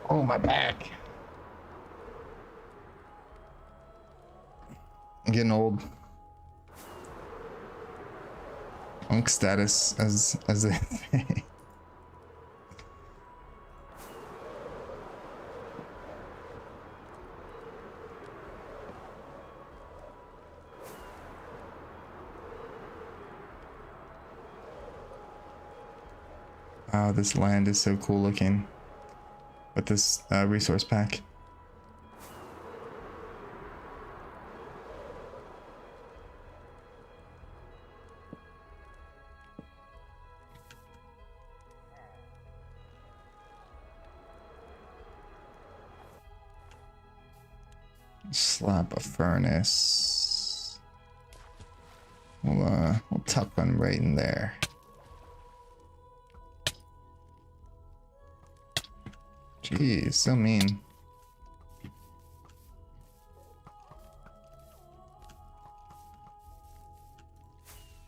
Oh, my back. I'm getting old. Unk status, as they say. Wow, this land is so cool looking with this resource pack. Slap a furnace. We'll tuck one right in there. Jeez, so mean.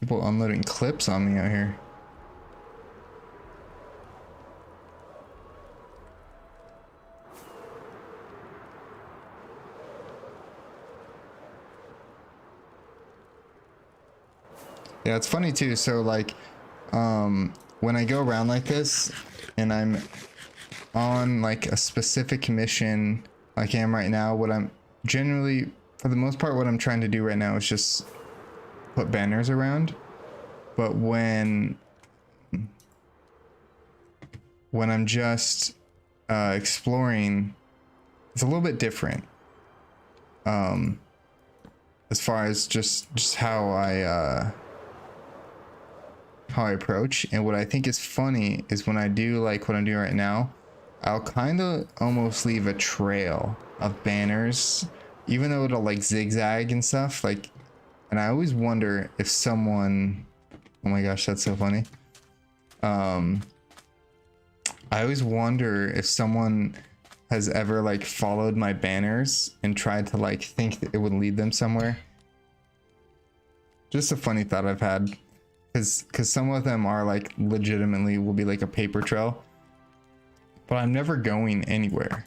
People unloading clips on me out here. Yeah, it's funny too. So like, when I go around like this and I'm on like a specific mission like I am right now, what I'm generally, for the most part, what I'm trying to do right now is just put banners around. But when I'm just exploring, it's a little bit different. As far as just how I approach. And what I think is funny is when I do like what I'm doing right now, I'll kind of almost leave a trail of banners, even though it'll like zigzag and stuff. Like, and I always wonder if someone, oh my gosh, that's so funny. I always wonder if someone has ever like followed my banners and tried to like think that it would lead them somewhere. Just a funny thought I've had. Because some of them are like legitimately will be like a paper trail, but I'm never going anywhere.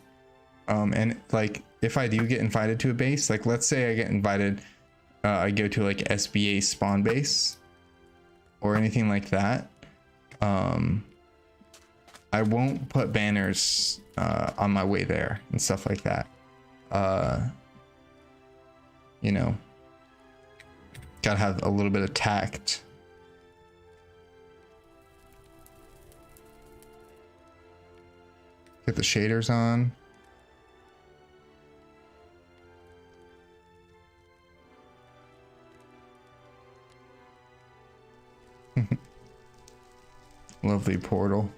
And like if I do get invited to a base, like let's say I get invited, I go to like SBA spawn base or anything like that. I won't put banners on my way there and stuff like that. You know, gotta have a little bit of tact. Get the shaders on. Lovely portal.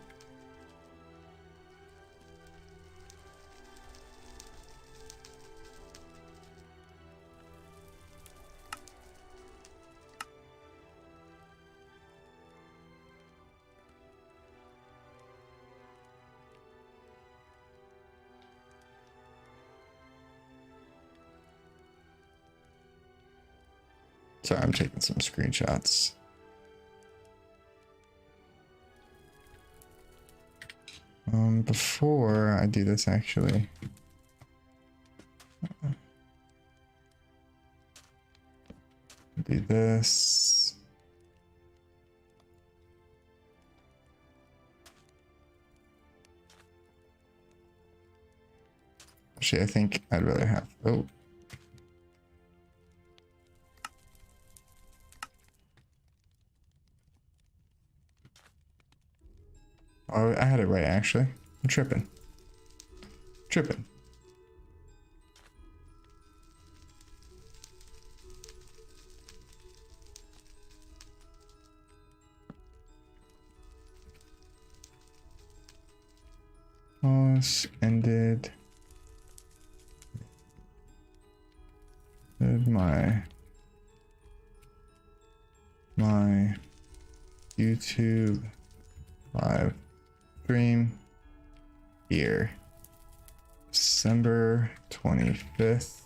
Sorry, I'm taking some screenshots. Before I do this, actually. Do this. Actually, I think I'd rather have, oh. Oh, I had it right, actually. I'm tripping. Tripping. Pause, ended. My YouTube live stream here, December 25th,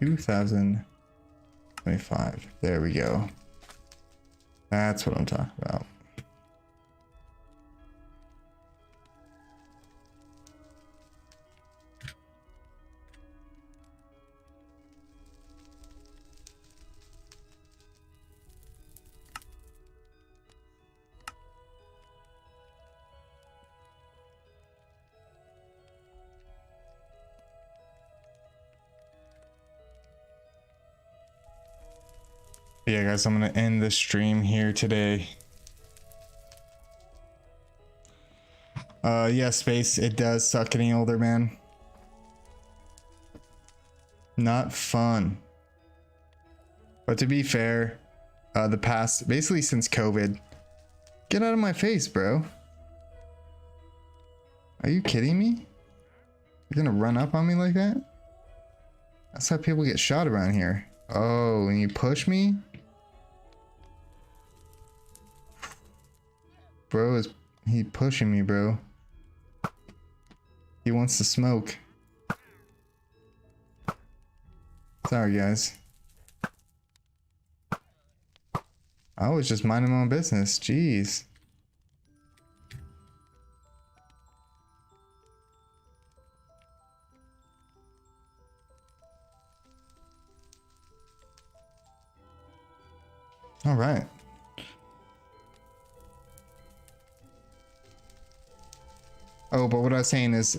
2025. There we go. That's what I'm talking about. Yeah, guys, I'm gonna end the stream here today. Yeah, Space, it does suck getting older, man. Not fun. But to be fair, the past, basically since COVID, get out of my face, bro. Are you kidding me? You're gonna run up on me like that? That's how people get shot around here. Oh, and you push me? Bro is, he pushing me, bro. He wants to smoke. Sorry, guys. I was just minding my own business. Jeez. All right. Oh, but what I was saying is,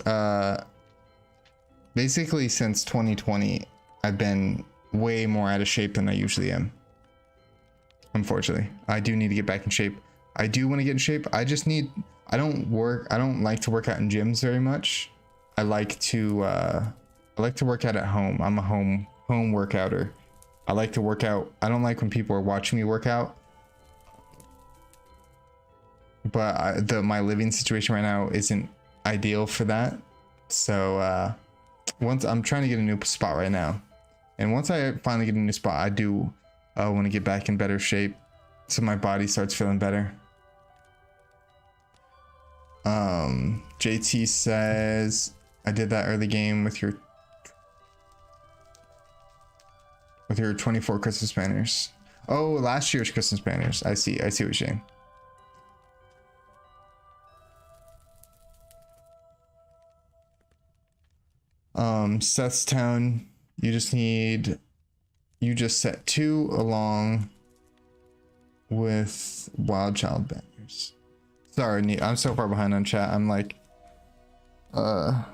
basically since 2020, I've been way more out of shape than I usually am. Unfortunately, I do need to get back in shape. I do want to get in shape. I just need, I don't like to work out in gyms very much. I like to work out at home. I'm a home workouter. I like to work out. I don't like when people are watching me work out. But my living situation right now isn't ideal for that. So once I'm trying to get a new spot right now, and once I finally get a new spot, I do want to get back in better shape, so my body starts feeling better. JT says, I did that early game with your 24 Christmas banners. Oh, last year's Christmas banners. I see what you're saying. Sethstown, you just set 2 along with Wild Child banners. Sorry, I'm so far behind on chat. I'm like, I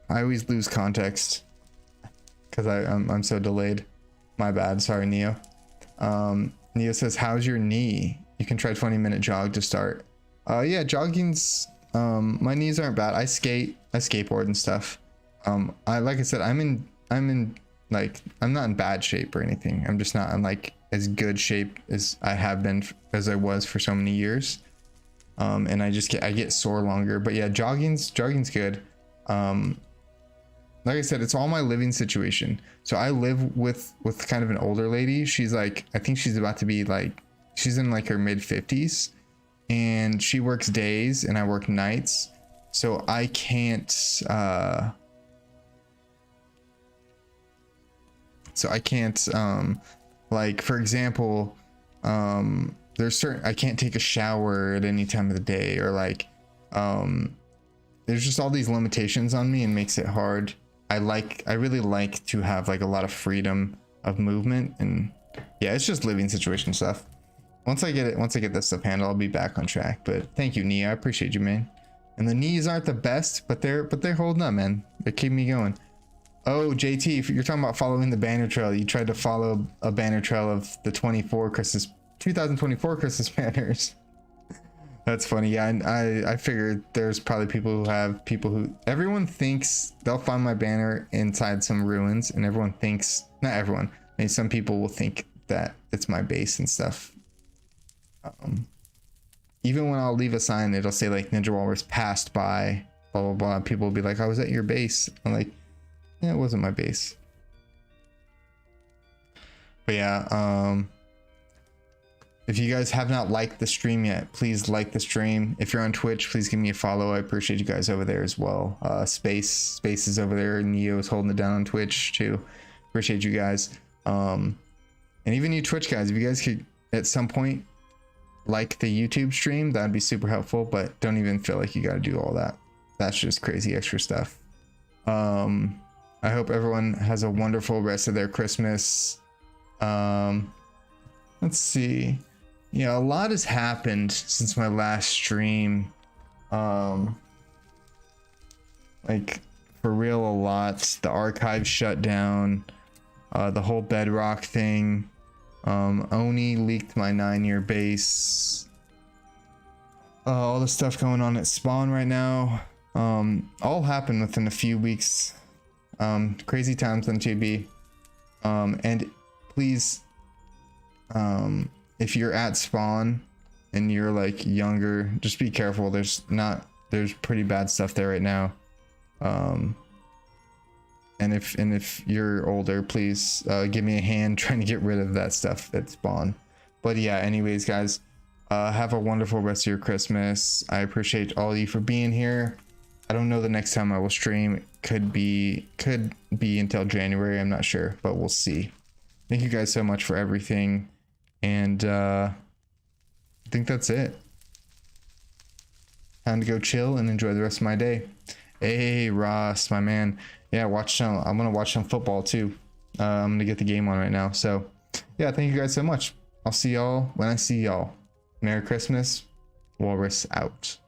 always lose context because I'm so delayed. My bad. Sorry, Neo. Neo says, "How's your knee? You can try 20-minute jog to start." Yeah, jogging's. My knees aren't bad. I skateboard and stuff. Like I said, I'm like, I'm not in bad shape or anything. I'm just not in like as good shape as I have been, as I was for so many years. And I get sore longer. But yeah, jogging's good. Like I said, it's all my living situation. So I live with kind of an older lady. She's like, I think she's about to be like, she's in like her mid 50s, and she works days and I work nights. So I can't, like, for example, there's certain, I can't take a shower at any time of the day, or like, there's just all these limitations on me, and makes it hard. I really like to have like a lot of freedom of movement, and yeah, it's just living situation stuff. Once I get this stuff handled, I'll be back on track. But thank you, Nia. I appreciate you, man. And the knees aren't the best, but they're holding up, man. They keep me going. Oh, JT, if you're talking about following the banner trail, you tried to follow a banner trail of the 2024 Christmas banners. That's funny. Yeah, I figured there's probably people who everyone thinks they'll find my banner inside some ruins, and everyone thinks, not everyone, maybe some people will think that it's my base and stuff. Even when I'll leave a sign, it'll say like Ninja Walrus passed by, blah blah blah. People will be like, "I was at your base." I'm like, yeah, it wasn't my base. But yeah, if you guys have not liked the stream yet, please like the stream. If you're on Twitch, please give me a follow. I appreciate you guys over there as well. Space is over there. Neo is holding it down on Twitch too. Appreciate you guys. And even you Twitch guys, if you guys could at some point like the YouTube stream, that'd be super helpful. But don't even feel like you got to do all that. That's just crazy extra stuff. I hope everyone has a wonderful rest of their Christmas. Let's see. Yeah, a lot has happened since my last stream. Like, for real, a lot. The archive shut down. The whole bedrock thing. Oni leaked my 9-year base. All the stuff going on at spawn right now. All happened within a few weeks. Crazy times on TB. And please, if you're at spawn and you're like younger, just be careful. There's pretty bad stuff there right now. And if you're older, please give me a hand trying to get rid of that stuff at spawn. But yeah, anyways, guys, have a wonderful rest of your Christmas. I appreciate all of you for being here. I don't know the next time I will stream. Could be until January. I'm not sure, but we'll see. Thank you guys so much for everything. And I think that's it. Time to go chill and enjoy the rest of my day. Hey, Ross, my man. Yeah, I'm gonna watch some football too. I'm gonna get the game on right now. So yeah, thank you guys so much. I'll see y'all when I see y'all. Merry Christmas. Walrus out.